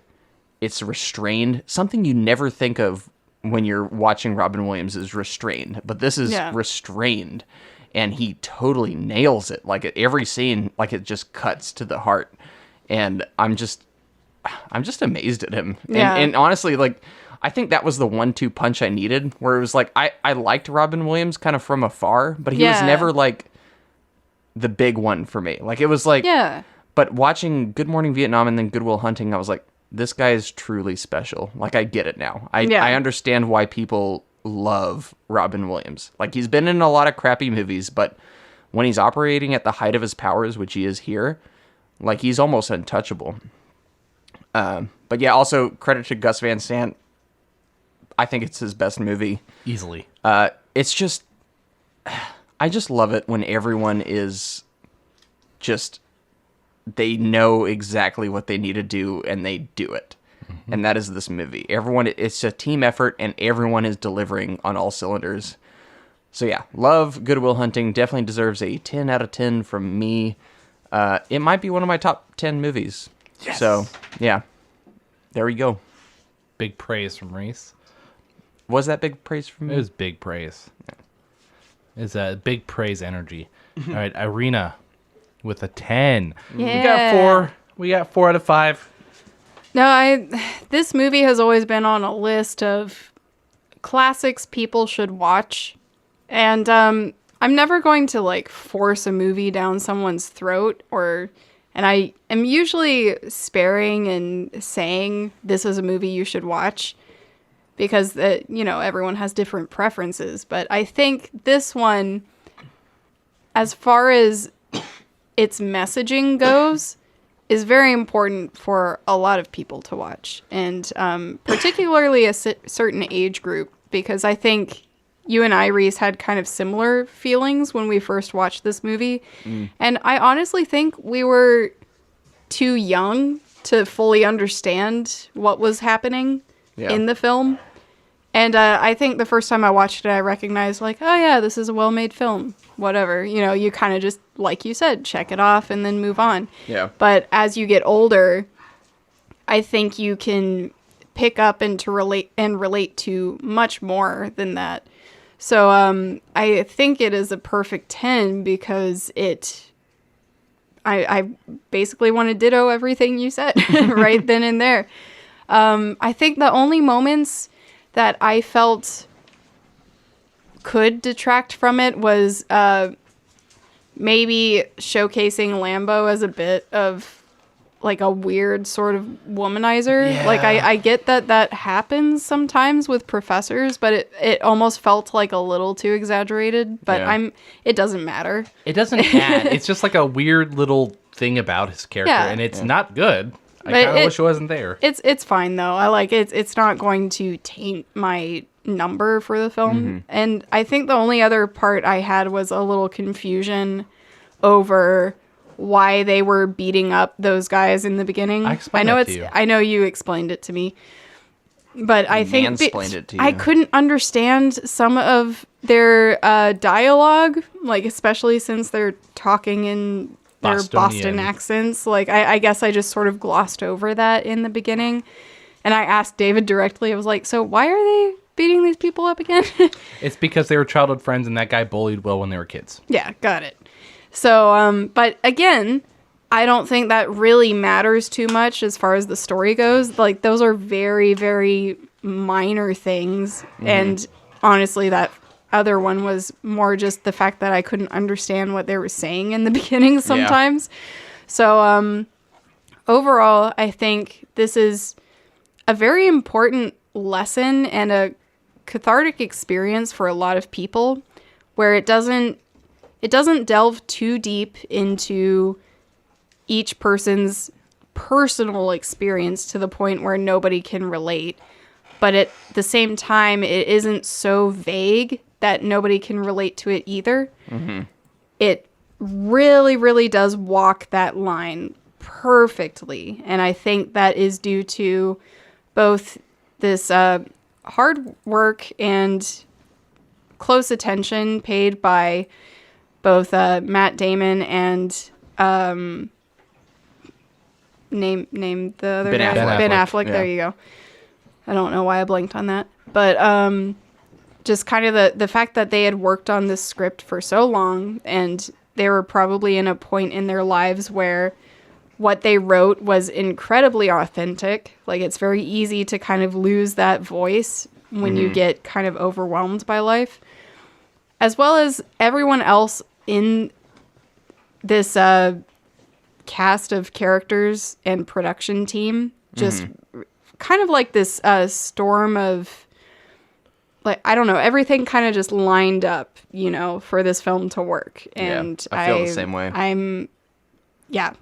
it's restrained. Something you never think of when you're watching Robin Williams is restrained. But this is restrained. And he totally nails it. Like at every scene, like it just cuts to the heart. And I'm just amazed at him. Yeah. And honestly, like, I think that was the 1-2 punch I needed, where it was like, I liked Robin Williams kind of from afar, but he was never like the big one for me. Like it was like, but watching Good Morning Vietnam and then Good Will Hunting, I was like, this guy is truly special. Like, I get it now. Yeah. I understand why people love Robin Williams. Like, he's been in a lot of crappy movies, but when he's operating at the height of his powers, which he is here, like, he's almost untouchable. But yeah, also credit to Gus Van Sant. I think it's his best movie. Easily. It's just, I just love it when everyone is just, they know exactly what they need to do and they do it. Mm-hmm. And that is this movie. Everyone, it's a team effort and everyone is delivering on all cylinders. So yeah, love Good Will Hunting. Definitely deserves a 10 out of 10 from me. It might be one of my top 10 movies. Yes. So yeah, there we go. Big praise from Reese. Was that big praise from me? It was big praise. It's a big praise energy. All right, Irina with a 10. Yeah. We got 4 out of 5. No, this movie has always been on a list of classics people should watch. And I'm never going to like force a movie down someone's throat and I am usually sparing and saying this is a movie you should watch because everyone has different preferences, but I think this one, as far as its messaging goes, is very important for a lot of people to watch, and particularly a certain age group, because I think you and I, Reese, had kind of similar feelings when we first watched this movie. And I honestly think we were too young to fully understand what was happening in the film. And I think the first time I watched it, I recognized, like, oh yeah, this is a well-made film. Whatever. You kind of just, like you said, check it off and then move on. Yeah. But as you get older, I think you can pick up and relate to much more than that. So I think it is a perfect 10 because I basically want to ditto everything you said right then and there. I think the only moments that I felt could detract from it was maybe showcasing Lambo as a bit of like a weird sort of womanizer. Yeah. Like I get that happens sometimes with professors, but it almost felt like a little too exaggerated, but it doesn't matter. It doesn't add. It's just like a weird little thing about his character, and it's not good. I kind of wish it wasn't there. It's fine though. I like it. It's not going to taint my number for the film. Mm-hmm. And I think the only other part I had was a little confusion over why they were beating up those guys in the beginning. I know you explained it to me, but I think it to you. I couldn't understand some of their dialogue, like especially since they're talking in their Boston accents. Like I guess I just sort of glossed over that in the beginning, and I asked David directly. I was like, "So why are they beating these people up again?" It's because they were childhood friends, and that guy bullied Will when they were kids. Yeah, got it. So, but again, I don't think that really matters too much as far as the story goes. Like, those are very, very minor things. Mm-hmm. And honestly, that other one was more just the fact that I couldn't understand what they were saying in the beginning sometimes. Yeah. So, overall, I think this is a very important lesson and a cathartic experience for a lot of people where it doesn't delve too deep into each person's personal experience to the point where nobody can relate. But at the same time, it isn't so vague that nobody can relate to it either. Mm-hmm. It really, really does walk that line perfectly. And I think that is due to both this hard work and close attention paid by both Matt Damon and name the other guy. Ben Affleck. Yeah. There you go. I don't know why I blanked on that, but just kind of the fact that they had worked on this script for so long, and they were probably in a point in their lives where what they wrote was incredibly authentic. Like, it's very easy to kind of lose that voice when you get kind of overwhelmed by life, as well as everyone else in this cast of characters and production team just kind of like this storm of, like, I don't know, everything kind of just lined up, for this film to work. And I feel the same way.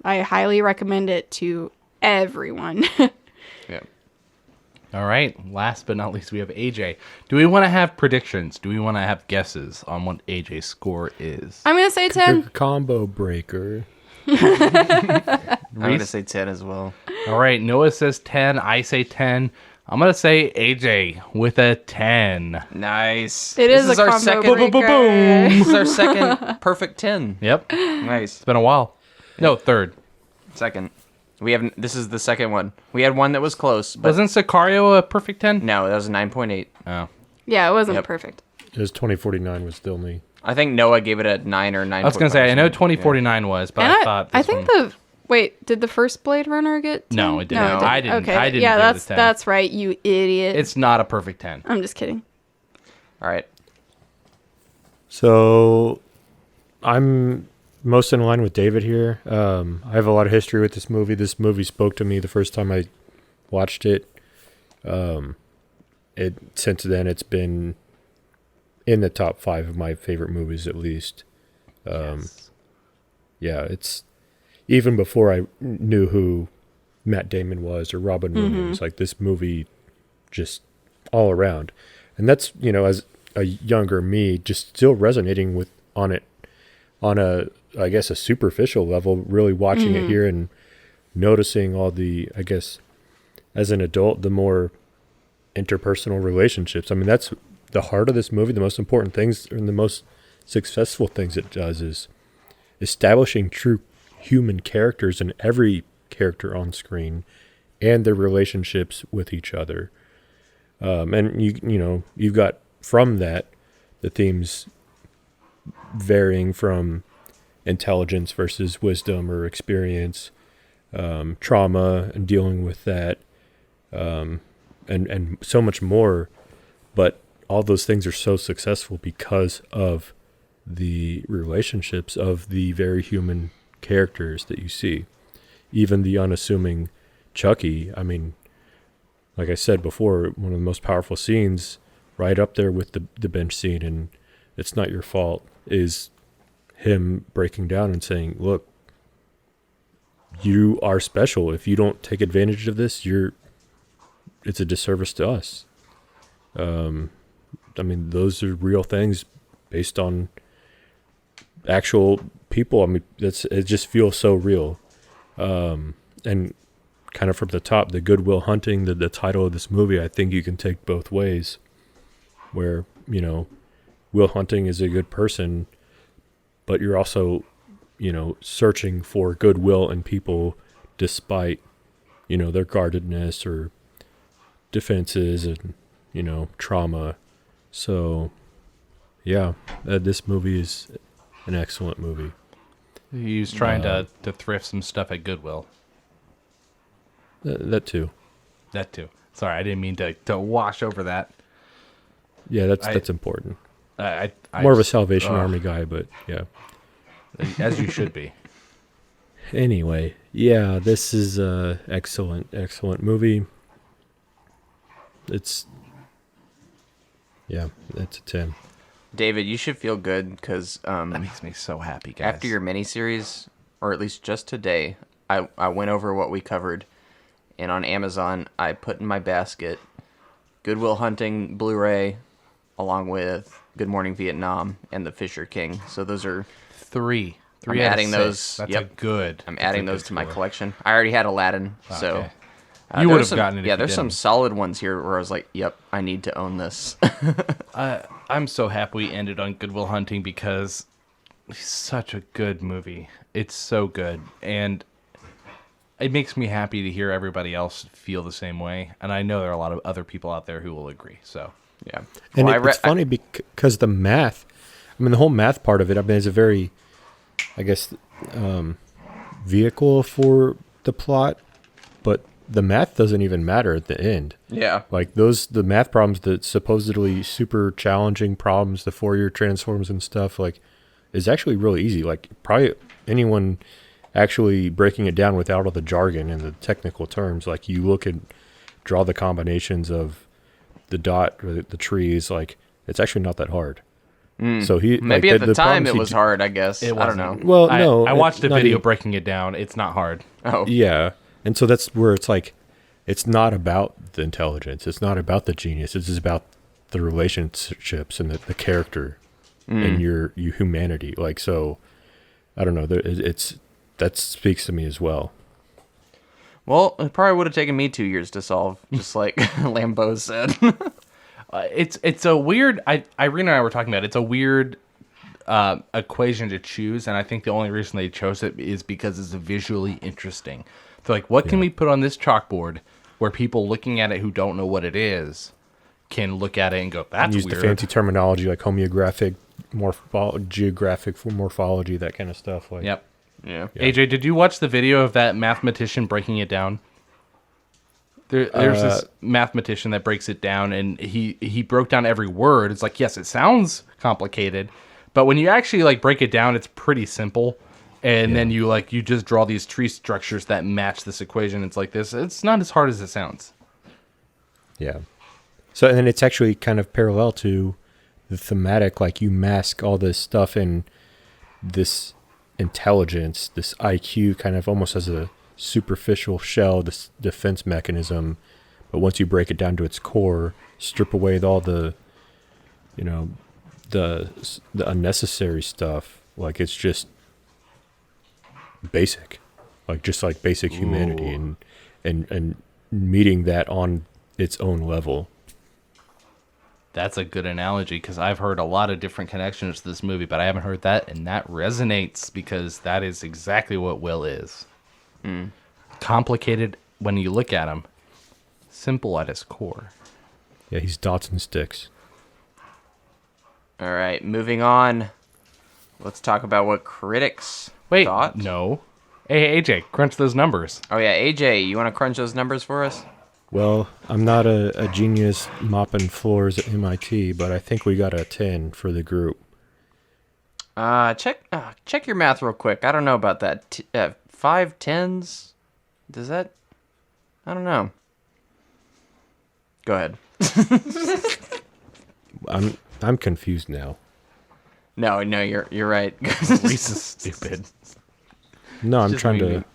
I highly recommend it to everyone. Yeah. All right. Last but not least, we have AJ. Do we want to have predictions? Do we want to have guesses on what AJ's score is? I'm going to say 10. Combo breaker. I'm going to say 10 as well. All right. Noah says 10. I say 10. I'm going to say AJ with a 10. Nice. It is a our combo second. breaker. This is our second perfect 10. Yep. Nice. It's been a while. No, third. Second. This is the second one. We had one that was close, but Wasn't Sicario a perfect 10? no, that was a 9.8. Oh. Yeah, it wasn't Yep. perfect. It was 2049 was the only. I think Noah gave it a 9 or 9. I was going to say, I know 2049 was, but And I thought I this think one... Wait, did the first Blade Runner get 10? No, it didn't. No, I didn't. Okay. I didn't yeah, give it a that's 10. that's right, you idiot. It's not a perfect 10. I'm just kidding. All right. So I'm most in line with David here. I have a lot of history with this movie. This movie spoke to me the first time I watched it. Since then, it's been in the top 5 of my favorite movies, at least. Yes. Yeah, it's even before I knew who Matt Damon was or Robin Williams. Like, this movie, just all around, and that's as a younger me, just still resonating on a I guess a superficial level, really watching it here and noticing all the, I guess, as an adult, the more interpersonal relationships. I mean, that's the heart of this movie. The most important things and the most successful things it does is establishing true human characters in every character on screen and their relationships with each other. And you've got from that the themes varying from intelligence versus wisdom or experience, trauma and dealing with that, and so much more. But all those things are so successful because of the relationships of the very human characters that you see. Even the unassuming Chucky, I mean, like I said before, one of the most powerful scenes, right up there with the bench scene, and it's not your fault, is him breaking down and saying, look, you are special. If you don't take advantage of this, it's a disservice to us. I mean, those are real things based on actual people. I mean, it just feels so real. And kind of from the top, the Good Will Hunting, the title of this movie, I think you can take both ways, where, Will Hunting is a good person, but you're also, searching for goodwill in people despite, their guardedness or defenses and, trauma. So, yeah, this movie is an excellent movie. He was trying to thrift some stuff at Goodwill. That too. That too. Sorry, I didn't mean to wash over that. Yeah, that's important. I More of a Salvation Army guy, but yeah. As you should be. Anyway, yeah, this is a excellent movie. It's a 10. David, you should feel good because That makes me so happy, guys. after your miniseries, or at least just today, I went over what we covered, and on Amazon, I put in my basket Good Will Hunting Blu-ray, along with Good Morning Vietnam and The Fisher King. So those are three. I'm Out of adding 6. those. That's Yep. a good. I'm that's adding a good those to my score. collection. I already had Aladdin, so Okay. there You were would have some- gotten it. Yeah, if you there's some didn't. solid ones here where I was like, "Yep, I need to own this." I'm so happy we ended on Good Will Hunting because it's such a good movie. It's so good, and it makes me happy to hear everybody else feel the same way. And I know there are a lot of other people out there who will agree. So Yeah, And Well, it's funny because the math, I mean, the whole math part of it, I mean, is a very, I guess, vehicle for the plot, but the math doesn't even matter at the end. Yeah, Like the math problems, the supposedly super challenging problems, the Fourier transforms and stuff, like, is actually really easy. Like, probably anyone actually breaking it down without all the jargon and the technical terms, like you look and draw the combinations of the dot or the trees, like it's actually not that hard. So he Maybe like, at the time it problems was hard, I guess. It I don't wasn't. know. Well, no, I watched a not video even- breaking it down. It's not hard. Oh. Yeah, and so that's where it's like, it's not about the intelligence. It's not about the genius. It's just about the relationships and the character and your humanity. Like, so, I don't know. That speaks to me as well. Well, it probably would have taken me 2 years to solve, just like Lambeau said. It's a weird. Irene and I were talking about it. It's a weird equation to choose, and I think the only reason they chose it is because it's visually interesting. They're like, what can we put on this chalkboard where people looking at it who don't know what it is can look at it and go, "That's Use weird." the fancy terminology like homeographic, geographic morphology, that kind of stuff. Like, Yep. Yeah. AJ, did you watch the video of that mathematician breaking it down? There's this mathematician that breaks it down, and he broke down every word. It's like, yes, it sounds complicated, but when you actually like break it down, it's pretty simple. And then you just draw these tree structures that match this equation. It's like this. It's not as hard as it sounds. Yeah. So, and then it's actually kind of parallel to the thematic, like you mask all this stuff in this intelligence, this IQ kind of almost as a superficial shell, this defense mechanism. But once you break it down to its core, strip away all the, the unnecessary stuff, like it's just basic, like just like basic humanity and meeting that on its own level. That's a good analogy because I've heard a lot of different connections to this movie, but I haven't heard that, and that resonates because that is exactly what Will is. Complicated when you look at him, simple at his core. Yeah, he's dots and sticks. All right, moving on. Let's talk about what critics thought. No. Hey, AJ, crunch those numbers. Oh, yeah, AJ, you want to crunch those numbers for us? Well, I'm not a genius mopping floors at MIT, but I think we got a 10 for the group. Check your math real quick. I don't know about that. 5 tens? Does that? I don't know. Go ahead. I'm confused now. No, you're right. Reese is stupid. No, I'm just trying reading. to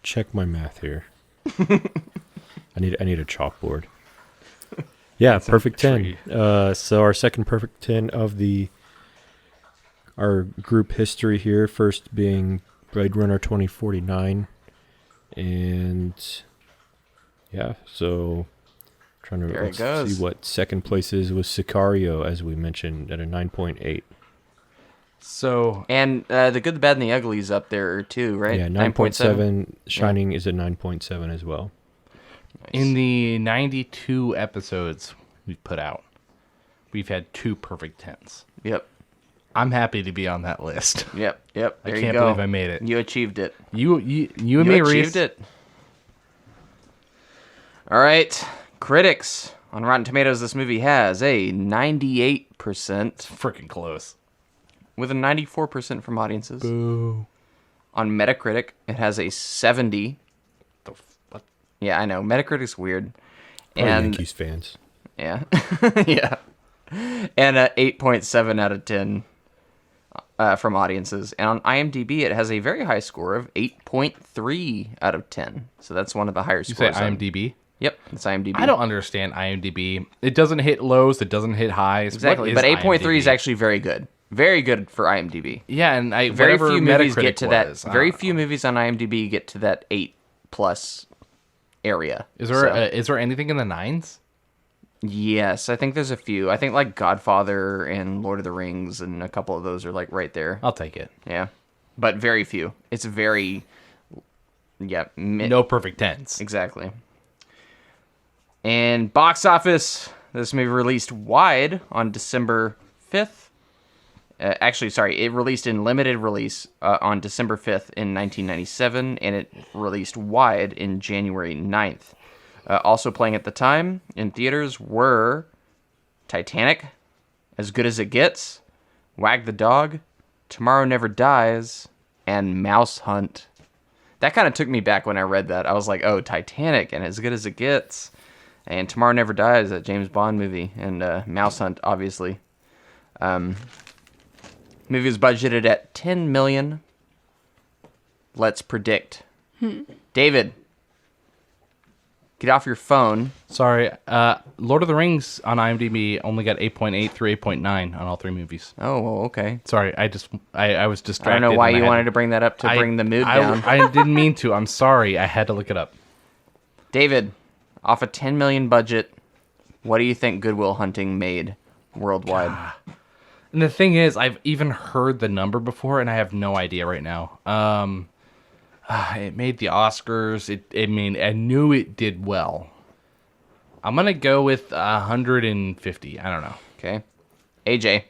check my math here. I need a chalkboard. Yeah, perfect 10. So our second perfect 10 of our group history here. First being Blade Runner 2049, and yeah, so trying There it to goes. see what second place is with Sicario, as we mentioned, at a 9.8. So, And The Good, the Bad, and the Ugly is up there too, right? Yeah, 9.7. Shining is at 9.7 as well. in the 92 episodes we've put out, we've had 2 perfect 10s. Yep. I'm happy to be on that list. Yep. There I you can't go. believe I made it. You achieved it. You and me, You Reese. achieved it. All right. Critics. On Rotten Tomatoes, this movie has a 98%, Freaking close. with a 94% from audiences. Boo. On Metacritic, it has a 70. What? Yeah, I know. Metacritic's weird. Probably And Yankees fans. yeah. Yeah. And a 8.7 out of 10 from audiences. And on IMDb, it has a very high score of 8.3 out of 10. So that's one of the higher You say scores. on- IMDb? Yep, it's IMDb. I don't understand IMDb. It doesn't hit lows. It doesn't hit highs. Exactly, What but is 8.3 is IMDb? actually very good. Very good for IMDb. Yeah, and Very whatever few movies Metacritic get to was, that. I Very don't few know. movies on IMDb get to that 8+ area. Is there So, is there anything in the 9s? yes, I think there's a few. I think like Godfather and Lord of the Rings and a couple of those are like right there. I'll take it. Yeah, but very few. It's very. Yeah. No perfect 10s. Exactly. And box office, this movie released wide on December 5th. Actually, sorry, it released in limited release on December 5th in 1997, and it released wide in January 9th. Also playing at the time in theaters were Titanic, As Good as It Gets, Wag the Dog, Tomorrow Never Dies, and Mouse Hunt. That kind of took me back when I read that. I was like, oh, Titanic and As Good as It Gets. And Tomorrow Never Dies, that James Bond movie. And Mouse Hunt, obviously. Movie was budgeted at $10 million. Let's predict. David, get off your phone. Sorry, Lord of the Rings on IMDb only got 8.8 through 8.9 on all three movies. Oh, well, okay. Sorry, I was distracted. I don't know why you wanted to bring that up to bring the mood down. I didn't mean to. I'm sorry. I had to look it up. David, off a $10 million budget, what do you think Good Will Hunting made worldwide? And the thing is, I've even heard the number before, and I have no idea right now. It made the Oscars. I knew it did well. I'm gonna go with 150. I don't know. Okay. AJ.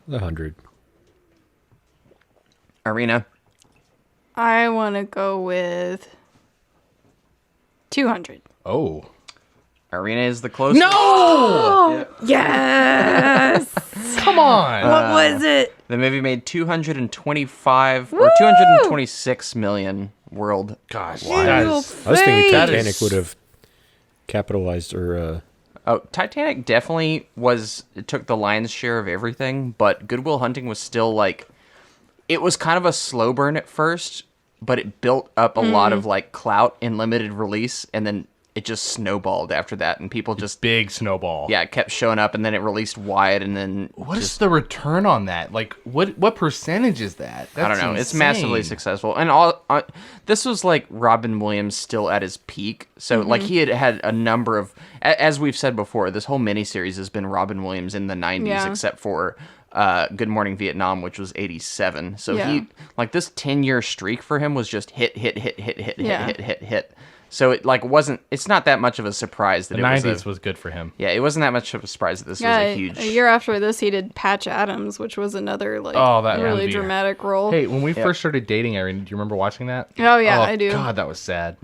100. Arena. I want to go with 200. Oh. Arena is the closest. No! Yes! Come on. What was it? The movie made 225 or 226 million world. Gosh. Wide. That Your is, I was thinking That Titanic is- would have capitalized or Oh, Titanic definitely it took the lion's share of everything, but Good Will Hunting was still like, it was kind of a slow burn at first, but it built up a lot of like clout in limited release, and then it just snowballed after that, and people just big snowball. yeah, it kept showing up, and then it released wide, and then What is the return on that? Like, what percentage is that? I don't know. That's It's massively insane. successful, and this was like Robin Williams still at his peak. So like he had a number of, as we've said before, this whole miniseries has been Robin Williams in the '90s, Yeah. except for Good Morning Vietnam, which was '87. So Yeah. he like this 10-year streak for him was just hit. Yeah. So it like wasn't. It's not that much of a surprise that The it was. 90s was good for him. Yeah, it wasn't that much of a surprise that this Yeah, was a huge. a year after this, he did Patch Adams, which was another like Oh, that really movie. dramatic role. Hey, when we first started dating, Irene, do you remember watching that? Oh, yeah, I do. God, that was sad.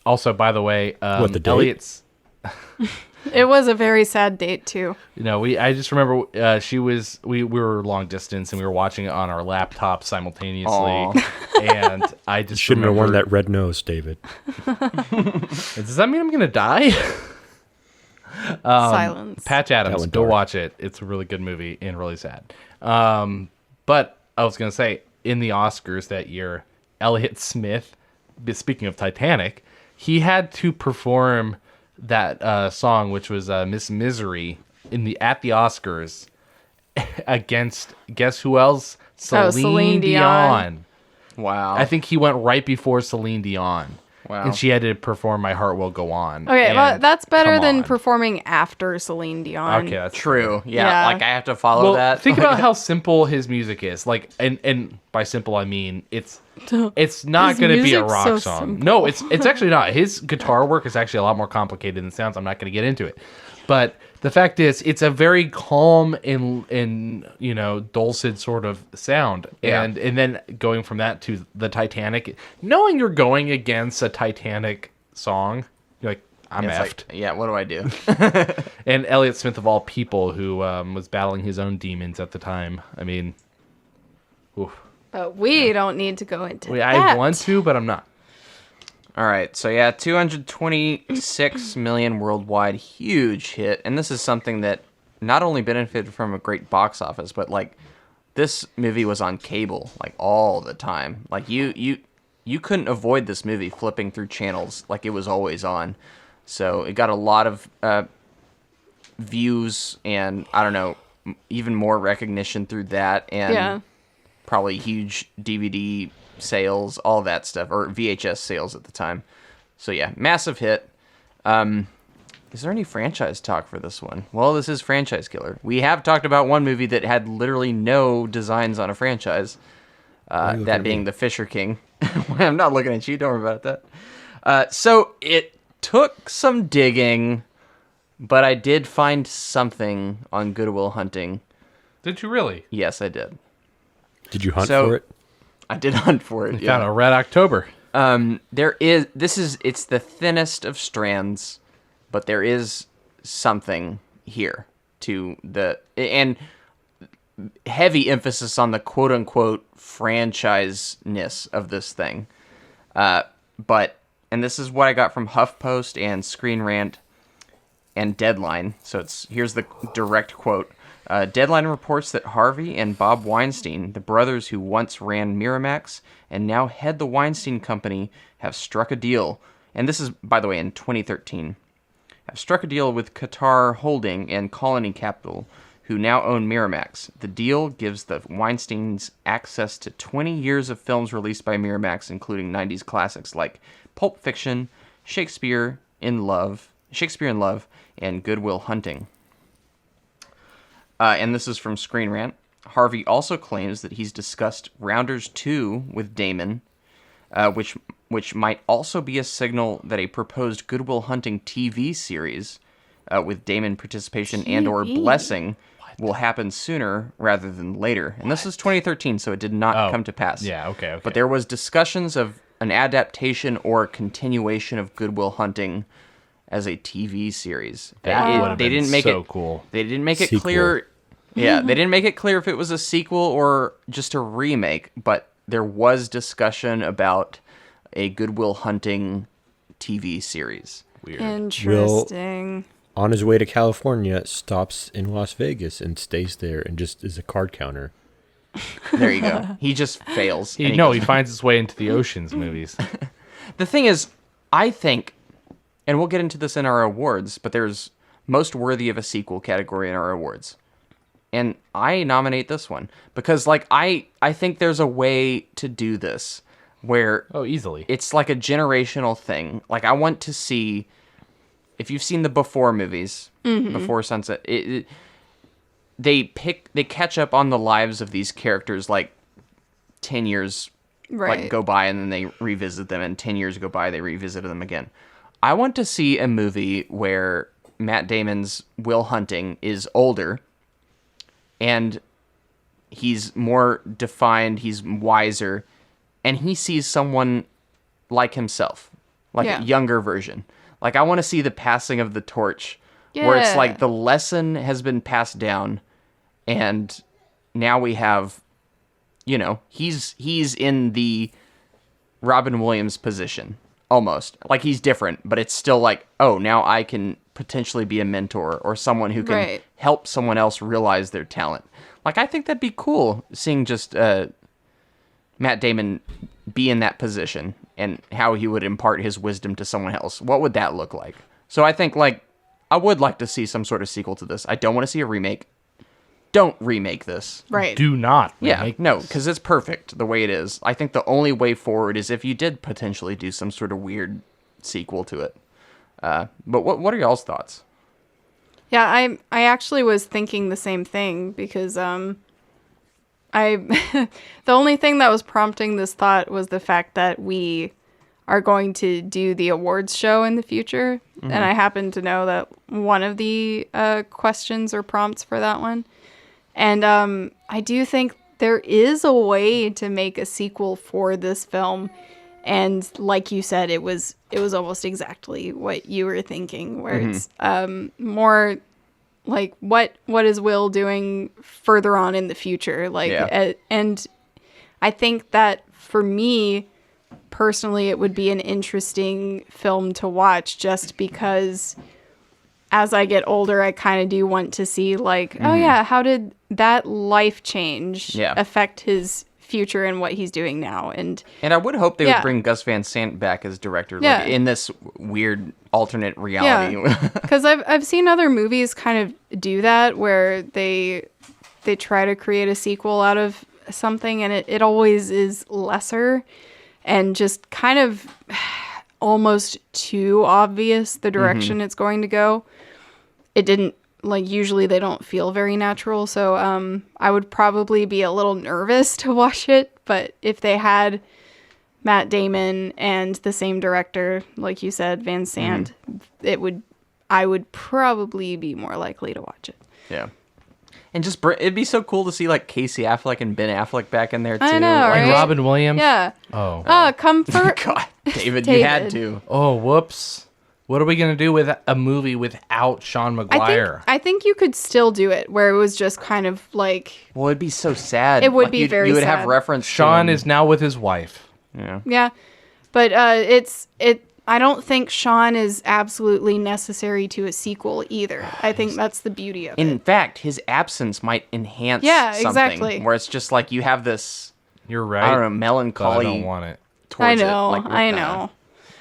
Also, by the way, What, the date? Elliot's. It was a very sad date too. You know, I just remember we were long distance and we were watching it on our laptop simultaneously, Aw. and I just shouldn't have worn remember- that red nose, David. Does that mean I'm gonna die? Silence. Patch Adams, went go dark. watch it. It's a really good movie and really sad. But I was gonna say, in the Oscars that year, Elliott Smith, speaking of Titanic, he had to perform that song, which was Miss Misery, at the Oscars against, guess who else? Celine Dion. Wow. I think he went right before Celine Dion. Wow. And she had to perform My Heart Will Go On. Okay, well, And that's better come than on. performing after Celine Dion. Okay, that's True. Yeah, Yeah. like I have to follow well, that. think about how simple his music is. Like, and by simple I mean it's not His going to be a music's rock so song. simple. No, it's actually not. His guitar work is actually a lot more complicated than it sounds. I'm not going to get into it, but the fact is, it's a very calm and dulcet sort of sound. Yeah. And then going from that to the Titanic, knowing you're going against a Titanic song, you're like, I'm It's effed. like, yeah, what do I do? And Elliott Smith, of all people, who was battling his own demons at the time. I mean, oof. But we don't need to go into I that. want to, but I'm not. All right, so yeah, 226 million worldwide, huge hit, and this is something that not only benefited from a great box office, but like this movie was on cable like all the time. Like you couldn't avoid this movie flipping through channels, like it was always on. So it got a lot of views, and I don't know, even more recognition through that, and Yeah. probably huge DVD sales, all that stuff, or VHS sales at the time. So yeah, massive hit. Is there any franchise talk for this one? Well, this is Franchise Killer. We have talked about one movie that had literally no designs on a franchise, that being The Fisher King. I'm not looking at you, don't worry about that. So it took some digging, but I did find something on Good Will Hunting. Did you really? Yes, I did. Did you hunt So- for it? I did hunt for it. You found a Red October. It's the thinnest of strands, but there is something here to and heavy emphasis on the quote unquote franchise-ness of this thing. And this is what I got from HuffPost and Screen Rant and Deadline. So here's the direct quote. Deadline reports that Harvey and Bob Weinstein, the brothers who once ran Miramax and now head the Weinstein Company, have struck a deal. And this is, by the way, in 2013. Have struck a deal with Qatar Holding and Colony Capital, who now own Miramax. The deal gives the Weinsteins access to 20 years of films released by Miramax, including 90s classics like Pulp Fiction, Shakespeare in Love, and Good Will Hunting. And this is from Screen Rant. Harvey also claims that he's discussed Rounders 2 with Damon, which might also be a signal that a proposed Good Will Hunting TV series with Damon participation and or blessing will happen sooner rather than later. And this is 2013, so it did not come to pass. Yeah, okay. But there was discussions of an adaptation or continuation of Good Will Hunting as a TV series. That would have been so cool. They didn't make it Sequel. clear. Yeah, they didn't make it clear if it was a sequel or just a remake, but there was discussion about a Good Will Hunting TV series. Weird. Interesting. On his way to California, stops in Las Vegas and stays there and just is a card counter. There you go. He just fails. He finds his way into the Oceans movies. The thing is, I think, and we'll get into this in our awards, but there's most worthy of a sequel category in our awards. And I nominate this one because, like, I think there's a way to do this where Easily. it's like a generational thing. Like, I want to see, if you've seen the Before movies, Before Sunset, they catch up on the lives of these characters like 10 years like go by, and then they revisit them, and 10 years go by, they revisit them again. I want to see a movie where Matt Damon's Will Hunting is older and he's more defined, he's wiser, and he sees someone like himself, like a younger version. Like, I want to see the passing of the torch where it's like the lesson has been passed down, and now we have, you know, he's in the Robin Williams position, almost. Like, he's different, but it's still like, oh, now I can potentially be a mentor or someone who can help someone else realize their talent. Like, I think that'd be cool, seeing just Matt Damon be in that position and how he would impart his wisdom to someone else. What would that look like? So I think, like, I would like to see some sort of sequel to this. I don't want to see a remake. Don't remake this. Right. Do not remake no, this. because it's perfect the way it is. I think the only way forward is if you did potentially do some sort of weird sequel to it. But what are y'all's thoughts? Yeah, I actually was thinking the same thing because the only thing that was prompting this thought was the fact that we are going to do the awards show in the future, and I happen to know that one of the questions or prompts for that one. And I do think there is a way to make a sequel for this film. And like you said, it was almost exactly what you were thinking, where it's more like what is Will doing further on in the future? Like, and I think that for me personally, it would be an interesting film to watch, just because as I get older, I kind of do want to see, like, oh yeah, how did that life change affect his future and what he's doing now? And I would hope they would bring Gus Van Sant back as director, like, in this weird alternate reality. Because I've seen other movies kind of do that, where they try to create a sequel out of something, and it always is lesser and just kind of almost too obvious the direction it's going to go. It didn't, like, usually they don't feel very natural, so I would probably be a little nervous to watch it. But if they had Matt Damon and the same director, like you said, Van Sant, I would probably be more likely to watch it. Yeah. And just it'd be so cool to see, like, Casey Affleck and Ben Affleck back in there too. I know, like, And Robin Williams? Yeah. Oh. Comfort. God, David, you had to. Oh, whoops. What are we gonna do with a movie without Sean McGuire? I think you could still do it where it was just kind of like Well, it'd be so sad. It would be very You would sad. have reference. Sean to is now with his wife. Yeah. yeah, but I don't think Sean is absolutely necessary to a sequel either. I think that's the beauty of it. In fact, his absence might enhance. Yeah, something, exactly. Where it's just like you have this. You're right. I don't know, but melancholy. I don't want it. I Towards know, it, like, I know.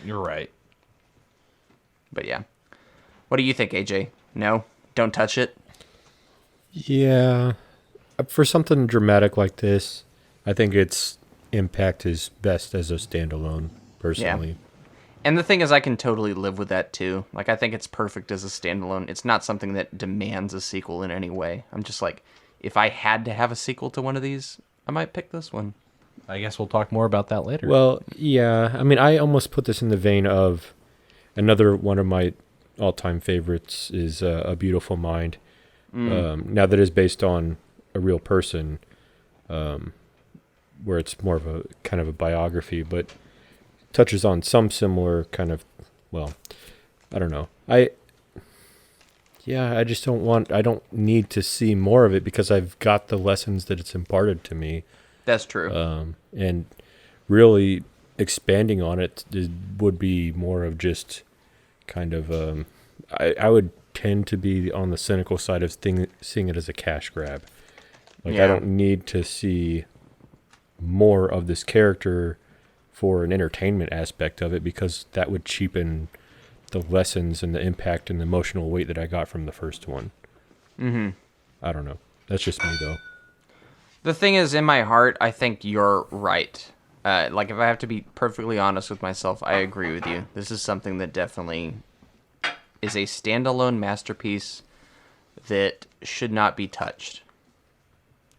You're right. But yeah, what do you think, AJ? No, don't touch it. Yeah. For something dramatic like this, I think its impact is best as a standalone, personally. And the thing is, I can totally live with that too. Like, I think it's perfect as a standalone. It's not something that demands a sequel in any way. I'm just like, if I had to have a sequel to one of these, I might pick this one. I guess we'll talk more about that later. Well, yeah. I mean, I almost put this in the vein of another one of my all-time favorites is A Beautiful Mind. Now that is based on a real person, where it's more of a kind of a biography, but touches on some similar kind of, well, I don't know. I just I don't need to see more of it because I've got the lessons that it's imparted to me. That's true. And really expanding on it would be more of just kind of, I would tend to be on the cynical side of seeing it as a cash grab. Like, I don't need to see more of this character for an entertainment aspect of it because that would cheapen the lessons and the impact and the emotional weight that I got from the first one. Mm-hmm. I don't know. That's just me, though. The thing is, in my heart, I think you're right. Like, if I have to be perfectly honest with myself, I agree with you. This is something that definitely is a standalone masterpiece that should not be touched.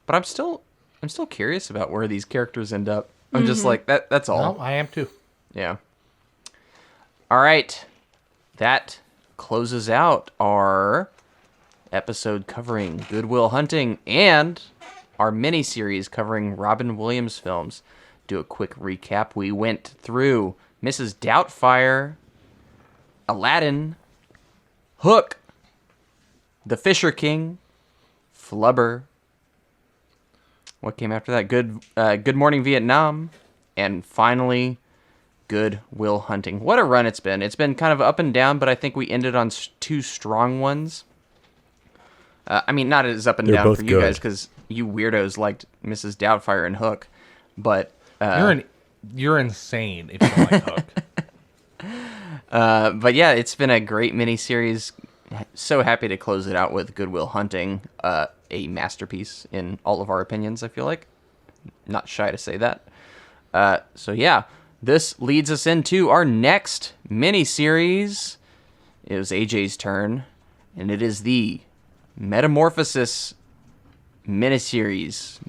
But I'm still curious about where these characters end up. I'm just like, that's all. No, I am too. Yeah. All right. That closes out our episode covering Good Will Hunting and our mini-series covering Robin Williams films. Do a quick recap. We went through Mrs. Doubtfire, Aladdin, Hook, The Fisher King, Flubber. What came after that? Good Morning Vietnam, and finally, Good Will Hunting. What a run it's been. It's been kind of up and down, but I think we ended on two strong ones. I mean, not as up and They're down both for you good. guys, because you weirdos liked Mrs. Doubtfire and Hook, but You're insane if you don't like Hook. but yeah, it's been a great miniseries. So happy to close it out with Good Will Hunting, a masterpiece in all of our opinions, I feel like. Not shy to say that. So yeah, this leads us into our next miniseries. It was AJ's turn, and it is the Metamorphosis miniseries.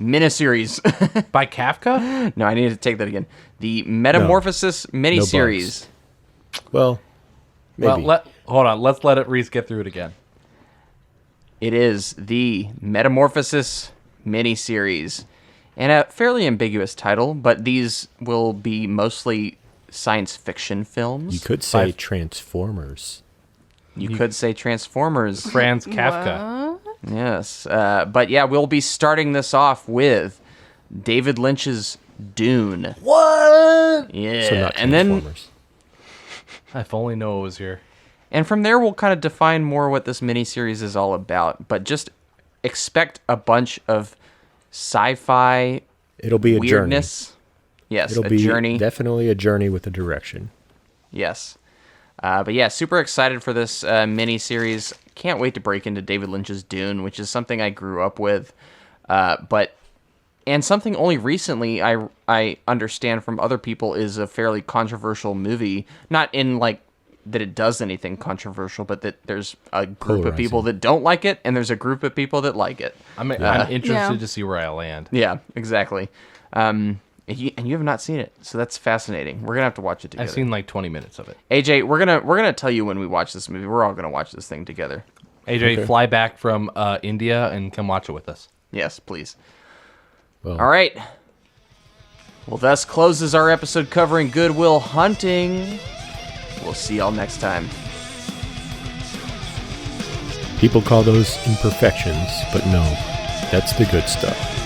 By Kafka? No, I need to take that again. The Metamorphosis miniseries. Well, maybe. Well, hold on. Let's let it Reese get through it again. It is the Metamorphosis miniseries. And a fairly ambiguous title, but these will be mostly science fiction films. You could say Transformers. You could say Transformers. Franz Kafka. What? Yes. But yeah, we'll be starting this off with David Lynch's Dune. What? Yeah. So not and then Transformers. If only Noah was here. and from there we'll kind of define more what this miniseries is all about. But just expect a bunch of sci-fi It'll be a weirdness. Yes, journey. It'll a be journey. definitely a journey with a direction. Yes. But yeah, super excited for this mini-series. Can't wait to break into David Lynch's Dune, which is something I grew up with. And something only recently I understand from other people is a fairly controversial movie. Not in like that it does anything controversial, but that there's a group of people that don't like it, and there's a group of people that like it. I'm interested Yeah. to see where I land. Yeah, exactly. And you have not seen it, so that's fascinating. We're gonna have to watch it together. I've seen like 20 minutes of it. AJ, we're gonna tell you when we watch this movie. We're all gonna watch this thing together. AJ, fly back from India and come watch it with us. Yes, please. Well, All right. Well, thus closes our episode covering Good Will Hunting. We'll see y'all next time. People call those imperfections, but no, that's the good stuff.